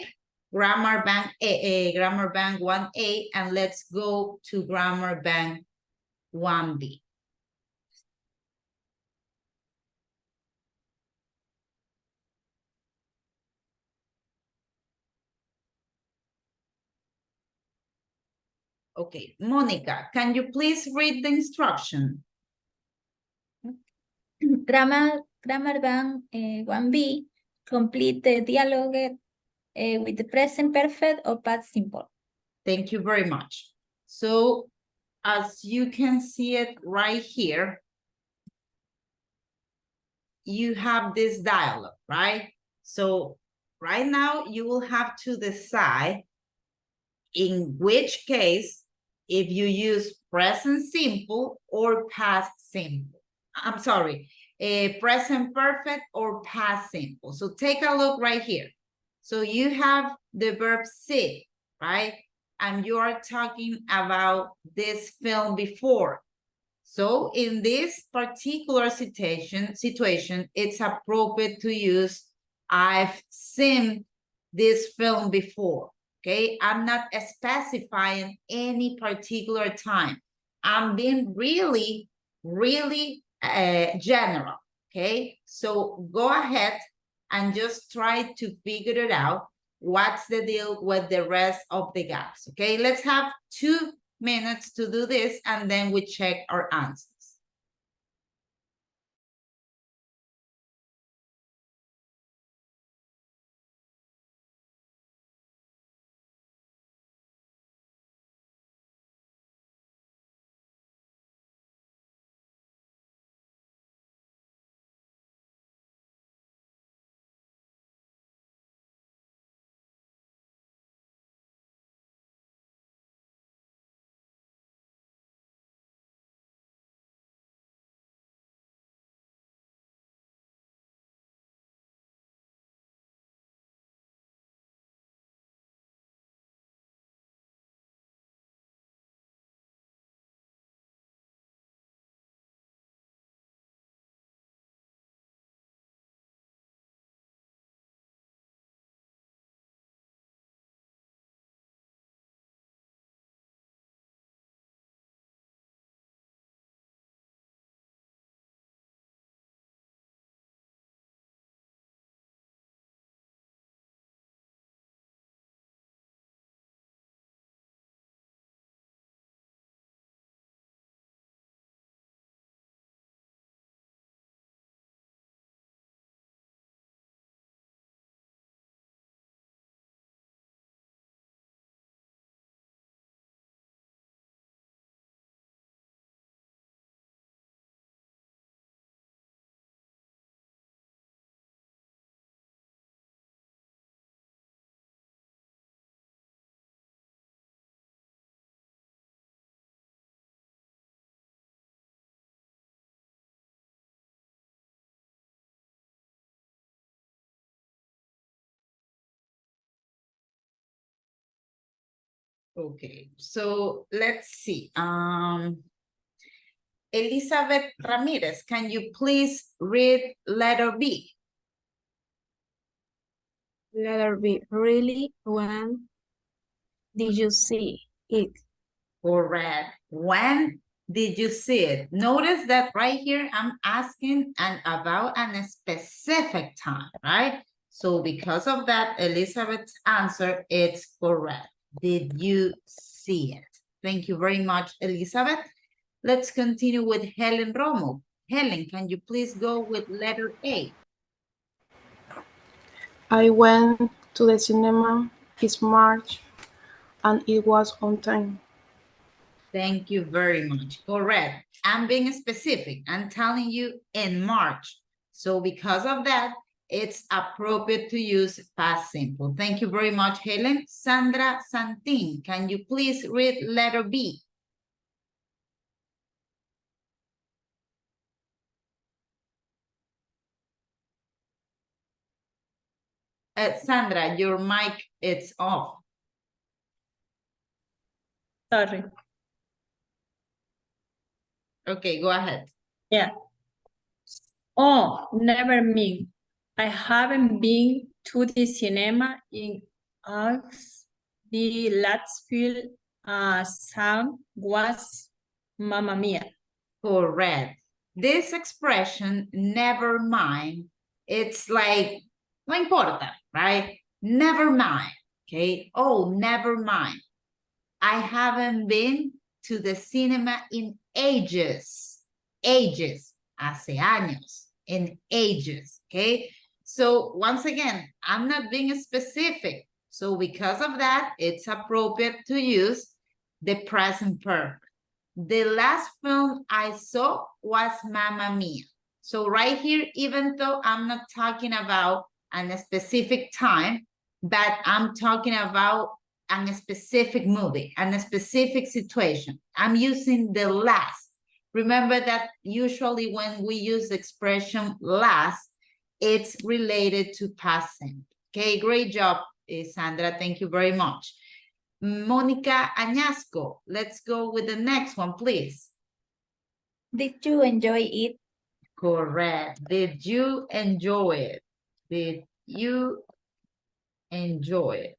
Grammar Bank 1A and let's go to Grammar Bank 1B. Okay, Monica, can you please read the instruction? Grammar Bank 1B, complete the dialogue with the present perfect or past simple. Thank you very much. So as you can see it right here, you have this dialogue, right? So right now you will have to decide in which case if you use present simple or past simple. I'm sorry, present perfect or past simple. So take a look right here. So you have the verb sit, right? And you are talking about this film before. So in this particular situation, it's appropriate to use I've seen this film before. Okay, I'm not specifying any particular time. I'm being really, really general. Okay, so go ahead and just try to figure it out. What's the deal with the rest of the gaps? Okay, let's have 2 minutes to do this and then we check our answers. Okay, so let's see. Elizabeth Ramirez, can you please read letter B? Letter B, really? When did you see it? Correct. When did you see it? Notice that right here, I'm asking about a specific time, right? So because of that, Elizabeth's answer is correct. Did you see it? Thank you very much, Elizabeth. Let's continue with Helen Romo. Helen, can you please go with letter A? I went to the cinema this March and it was on time. Thank you very much. Correct. I'm being specific. I'm telling you in March. So because of that, it's appropriate to use past simple. Thank you very much, Helen. Sandra Santin, can you please read letter B? Sandra, your mic is off. Sorry. Okay, go ahead. Yeah. Oh, never mind. I haven't been to the cinema in August. The last film sound was Mamma Mia. Correct. This expression, never mind, it's like, no importa, right? Never mind, okay? Oh, never mind. I haven't been to the cinema in ages. Ages, hace años, in ages, okay? So once again, I'm not being specific. So because of that, it's appropriate to use the present perfect. The last film I saw was Mamma Mia. So right here, even though I'm not talking about a specific time, but I'm talking about a specific movie and a specific situation. I'm using the last. Remember that usually when we use the expression last, it's related to past simple. Okay, great job, Sandra. Thank you very much. Monica Añasco, let's go with the next one, please. Did you enjoy it? Correct. Did you enjoy it? Did you enjoy it?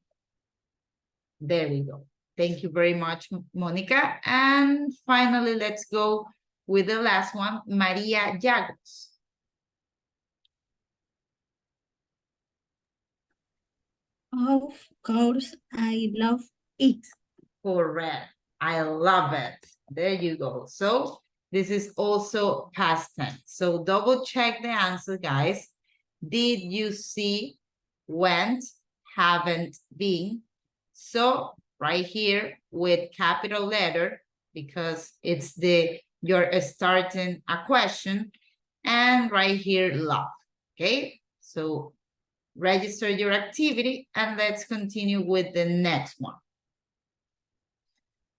There we go. Thank you very much, Monica. And finally, let's go with the last one, Maria Llagos. Of course, I love it. Correct. I love it. There you go. So this is also past tense. So double check the answer, guys. Did you see, went, haven't been? So right here with capital letter, because it's you're starting a question, and right here, love. Okay, so register your activity and let's continue with the next one.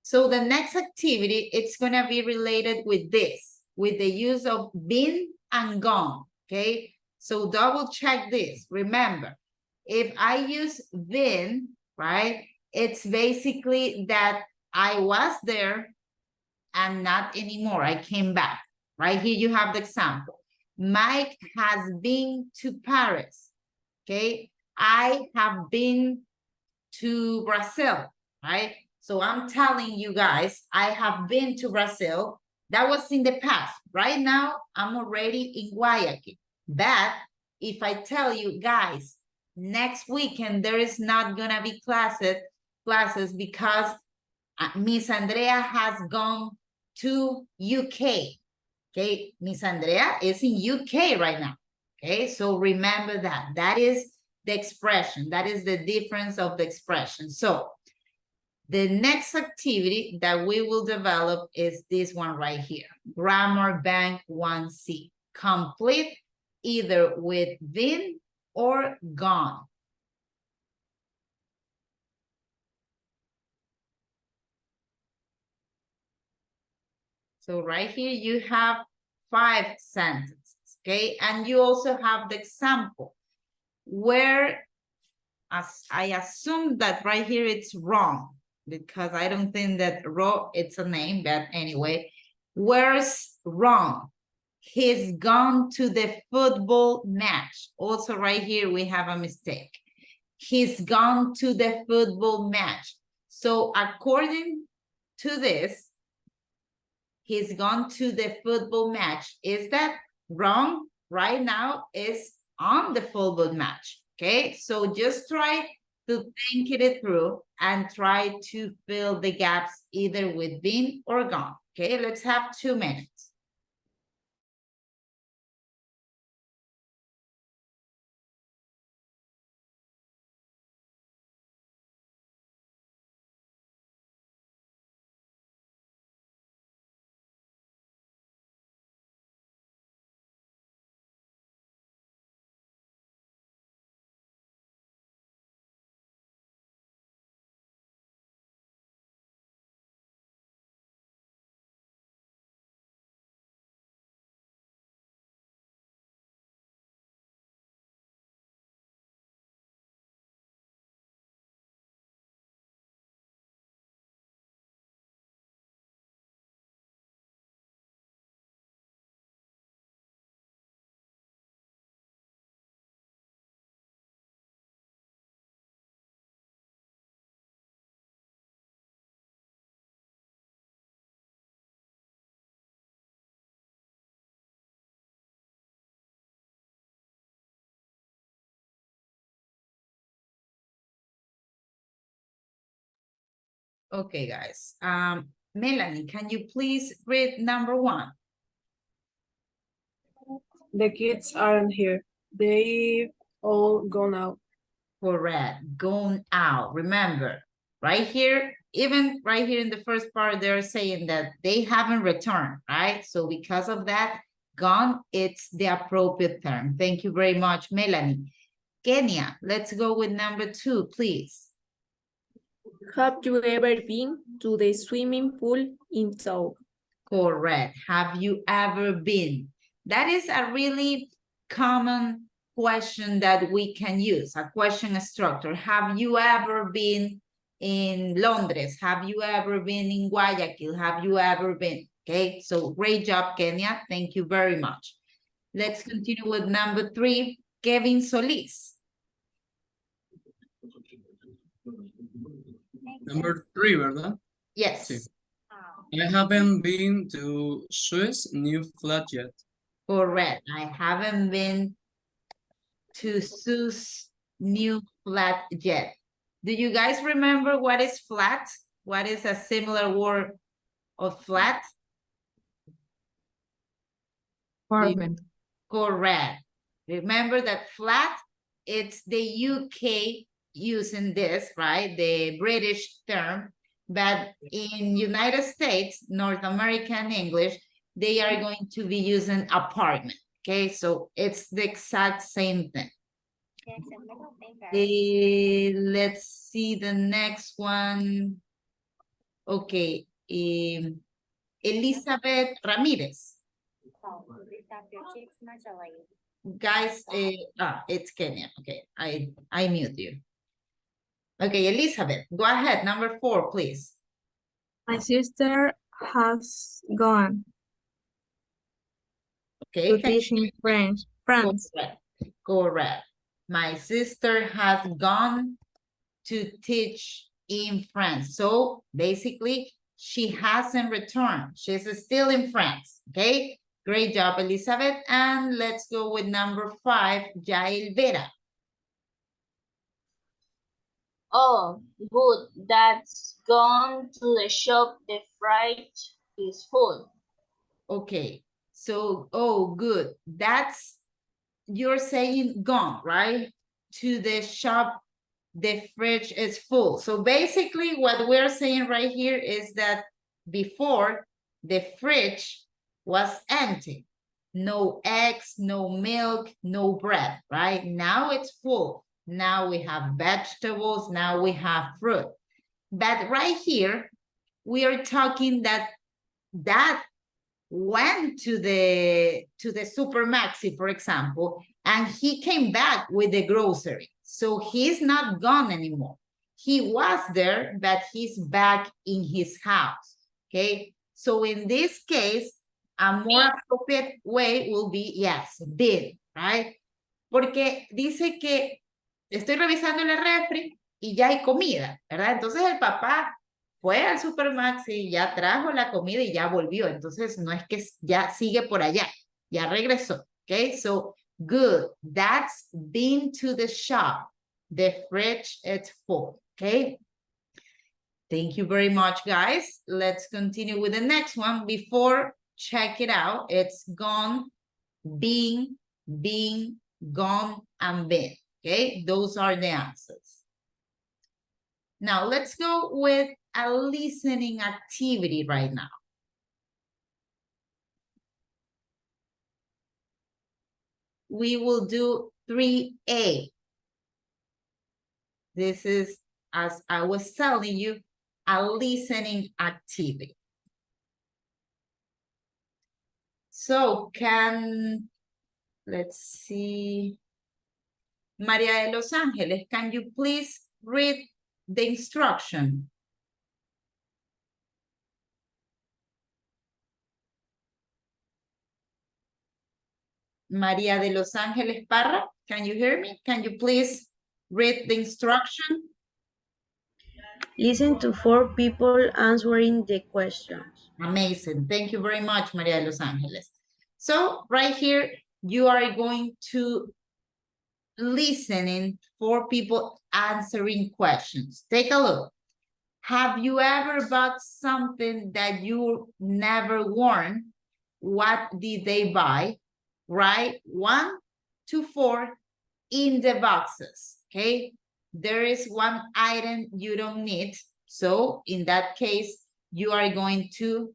So the next activity, it's gonna be related with this, with the use of been and gone, okay? So double check this. Remember, if I use been, right, it's basically that I was there and not anymore. I came back. Right here you have the example. Mike has been to Paris, okay? I have been to Brazil, right? So I'm telling you guys, I have been to Brazil. That was in the past. Right now, I'm already in Guayaquil. But if I tell you guys, next weekend, there is not gonna be classes because Miss Andrea has gone to UK. Okay, Miss Andrea is in UK right now. Okay, so remember that. That is the expression. That is the difference of the expression. So the next activity that we will develop is this one right here. Grammar Bank 1C. Complete either with been or gone. So right here you have 5 sentences, okay? And you also have the example where as I assume that right here it's wrong because I don't think that Ro it's a name, but anyway, where's wrong? He's gone to the football match. Also right here we have a mistake. He's gone to the football match. So according to this, he's gone to the football match. Is that wrong? Right now is on the football match. Okay, so just try to think it through and try to fill the gaps either with been or gone. Okay, let's have 2 minutes. Okay, guys. Melanie, can you please read number 1? The kids aren't here. They all gone out. Correct. Gone out. Remember, right here, even right here in the first part, they're saying that they haven't returned, right? So because of that, gone, it's the appropriate term. Thank you very much, Melanie. Kenya, let's go with number 2, please. Have you ever been to the swimming pool in Seoul? Correct. Have you ever been? That is a really common question that we can use, a question structure. Have you ever been in Londres? Have you ever been in Guayaquil? Have you ever been? Okay, so great job, Kenya. Thank you very much. Let's continue with number 3, Kevin Solis. Number 3, ¿verdad? Yes. Sí. I haven't been to Swiss new flat yet. Correct. I haven't been to Sue's new flat yet. Do you guys remember what is flat? What is a similar word of flat? Apartment. Correct. Remember that flat, it's the UK using this, right? The British term, but in United States, North American English, they are going to be using apartment. Okay, so it's the exact same thing. Let's see the next one. Okay, Elizabeth Ramirez. Guys, it's Kenya. Okay, I mute you. Okay, Elizabeth, go ahead. Number 4, please. My sister has gone Okay, to teach in France. Correct. My sister has gone to teach in France. So basically, she hasn't returned. She's still in France. Okay, great job, Elizabeth. And let's go with number 5, Jael Vera. Oh, good. That's gone to the shop. The fridge is full. Okay, so, oh, good. That's, you're saying gone, right? To the shop, the fridge is full. So basically what we're saying right here is that before the fridge was empty. No eggs, no milk, no bread, right? Now it's full. Now we have vegetables, now we have fruit. But right here, we are talking that went to the Super Maxi, for example, and he came back with the grocery. So he's not gone anymore. He was there, but he's back in his house, okay? So in this case, a more appropriate way will be, yes, been, right? Porque dice que estoy revisando el refri y ya hay comida, ¿verdad? Entonces el papá fue al Supermaxi, ya trajo la comida y ya volvió. Entonces no es que ya sigue por allá, ya regresó. Okay, so good. That's been to the shop. The fridge is full. Okay. Thank you very much, guys. Let's continue with the next one. Before, check it out. It's gone, been, gone, and been. Okay, those are the answers. Now let's go with a listening activity right now. We will do 3A. This is, as I was telling you, a listening activity. So let's see. Maria de Los Angeles, can you please read the instruction? Maria de Los Angeles Parra, can you hear me? Can you please read the instruction? Listen to 4 people answering the questions. Amazing. Thank you very much, Maria de Los Angeles. So right here, you are going to listen in 4 people answering questions. Take a look. Have you ever bought something that you never worn? What did they buy? Write 1 to 4 in the boxes, okay? There is one item you don't need. So in that case, you are going to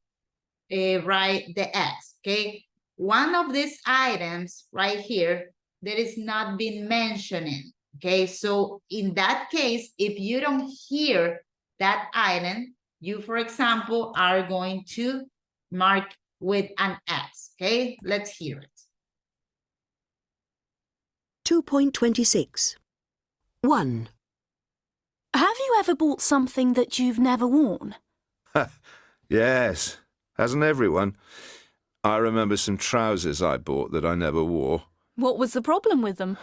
write the X, okay? One of these items right here that is not been mentioning, okay? So in that case, if you don't hear that item, you, for example, are going to mark with an X, okay? Let's hear it. 2.26. 1. Have you ever bought something that you've never worn? Yes, hasn't everyone? I remember some trousers I bought that I never wore. What was the problem with them?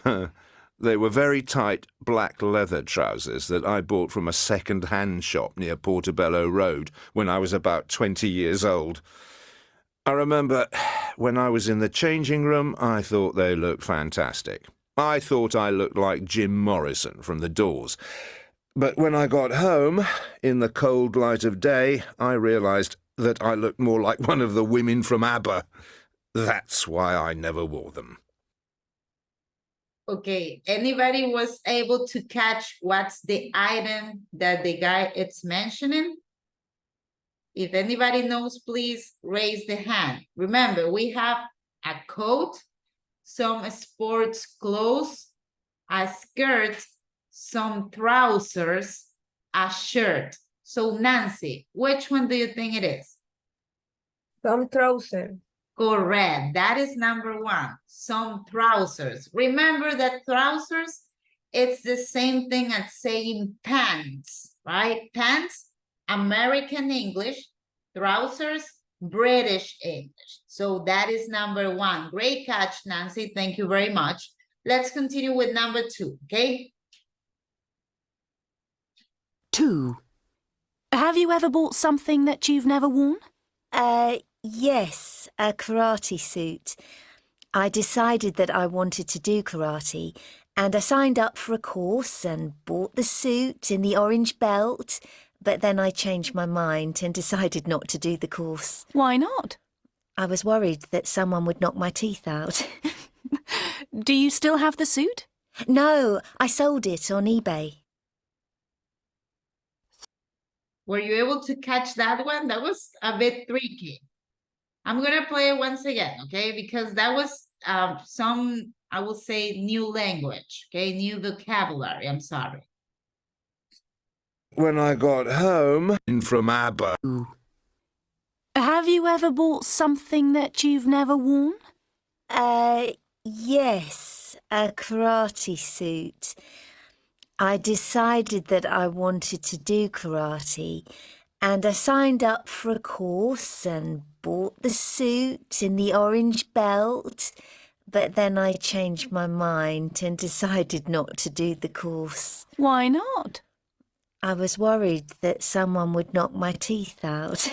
They were very tight black leather trousers that I bought from a second-hand shop near Portobello Road when I was about 20 years old. I remember when I was in the changing room, I thought they looked fantastic. I thought I looked like Jim Morrison from The Doors. But when I got home, in the cold light of day, I realised that I looked more like one of the women from ABBA. That's why I never wore them. Okay, anybody was able to catch what's the item that the guy is mentioning? If anybody knows, please raise the hand. Remember, we have a coat, some sports clothes, a skirt, some trousers, a shirt. So Nancy, which one do you think it is? Some trousers. Correct. That is number 1. Some trousers. Remember that trousers, it's the same thing as saying pants, right? Pants, American English. Trousers, British English. So that is number 1. Great catch, Nancy. Thank you very much. Let's continue with number 2, okay? 2. Have you ever bought something that you've never worn? Yes, a karate suit. I decided that I wanted to do karate, and I signed up for a course and bought the suit in the orange belt, but then I changed my mind and decided not to do the course. Why not? I was worried that someone would knock my teeth out. Do you still have the suit? No, I sold it on eBay. Were you able to catch that one? That was a bit tricky. I'm going to play it once again, okay? Because that was some, I will say, new language, okay? New vocabulary, I'm sorry. When I got home from ABBA. Have you ever bought something that you've never worn? Yes, a karate suit. I decided that I wanted to do karate, and I signed up for a course and bought the suit in the orange belt, but then I changed my mind and decided not to do the course. Why not? I was worried that someone would knock my teeth out.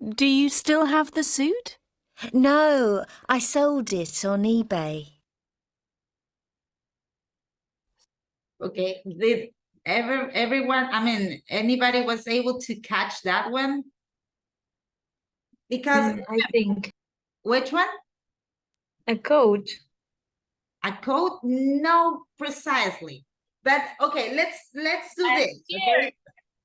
Do you still have the suit? No, I sold it on eBay. Okay, did everyone, I mean, anybody was able to catch that one? Because I think. Which one? A coat. A coat? No, precisely. But okay, let's do this. Okay?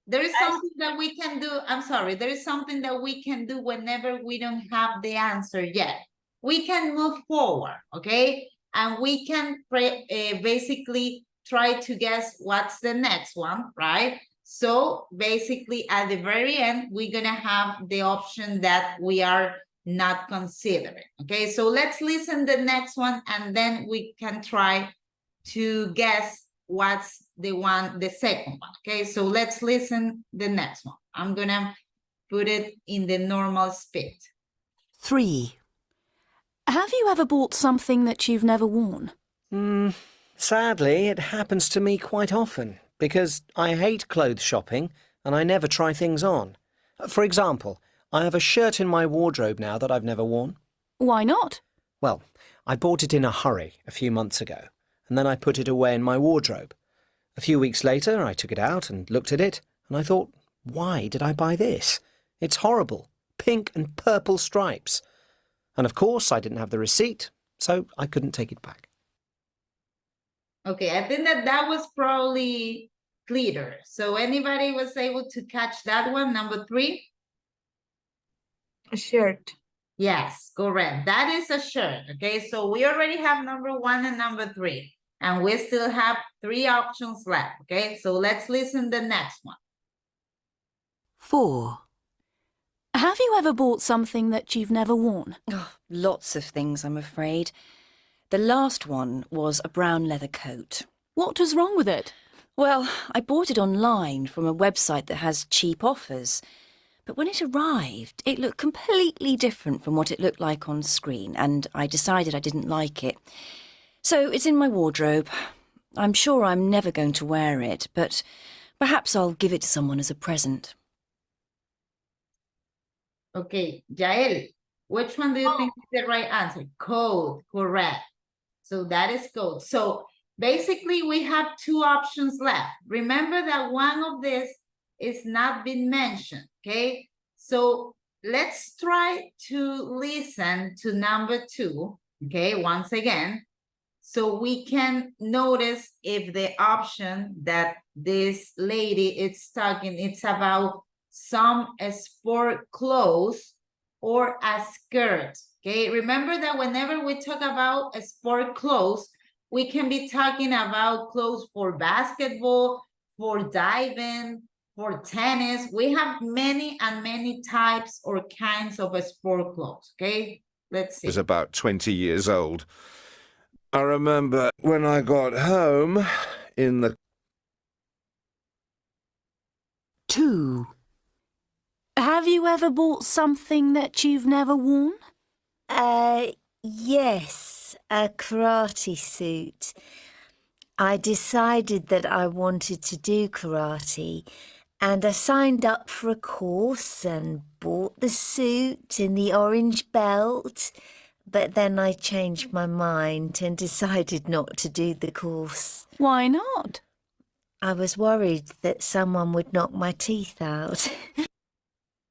There is something that we can do. I'm sorry. There is something that we can do whenever we don't have the answer yet. We can move forward, okay? And we can basically try to guess what's the next one, right? So basically at the very end, we're gonna have the option that we are not considering, okay? So let's listen the next one and then we can try to guess what's the second one, okay? So let's listen the next one. I'm gonna put it in the normal speed. 3. Have you ever bought something that you've never worn? Sadly, it happens to me quite often, because I hate clothes shopping and I never try things on. For example, I have a shirt in my wardrobe now that I've never worn. Why not? Well, I bought it in a hurry a few months ago, and then I put it away in my wardrobe. A few weeks later, I took it out and looked at it, and I thought, why did I buy this? It's horrible. Pink and purple stripes. And of course, I didn't have the receipt, so I couldn't take it back. Okay, I think that was probably glitter. So anybody was able to catch that one, number 3? A shirt. Yes, correct. That is a shirt. Okay, so we already have number 1 and number 3. And we still have 3 options left. Okay, so let's listen to the next one. 4. Have you ever bought something that you've never worn? Oh, lots of things, I'm afraid. The last one was a brown leather coat. What was wrong with it? Well, I bought it online from a website that has cheap offers. But when it arrived, it looked completely different from what it looked like on screen, and I decided I didn't like it. So it's in my wardrobe. I'm sure I'm never going to wear it, but perhaps I'll give it to someone as a present. Okay, Jael, which one do you think is the right answer? Coat, correct. So that is coat. So basically we have 2 options left. Remember that one of this is not been mentioned, okay? So let's try to listen to number 2, okay, once again, so we can notice if the option that this lady is talking, it's about some sport clothes or a skirt, okay? Remember that whenever we talk about sport clothes, we can be talking about clothes for basketball, for diving, for tennis. We have many and many types or kinds of sport clothes, okay? Let's see. I was about 20 years old. I remember when I got home in the... 2. Have you ever bought something that you've never worn? Yes, a karate suit. I decided that I wanted to do karate, and I signed up for a course and bought the suit and the orange belt, but then I changed my mind and decided not to do the course. Why not? I was worried that someone would knock my teeth out.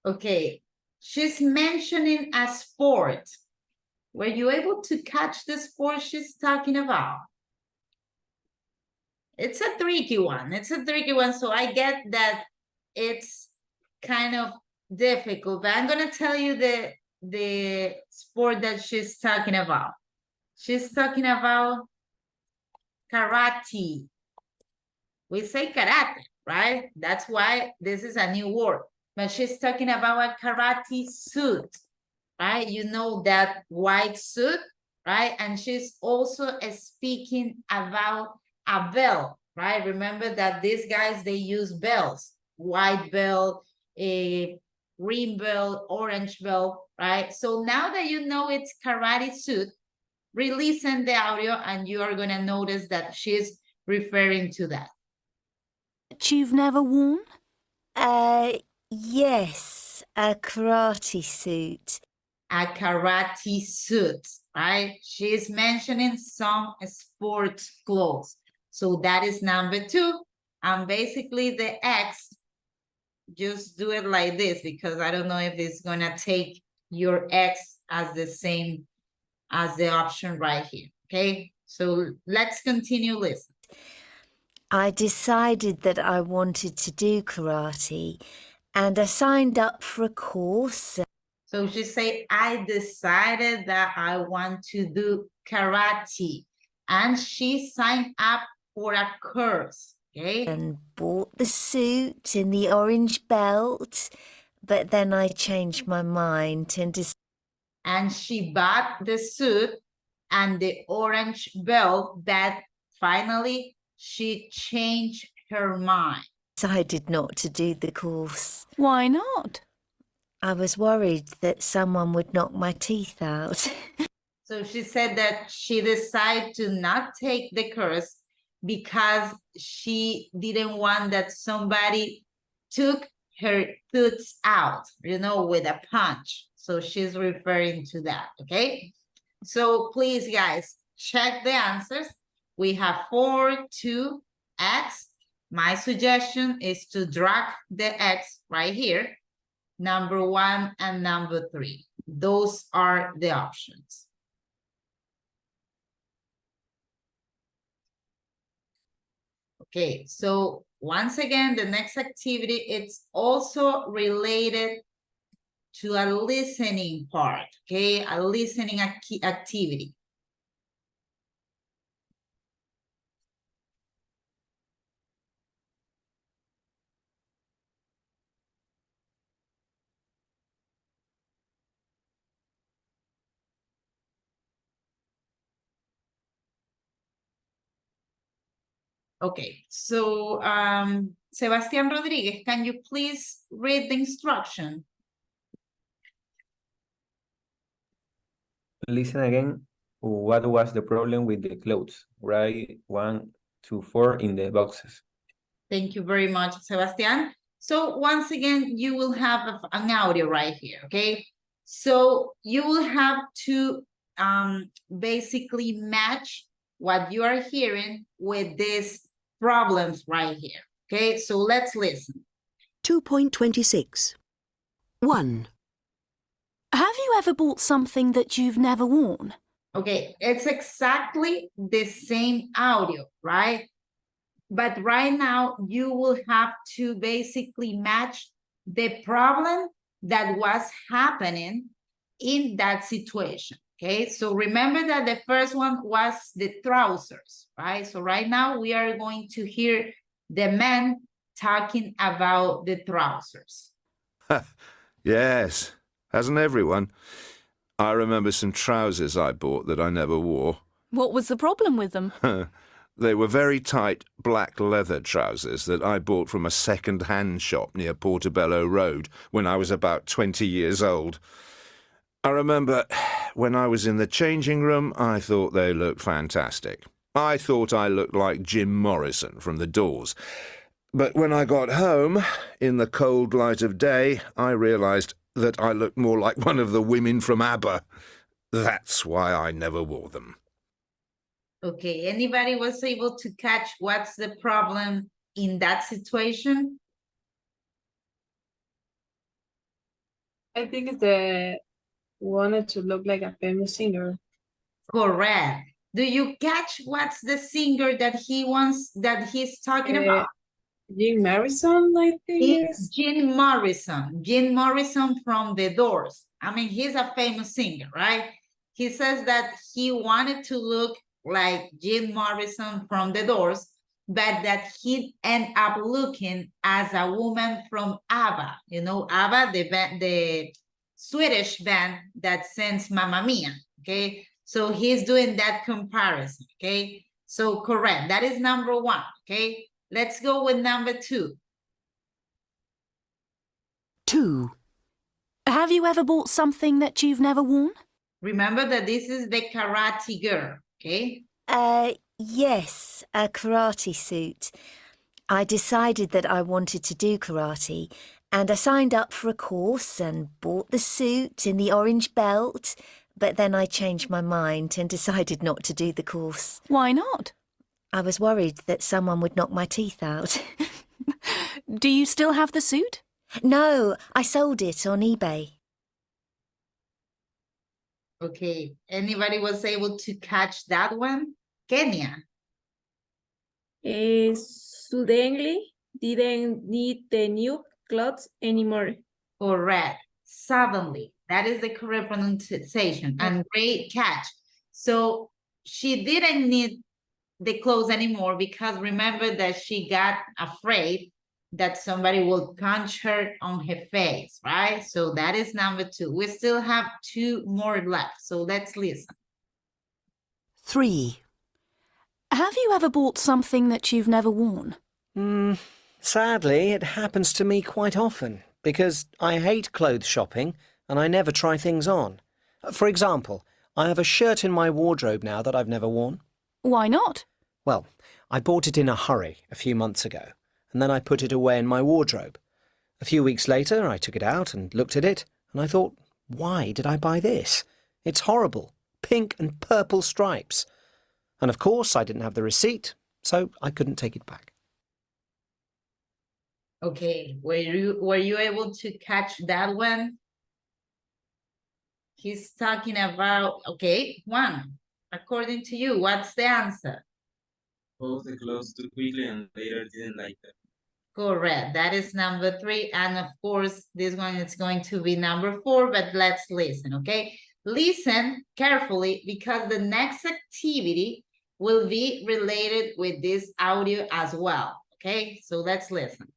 Okay, she's mentioning a sport. Were you able to catch the sport she's talking about? It's a tricky one. It's a tricky one, so I get that it's kind of difficult, but I'm gonna tell you the sport that she's talking about. She's talking about karate. We say karate, right? That's why this is a new word. But she's talking about a karate suit, right? You know, that white suit, right? And she's also speaking about a belt, right? Remember that these guys, they use belts, white belt, a green belt, orange belt, right? So now that you know it's karate suit, re-listen the audio and you are gonna notice that she's referring to that. That you've never worn? Yes, a karate suit. A karate suit, right? She's mentioning some sports clothes. So that is number 2. And basically the X, just do it like this because I don't know if it's gonna take your X as the same as the option right here, okay? So let's continue listening. I decided that I wanted to do karate, and I signed up for a course. So she said, I decided that I want to do karate, and she signed up for a course, okay? And bought the suit and the orange belt, but then I changed my mind and decided. And she bought the suit and the orange belt, but finally she changed her mind. Decided not to do the course. Why not? I was worried that someone would knock my teeth out. So she said that she decided to not take the course because she didn't want that somebody took her teeth out, you know, with a punch. So she's referring to that, okay? So please, guys, check the answers. We have 4, 2, X, my suggestion is to drag the X right here, number 1 and number 3. Those are the options. Okay, so once again, the next activity, it's also related to a listening part, okay? A listening activity. Okay, so Sebastián Rodriguez, can you please read the instruction? Listen again. What was the problem with the clothes? Write 1 to 4 in the boxes. Thank you very much, Sebastián. So once again, you will have an audio right here, okay? So you will have to basically match what you are hearing with these problems right here, okay? So let's listen. 2.26. 1. Have you ever bought something that you've never worn? Okay, it's exactly the same audio, right? But right now, you will have to basically match the problem that was happening in that situation, okay? So remember that the first one was the trousers, right? So right now, we are going to hear the man talking about the trousers. Yes, hasn't everyone? I remember some trousers I bought that I never wore. What was the problem with them? They were very tight black leather trousers that I bought from a second-hand shop near Portobello Road when I was about 20 years old. I remember when I was in the changing room, I thought they looked fantastic. I thought I looked like Jim Morrison from The Doors. But when I got home, in the cold light of day, I realised that I looked more like one of the women from ABBA. That's why I never wore them. Okay, anybody was able to catch what's the problem in that situation? I think it's the wanted to look like a famous singer. Correct. Do you catch what's the singer that he's talking about? Jim Morrison, I think. Jim Morrison. Jim Morrison from The Doors. I mean, he's a famous singer, right? He says that he wanted to look like Jim Morrison from The Doors, but that he ended up looking as a woman from ABBA. You know, ABBA, the Swedish band that sings Mamma Mia, okay? So he's doing that comparison, okay? So correct, that is number 1, okay? Let's go with number 2. 2. Have you ever bought something that you've never worn? Remember that this is the karate girl, okay? Yes, a karate suit. I decided that I wanted to do karate, and I signed up for a course and bought the suit in the orange belt, but then I changed my mind and decided not to do the course. Why not? I was worried that someone would knock my teeth out. Do you still have the suit? No, I sold it on eBay. Okay, anybody was able to catch that one? Kenya. Suddenly didn't need the new clothes anymore. Correct. Suddenly. That is the correct pronunciation. And great catch. So she didn't need the clothes anymore because remember that she got afraid that somebody will punch her on her face, right? So that is number 2. We still have 2 more left. So let's listen. 3. Have you ever bought something that you've never worn? Sadly, it happens to me quite often because I hate clothes shopping and I never try things on. For example, I have a shirt in my wardrobe now that I've never worn. Why not? Well, I bought it in a hurry a few months ago, and then I put it away in my wardrobe. A few weeks later, I took it out and looked at it, and I thought, why did I buy this? It's horrible. Pink and purple stripes. And of course, I didn't have the receipt, so I couldn't take it back. Okay, were you able to catch that one? He's talking about, okay, Juan, according to you, what's the answer? Both the clothes too quickly and later didn't like them. Correct, that is number 3. And of course, this one is going to be number 4, but let's listen, okay? Listen carefully because the next activity will be related with this audio as well, okay? So let's listen.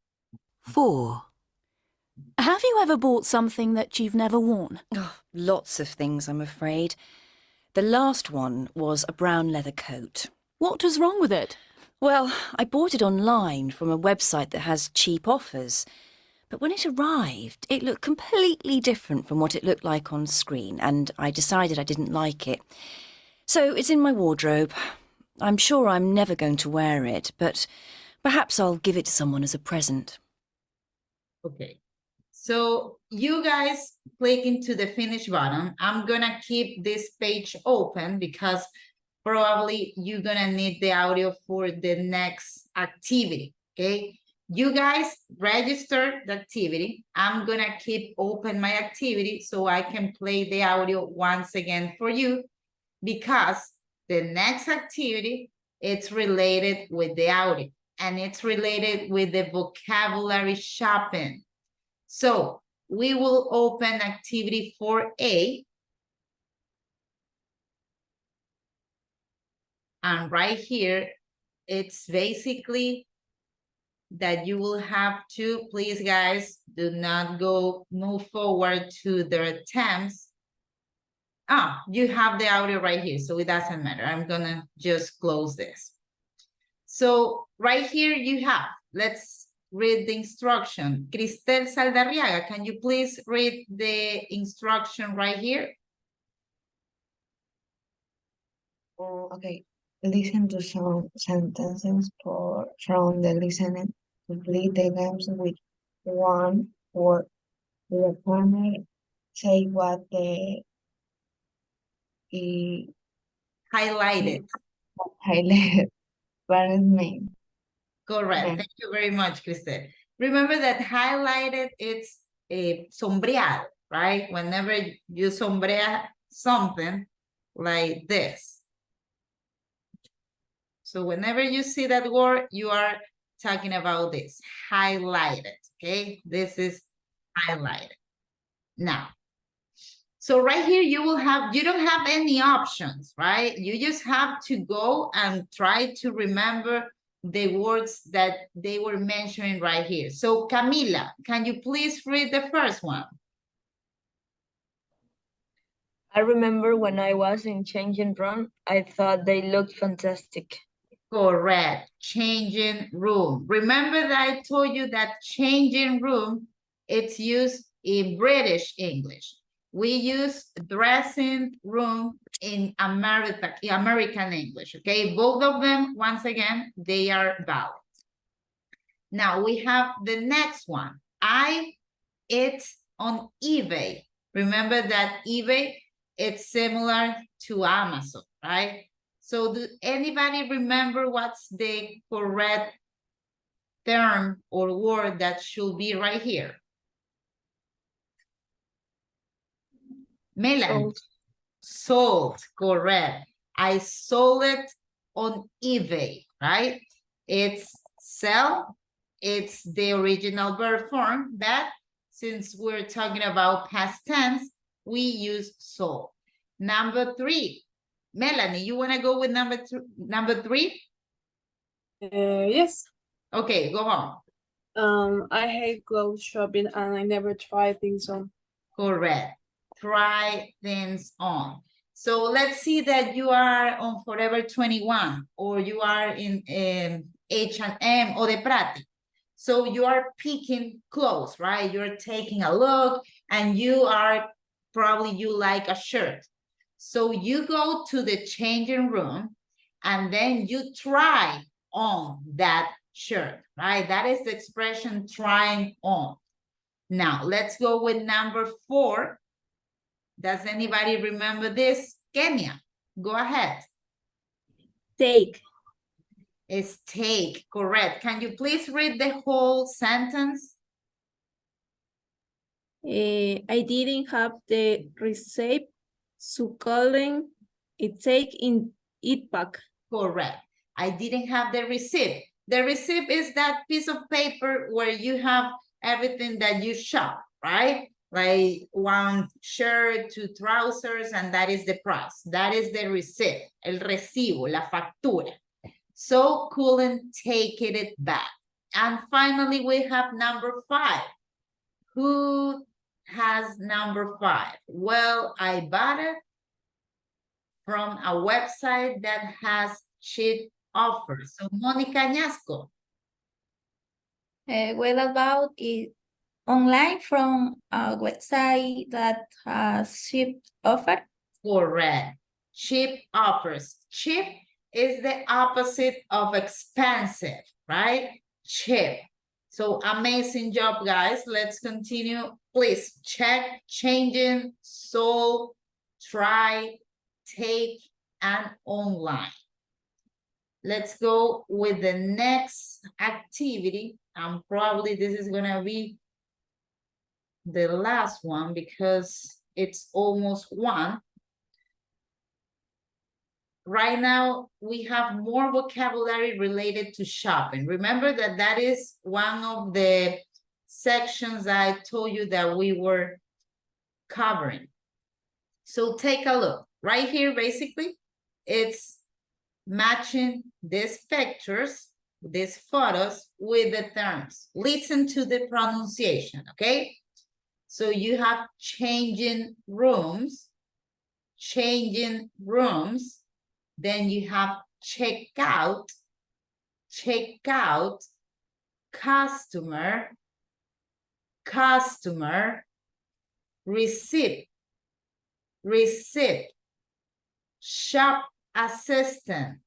4. Have you ever bought something that you've never worn? Oh, lots of things, I'm afraid. The last one was a brown leather coat. What was wrong with it? Well, I bought it online from a website that has cheap offers. But when it arrived, it looked completely different from what it looked like on screen, and I decided I didn't like it. So it's in my wardrobe. I'm sure I'm never going to wear it, but perhaps I'll give it to someone as a present. Okay, so you guys click into the finish button. I'm gonna keep this page open because probably you're gonna need the audio for the next activity, okay? You guys register the activity. I'm gonna keep open my activity so I can play the audio once again for you because the next activity, it's related with the audio and it's related with the vocabulary shopping. So we will open activity 4A. And right here, it's basically that you will have to, please guys, do not move forward to their attempts. You have the audio right here, so it doesn't matter. I'm gonna just close this. So right here you have, let's read the instruction. Cristel Saldarriaga, can you please read the instruction right here? Okay. Listen to some sentences from the listening. Complete the games with one word. The partner say what the highlighted parents mean. Correct. Okay. Thank you very much, Cristel. Remember that highlighted, it's sombreado, right? Whenever you sombrea something like this. So whenever you see that word, you are talking about this, highlighted, okay? This is highlighted. Now, so right here, you don't have any options, right? You just have to go and try to remember the words that they were mentioning right here. So Camila, can you please read the first one? I remember when I was in changing room, I thought they looked fantastic. Correct. Changing room. Remember that I told you that changing room, it's used in British English. We use dressing room in American English, okay? Both of them, once again, they are valid. Now we have the next one. It's on eBay. Remember that eBay, it's similar to Amazon, right? So do anybody remember what's the correct term or word that should be right here? Melanie. Sold, correct. I sold it on eBay, right? It's sell, it's the original verb form, but since we're talking about past tense, we use sold. Number 3. Melanie, you want to go with number 3? Yes. Okay, go on. I hate clothes shopping and I never try things on. Correct. Try things on. So let's see that you are on Forever 21 or you are in H&M or De Prati. So you are picking clothes, right? You're taking a look and you like a shirt. So you go to the changing room and then you try on that shirt, right? That is the expression trying on. Now let's go with number 4. Does anybody remember this? Kenya, go ahead. Take. Is take, correct. Can you please read the whole sentence? I didn't have the receipt, so calling it take in it back. Correct. I didn't have the receipt. The receipt is that piece of paper where you have everything that you shop, right? Like 1 shirt, 2 trousers, and that is the price. That is the receipt, el recibo, la factura. So couldn't take it back. And finally, we have number 5. Who has number 5? Well, I bought it from a website that has cheap offers. So Monica Añasco. What about it online from a website that has cheap offer? Correct. Cheap offers. Cheap is the opposite of expensive, right? Cheap. So amazing job, guys. Let's continue. Please check, changing, solve, try, take, and online. Let's go with the next activity. And probably this is gonna be the last one because it's almost 1. Right now, we have more vocabulary related to shopping. Remember that that is one of the sections I told you that we were covering. So take a look. Right here, basically, it's matching these pictures, these photos with the terms. Listen to the pronunciation, okay? So you have changing rooms, then you have checkout, customer, receipt, shop assistant,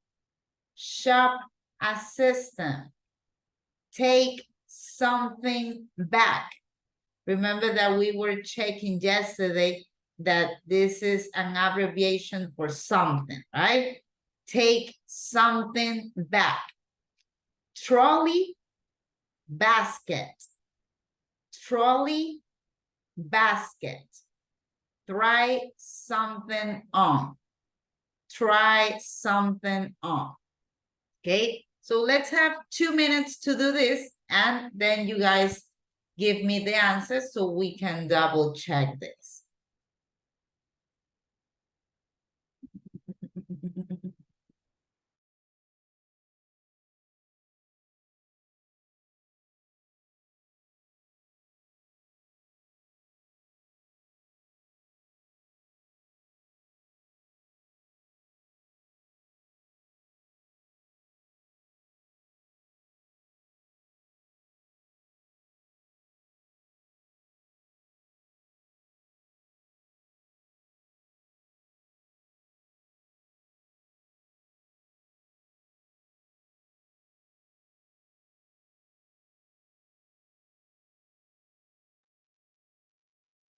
take something back. Remember that we were checking yesterday that this is an abbreviation for something, right? Take something back. Trolley, basket. Trolley, basket. Try something on. Try something on. Okay, so let's have 2 minutes to do this, and then you guys give me the answers so we can double check this.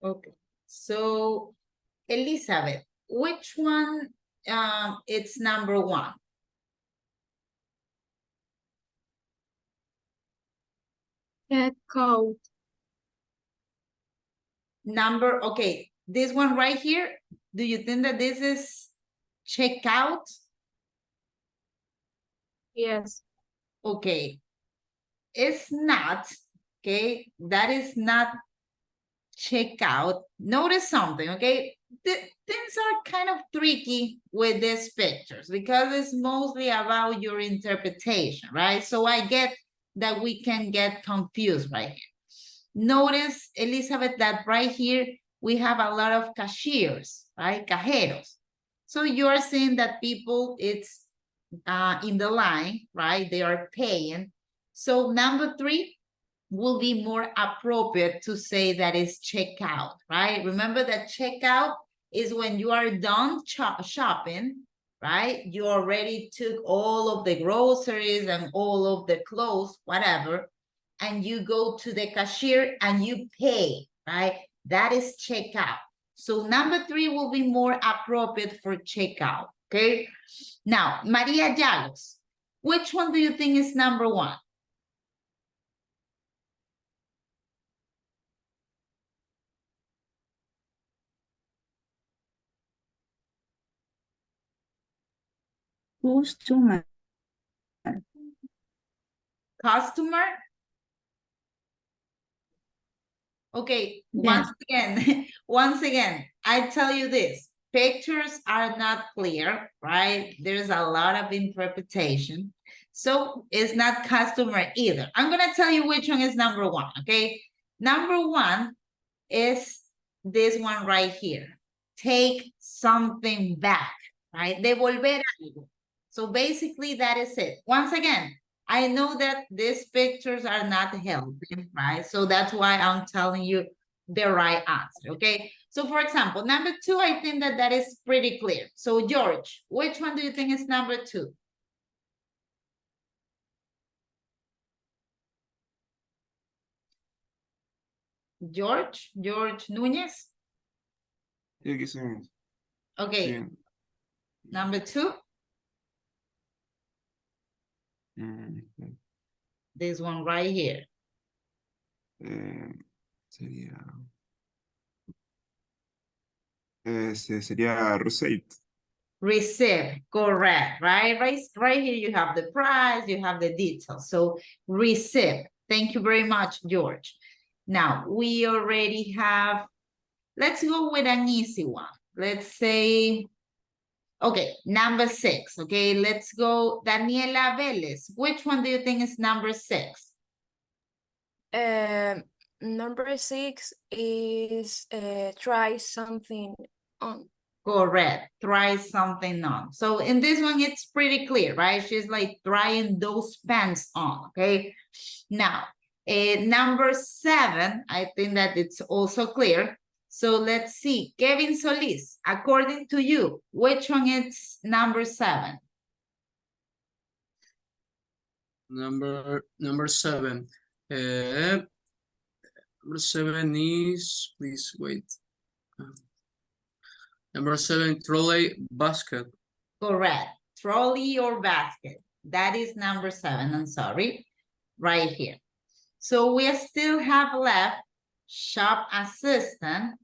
Okay, so Elizabeth, which one it's number 1? Checkout. Number, okay, this one right here, do you think that this is checkout? Yes. Okay, it's not, okay, that is not checkout. Notice something, okay? Things are kind of tricky with these pictures because it's mostly about your interpretation, right? So I get that we can get confused right here. Notice, Elizabeth, that right here we have a lot of cashiers, right? Cajeros. So you're seeing that people, it's in the line, right? They are paying. So number 3 will be more appropriate to say that is checkout, right? Remember that checkout is when you are done shopping, right? You already took all of the groceries and all of the clothes, whatever, and you go to the cashier and you pay, right? That is checkout. So number 3 will be more appropriate for checkout, okay? Now, Maria Llanos, Which one do you think is number 1? Customer. Customer? Okay, once again, I tell you this, pictures are not clear, right? There's a lot of interpretation. So it's not customer either. I'm gonna tell you which one is number 1, okay? Number 1 is this one right here. Take something back, right? Devolver algo. So basically that is it. Once again, I know that these pictures are not helping, right? So that's why I'm telling you the right answer, okay? So for example, number 2, I think that is pretty clear. So George, which one do you think is number 2? George Núñez? Okay, number 2? This one right here. Sería receipt. Receipt, correct, right? Right here you have the price, you have the details. So receipt. Thank you very much, George. Now we already have, let's go with an easy one. Let's say, okay, number 6. Okay, let's go. Daniela Vélez. Which one do you think is number 6? Number 6 is try something on. Correct. Try something on. So in this one, it's pretty clear, right? She's like trying those pants on, okay? Now, number 7, I think that it's also clear. So let's see. Kevin Solis, according to you, which one is number 7? Number 7. Number 7 is, please wait. Number 7, trolley basket. Correct. Trolley or basket. That is number 7. I'm sorry. Right here. So we still have left shop assistant.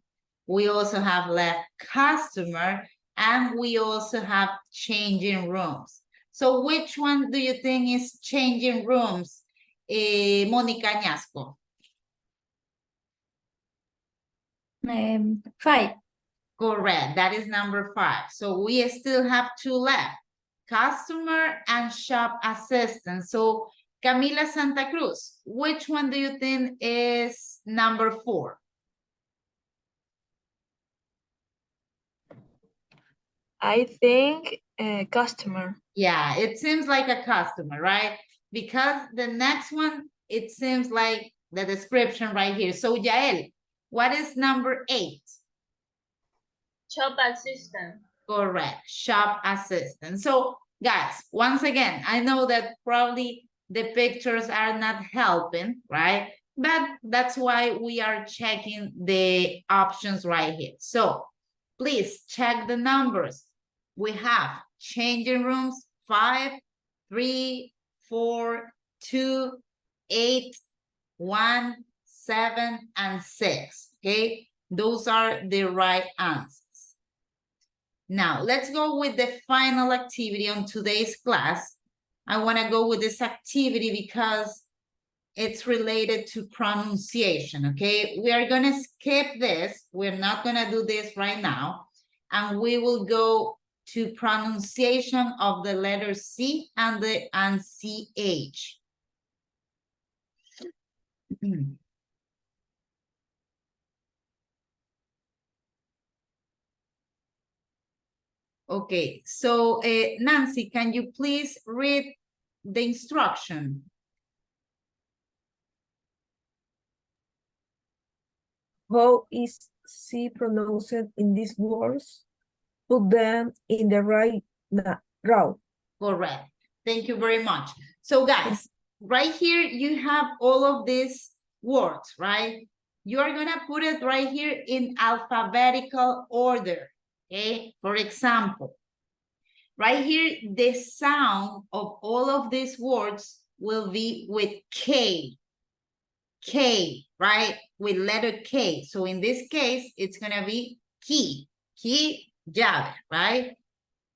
We also have left customer. And we also have changing rooms. So which one do you think is changing rooms, Mónica Añasco? 5. Correct. That is number 5. So we still have 2 left. Customer and shop assistant. So Camila Santa Cruz, which one do you think is number 4? I think customer. Yeah, it seems like a customer, right? Because the next one, it seems like the description right here. So Yael, what is number 8? Shop assistant. Correct, shop assistant. So guys, once again, I know that probably the pictures are not helping, right? But that's why we are checking the options right here. So please check the numbers. We have changing rooms 5, 3, 4, 2, 8, 1, 7, and 6. Okay, those are the right answers. Now, let's go with the final activity on today's class. I want to go with this activity because it's related to pronunciation, okay? We are going to skip this. We're not going to do this right now. And we will go to pronunciation of the letter C and the CH. Okay, so Nancy, can you please read the instruction? How is C pronounced in these words? Put them in the right route. Correct. Thank you very much. So guys, right here you have all of these words, right? You are gonna put it right here in alphabetical order, okay? For example, Right here, the sound of all of these words will be with K. K, right? With letter K. So in this case, it's gonna be key. Key, llave, right?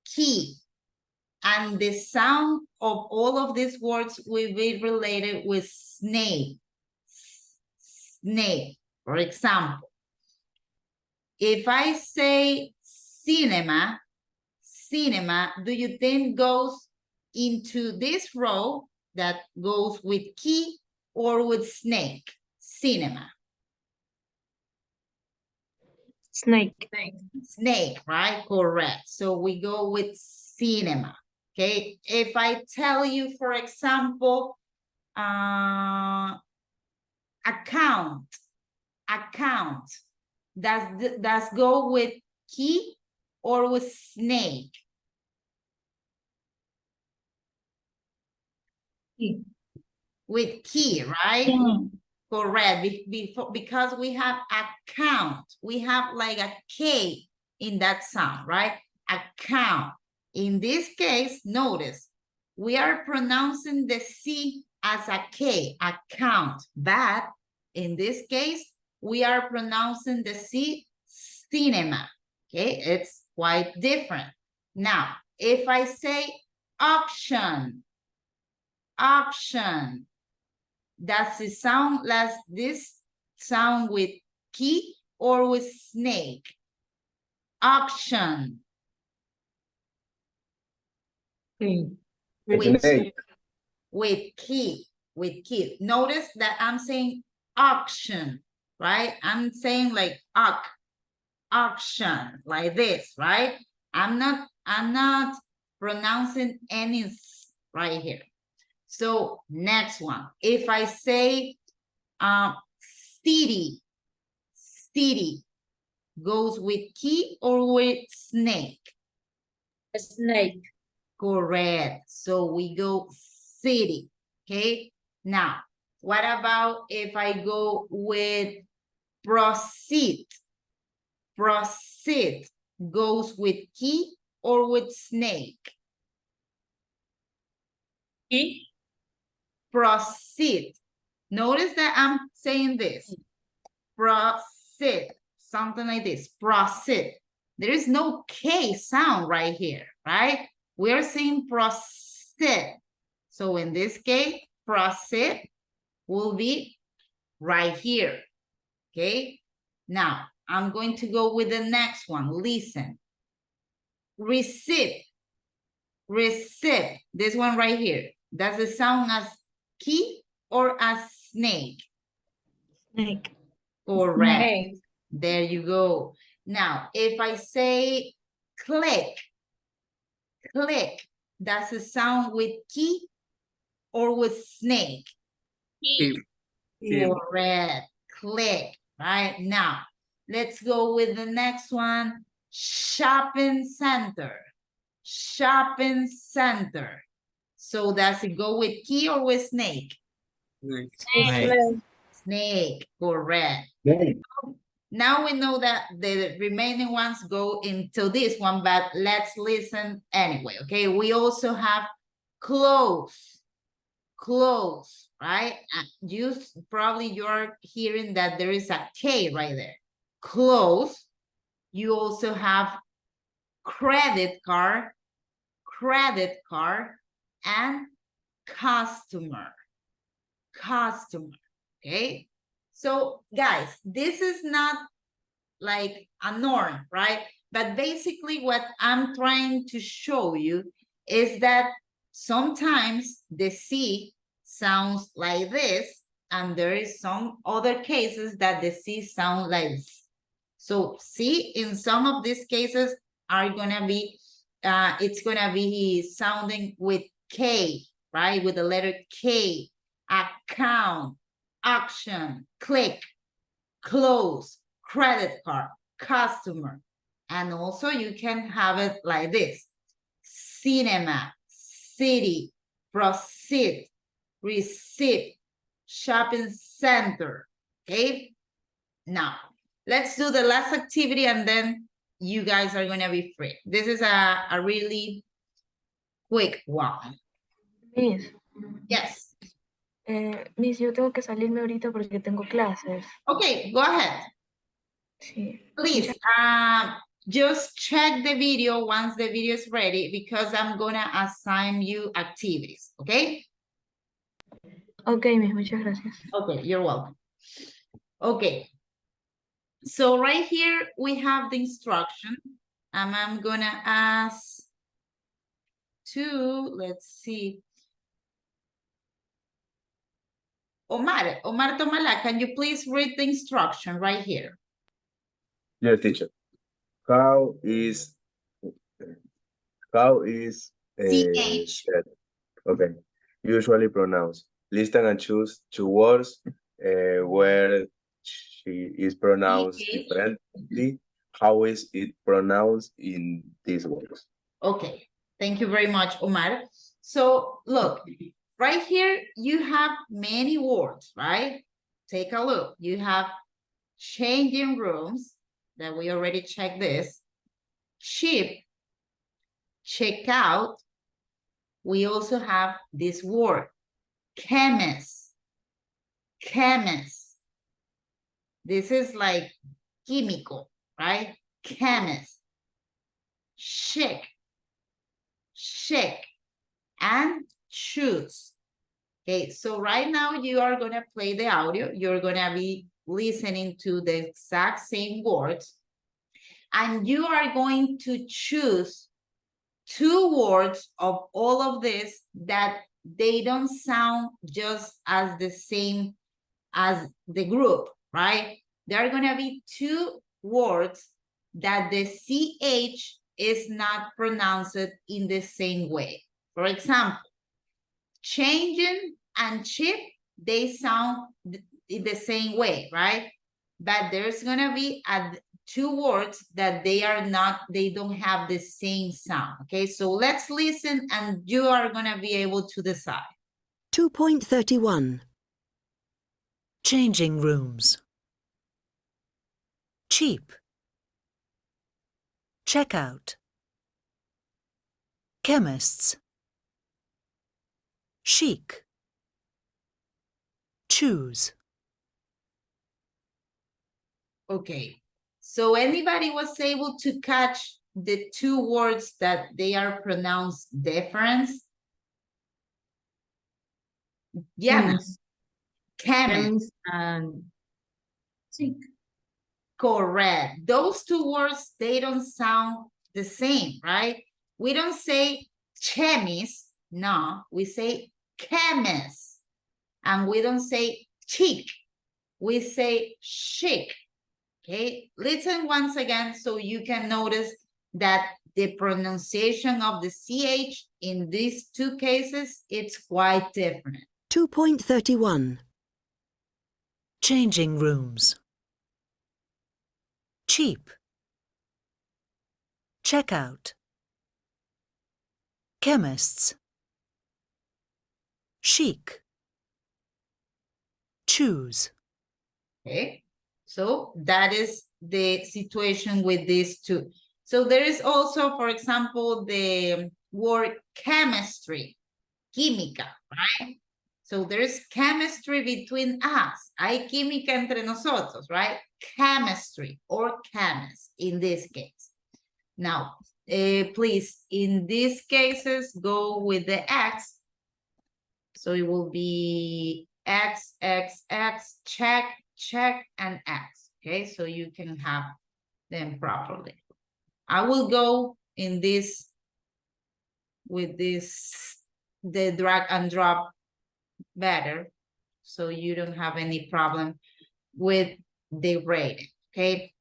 Key. And the sound of all of these words will be related with snake. Snake, for example. If I say cinema, cinema, do you think goes into this row that goes with key or with snake? Cinema. Snake. Snake, right? Correct. So we go with cinema. Okay. If I tell you, for example, account, does go with key or with snake? Key. With key, right? Yeah. Correct. Because we have account, we have like a K in that sound, right? Account. In this case, notice we are pronouncing the C as a K, account. But in this case, we are pronouncing the C, cinema. Okay, it's quite different. Now, if I say auction, auction, does it sound like this sound with key or with snake? Auction. With key. With key. Notice that I'm saying auction, right? I'm saying like auction, like this, right? I'm not pronouncing any right here. So next one, if I say city, city goes with key or with snake? Snake. Correct. So we go city. Okay. Now, what about if I go with proceed? Proceed goes with key or with snake? Key. Proceed. Notice that I'm saying this. Proceed. Something like this. Proceed. There is no K sound right here, right? We're saying proceed. So in this case, proceed will be right here. Okay. Now, I'm going to go with the next one. Listen. Receive. Receive. This one right here. Does it sound as key or as snake? Snake. Correct. Snake. There you go. Now, if I say click, click, does it sound with key or with snake? Key. Correct. Click. Right now, let's go with the next one. Shopping center. Shopping center. So does it go with key or with snake? Snake. Snake. Correct. Now we know that the remaining ones go into this one, but let's listen anyway, okay? We also have close, close, right? You're hearing that there is a K right there. Close. You also have credit card, and customer, okay? So guys, this is not like a norm, right? But basically what I'm trying to show you is that sometimes the C sounds like this, and there is some other cases that the C sound like this. So C in some of these cases are gonna be, it's gonna be sounding with K, right? With the letter K, account, auction, click, close, credit card, customer. And also you can have it like this. Cinema, city, proceed, receive, shopping center. Okay? Now, let's do the last activity and then you guys are going to be free. This is a really quick one. Miss, Yes. Miss, yo tengo que salirme ahorita porque tengo clases. Okay, go ahead. Sí. Please, just check the video once the video is ready because I'm gonna assign you activities, okay? Okay, Miss, muchas gracias. Okay, you're welcome. Okay. So right here, we have the instruction. And I'm gonna ask to, let's see. Omar Tomala, can you please read the instruction right here? Yes, teacher. How is CH. okay, usually pronounced. Listen and choose two words where she is pronounced CH. differently. How is it pronounced in these words? Okay, thank you very much, Omar. So look, right here, you have many words, right? Take a look. You have changing rooms, that we already checked this. Ship, check out. We also have this word, chemist, chemist. This is like químico, right? Chemist. Chic, chic, and choose. Okay, so right now you are gonna play the audio. You're gonna be listening to the exact same words. And you are going to choose two words of all of this that they don't sound just as the same as the group, right? There are gonna be two words that the CH is not pronounced in the same way. For example, changing and chip, they sound in the same way, right? But there's gonna be two words that they don't have the same sound, okay? So let's listen and you are gonna be able to decide. 2.31. Changing rooms. Cheap. Checkout. Chemists. Chic. Choose. Okay, so anybody was able to catch the two words that they are pronounced different? Yeah. Chemist and chic. Correct. Those two words, they don't sound the same, right? We don't say chemist, no, we say chemist. And we don't say chic, we say chic. Okay, listen once again so you can notice that the pronunciation of the CH in these two cases, it's quite different. 2.31. Changing rooms. Cheap. Checkout. Chemists. Chic. Choose. Okay, so that is the situation with these two. So there is also, for example, the word chemistry, química, right? So there's chemistry between us. Hay química entre nosotros, right? Chemistry or chemist in this case. Now, please, in these cases, go with the X. So it will be X, X, X, check, check, and X. Okay, so you can have them properly. I will go in this with this, the drag and drop better, so you don't have any problem with the rating, okay?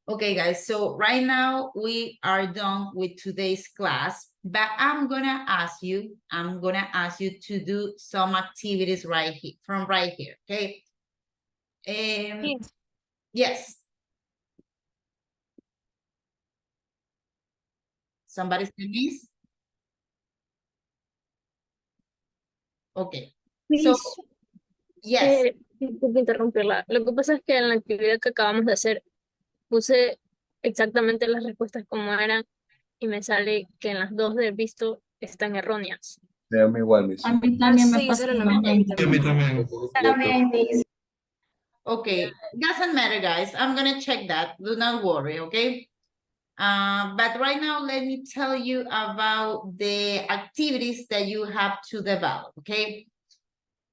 Okay, guys, so right now we are done with today's class, but I'm gonna ask you to do some activities right here, from right here, okay? Yes. Somebody say miss? Okay. So, yes. Disculpe interrumpirla. Lo que pasa es que en la actividad que acabamos de hacer puse exactamente las respuestas como eran y me sale que en las dos de visto están erróneas. Tell me one, Miss. A mí también me Sí, pasó eso era lo lo que mismo. también. También, Miss. Okay, doesn't matter, guys. I'm gonna check that. Do not worry, okay? But right now, let me tell you about the activities that you have to develop, okay?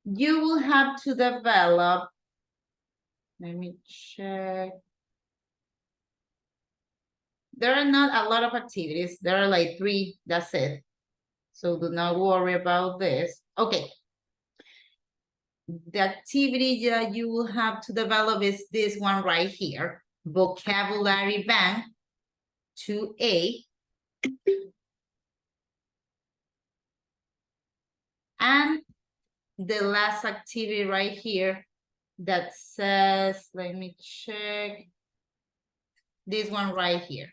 You will have to develop, let me check. There are not a lot of activities. There are like 3, that's it. So do not worry about this. Okay. The activity that you will have to develop is this one right here, vocabulary bank 2A. And the last activity right here that says, let me check, this one right here.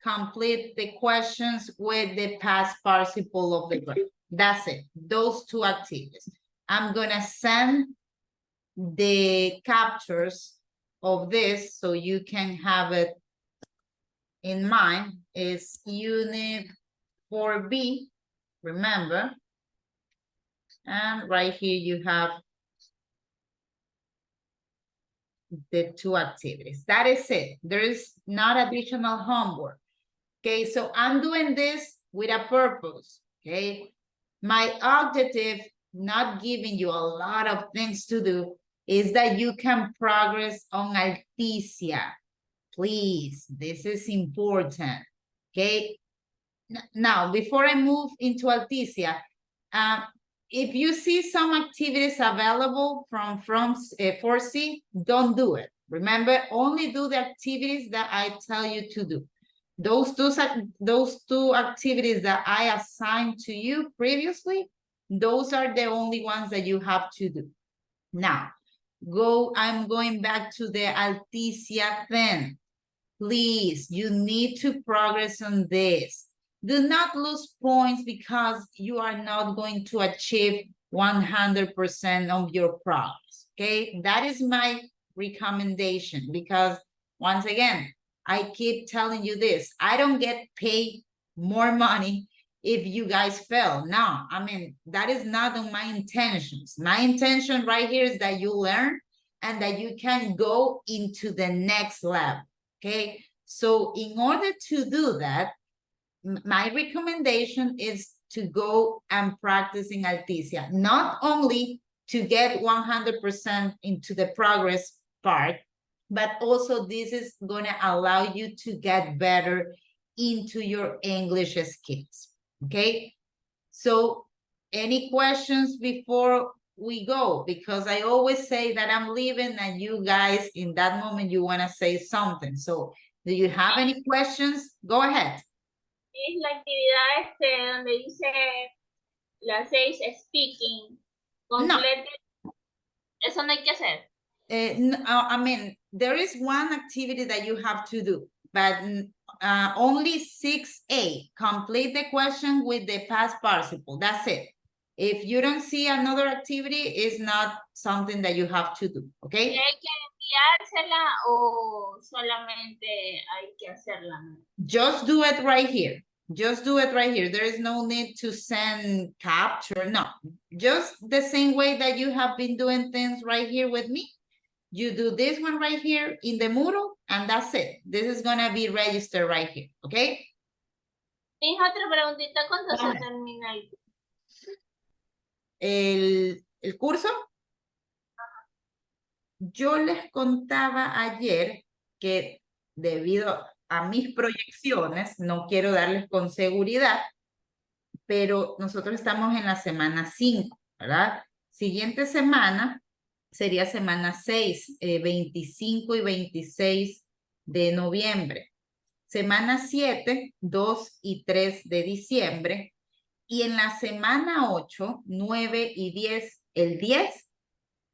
Complete the questions with the past participle of the verb. That's it, those 2 activities. I'm gonna send the captures of this so you can have it in mind. It's unit 4B, remember. And right here you have the 2 activities. That is it. There is not additional homework. Okay, so I'm doing this with a purpose, okay? My objective, not giving you a lot of things to do, is that you can progress on Alticia. Please, this is important, okay? Now, before I move into Alticia, if you see some activities available from 4C, don't do it. Remember, only do the activities that I tell you to do. Those two activities that I assigned to you previously, those are the only ones that you have to do. Now, I'm going back to the Alticia thing. Please, you need to progress on this. Do not lose points because you are not going to achieve 100% of your progress, okay? That is my recommendation because, once again, I keep telling you this. I don't get paid more money if you guys fail. No, I mean, that is not on my intentions. My intention right here is that you learn and that you can go into the next level, okay? So in order to do that, my recommendation is to go and practice in Alticia, not only to get 100% into the progress part, but also this is going to allow you to get better into your English skills, okay? So any questions before we go? Because I always say that I'm leaving and you guys, in that moment, you want to say something. So do you have any questions? Go ahead. Es la actividad donde dice la 6 speaking. Complete. No. Eso no hay que hacer. I mean, there is one activity that you have to do, but only 6A. Complete the question with the past participle. That's it. If you don't see another activity, it's not something that you have to do, okay? ¿Hay que enviársela o solamente hay que hacerla? Just do it right here. Just do it right here. There is no need to send capture. No, just the same way that you have been doing things right here with me. You do this one right here in the Moodle, and that's it. This is going to be registered right here, okay? ¿Tienes otra preguntita cuando se termina el curso? Yo les contaba ayer que debido a mis proyecciones, no quiero darles con seguridad, pero nosotros estamos en la semana 5, ¿verdad? Siguiente semana sería semana 6, 25 y 26 de noviembre. Semana 7, 2 y 3 de diciembre. Y en la semana 8, 9 y 10, el 10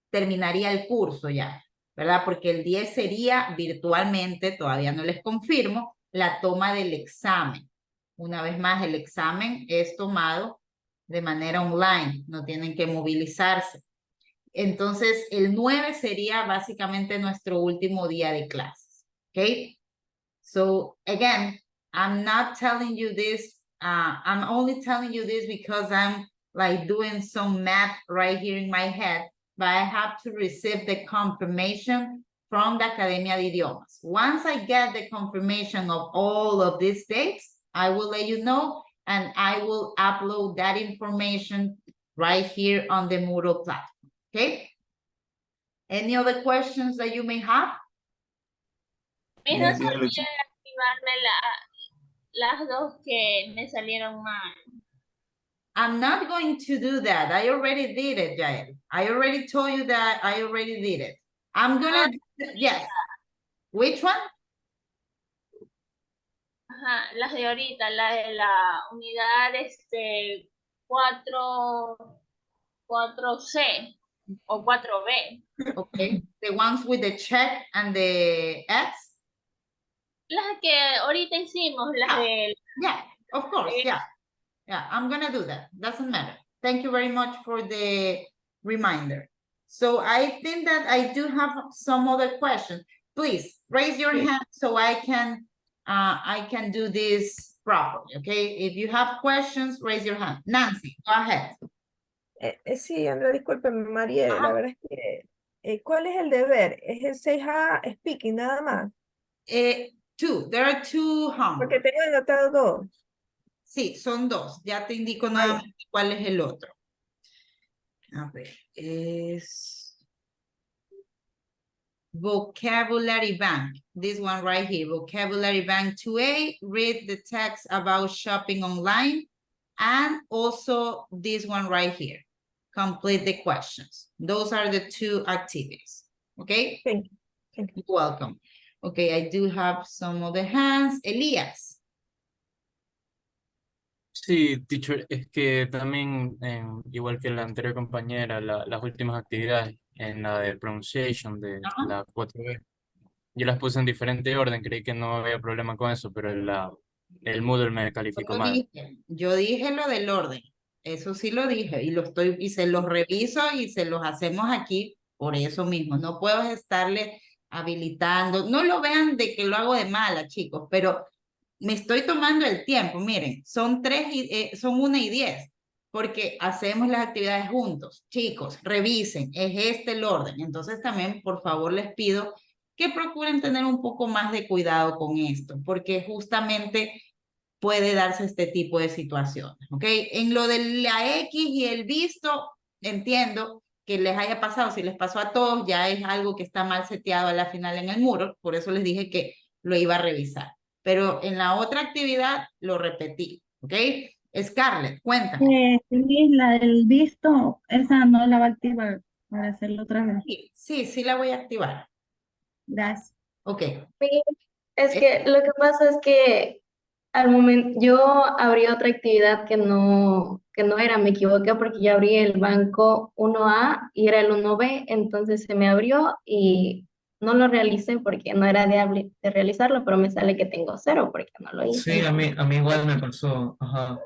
terminaría el curso ya, ¿verdad? Porque el 10 sería virtualmente, todavía no les confirmo, la toma del examen. Una vez más, el examen es tomado de manera online, no tienen que movilizarse. Entonces, el 9 sería básicamente nuestro último día de clases, ¿ok? So, again, I'm not telling you this I'm only telling you this because I'm like doing some math right here in my head, but I have to receive the confirmation from the Academia de Idiomas. Once I get the confirmation of all of these dates, I will let you know, and I will upload that information right here on the Moodle platform, okay? Any other questions that you may have? Me no sabía activarme las dos que me salieron mal. I'm not going to do that. I already did it, Jael. I already told you that I already did it. I'm gonna, yes. Which one? Ajá, las de ahorita, la de la unidad 4C o 4B. Okay, the ones with the check and the X? Las que ahorita hicimos, las de... Yeah, of course, yeah. Yeah, I'm gonna do that. Doesn't matter. Thank you very much for the reminder. So I think that I do have some other questions. Please raise your hand so I can do this properly, okay? If you have questions, raise your hand. Nancy, go ahead. Sí, Andrea, discúlpeme, María, la verdad es que, ¿cuál es el deber? ¿Es el 6A speaking nada más? Two, there are two homework. Porque tengo anotado dos. Sí, son dos. Ya te indico nuevamente cuál es el otro. A ver, es Vocabulary Bank. This one right here, Vocabulary Bank 2A. Read the text about shopping online. And also this one right here. Complete the questions. Those are the two activities. Okay? Thank you. Thank you. You're welcome. Okay, I do have some other hands. Elias. Sí, teacher, es que también, igual que la anterior compañera, las últimas actividades en la de pronunciation de la 4B, yo las puse en diferente orden, creí que no había problema con eso, pero el Moodle me calificó mal. Yo dije lo del orden, eso sí lo dije, y se los reviso y se los hacemos aquí por eso mismo. No puedo estarle habilitando, no lo vean de que lo hago de mala, chicos, pero me estoy tomando el tiempo. Miren, son 1 y 10, porque hacemos las actividades juntos. Chicos, revisen, es este el orden. Entonces también, por favor, les pido que procuren tener un poco más de cuidado con esto, porque justamente puede darse este tipo de situaciones, ¿ok? En lo de la X y el visto, entiendo que les haya pasado. Si les pasó a todos, ya es algo que está mal seteado a la final en el muro, por eso les dije que lo iba a revisar. Pero en la otra actividad lo repetí, ¿ok? Scarlett, cuéntame. Sí, la del visto, esa no la va a activar para hacerlo otra vez. Sí la voy a activar. Gracias. Ok. Es que lo que pasa es que al momento yo abrí otra actividad que no era, me equivoqué porque yo abrí el banco 1A y era el 1B, entonces se me abrió y no lo realicé porque no era de realizarlo, pero me sale que tengo 0 porque no lo hice. Sí, a mí igual me pasó, ajá.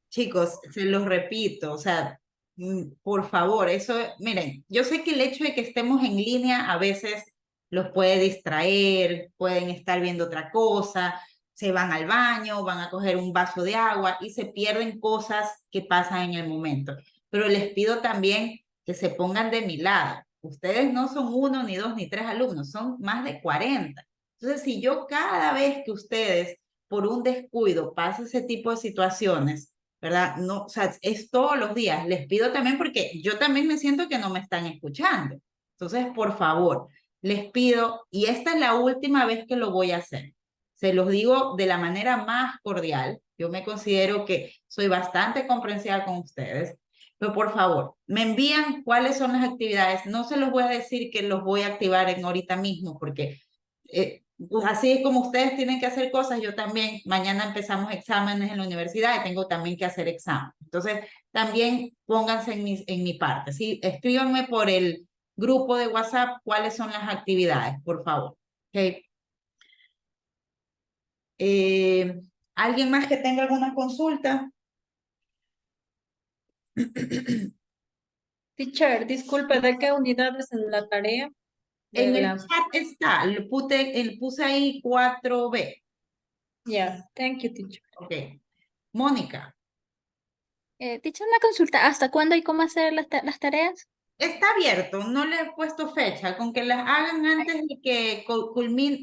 Chicos, se los repito, o sea, por favor, eso, miren, yo sé que el hecho de que estemos en línea a veces los puede distraer, pueden estar viendo otra cosa, se van al baño, van a coger un vaso de agua y se pierden cosas que pasan en el momento. Pero les pido también que se pongan de mi lado. Ustedes no son 1, ni 2, ni 3 alumnos, son más de 40. Entonces, si yo cada vez que ustedes, por un descuido, pasa ese tipo de situaciones, ¿verdad? No, o sea, es todos los días. Les pido también porque yo también me siento que no me están escuchando. Entonces, por favor, les pido, y esta es la última vez que lo voy a hacer. Se los digo de la manera más cordial. Yo me considero que soy bastante comprensiva con ustedes. Pero por favor, me envían cuáles son las actividades. No se los voy a decir que los voy a activar en ahorita mismo, porque pues así es como ustedes tienen que hacer cosas, yo también. Mañana empezamos exámenes en la universidad y tengo también que hacer exámenes. Entonces, también pónganse en mi parte, ¿sí? Escríbanme por el grupo de WhatsApp cuáles son las actividades, por favor. ¿Okay? ¿Alguien más que tenga alguna consulta? Teacher, disculpe, ¿de qué unidad es en la tarea? En el chat está, puse ahí 4B. Yeah, thank you, teacher. Ok. Mónica. Teacher, una consulta. ¿Hasta cuándo y cómo hacer las tareas? Está abierto, no le he puesto fecha, con que las hagan antes de que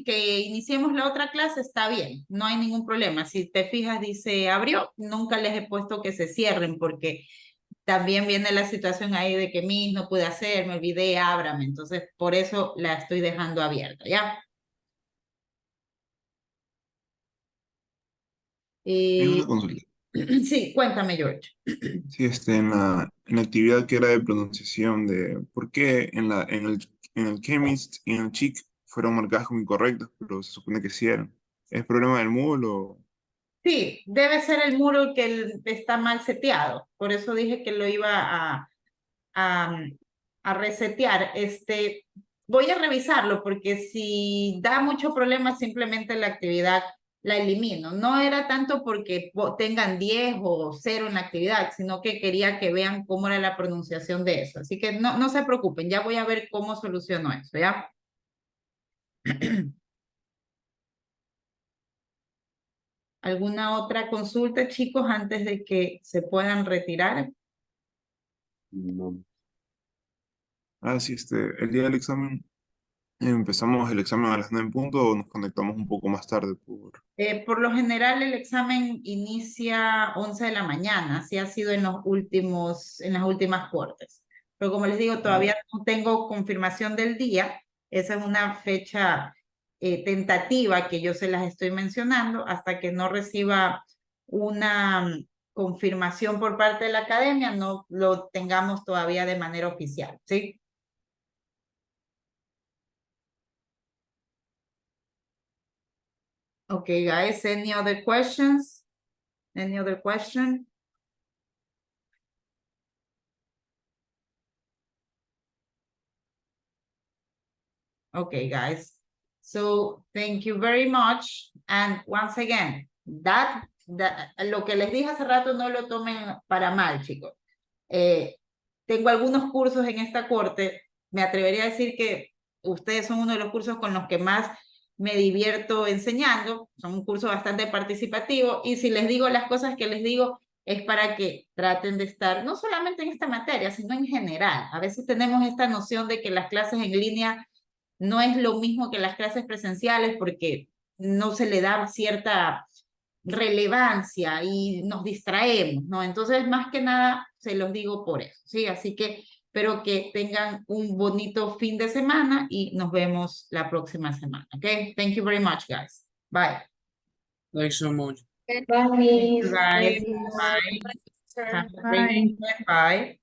que iniciemos la otra clase está bien, no hay ningún problema. Si te fijas, dice abrió, nunca les he puesto que se cierren porque también viene la situación ahí de que Miss no pude hacer, me olvidé, ábrame, entonces por eso la estoy dejando abierta, ¿ya? Tengo una consulta. Sí, cuéntame, George. Sí, en la actividad que era de pronunciación de por qué en el Chemist y en el Chic fueron marcadas como incorrectas, pero se supone que sí eran. ¿Es problema del Moodle o...? Sí, debe ser el muro que está mal seteado, por eso dije que lo iba a resetear. Voy a revisarlo porque si da mucho problema simplemente la actividad la elimino. No era tanto porque tengan 10 o 0 en la actividad, sino que quería que vean cómo era la pronunciación de eso. Así que no se preocupen, ya voy a ver cómo soluciono eso, ¿ya? ¿Alguna otra consulta, chicos, antes de que se puedan retirar? No. Sí, el día del examen, empezamos el examen a las 9 en punto o nos conectamos un poco más tarde Por lo general el examen inicia 11 de la mañana, así ha sido en las últimas cortes. Pero como les digo, todavía no tengo confirmación del día. Esa es una fecha tentativa que yo se las estoy mencionando hasta que no reciba una confirmación por parte de la academia, no lo tengamos todavía de manera oficial, ¿sí? Okay, guys, any other questions? Any other question? Okay, guys. So thank you very much. And once again, lo que les dije hace rato no lo tomen para mal, chicos. Tengo algunos cursos en esta corte. Me atrevería a decir que ustedes son uno de los cursos con los que más me divierto enseñando. Son un curso bastante participativo. Y si les digo las cosas que les digo, es para que traten de estar, no solamente en esta materia, sino en general. A veces tenemos esta noción de que las clases en línea no es lo mismo que las clases presenciales porque no se le da cierta relevancia y nos distraemos, ¿no? Entonces, más que nada, se los digo por eso, ¿sí? Así que espero que tengan un bonito fin de semana y nos vemos la próxima semana, ¿ok? Thank you very much, guys. Bye. Thanks so much. Bye, guys. Bye. Have a great weekend. Bye.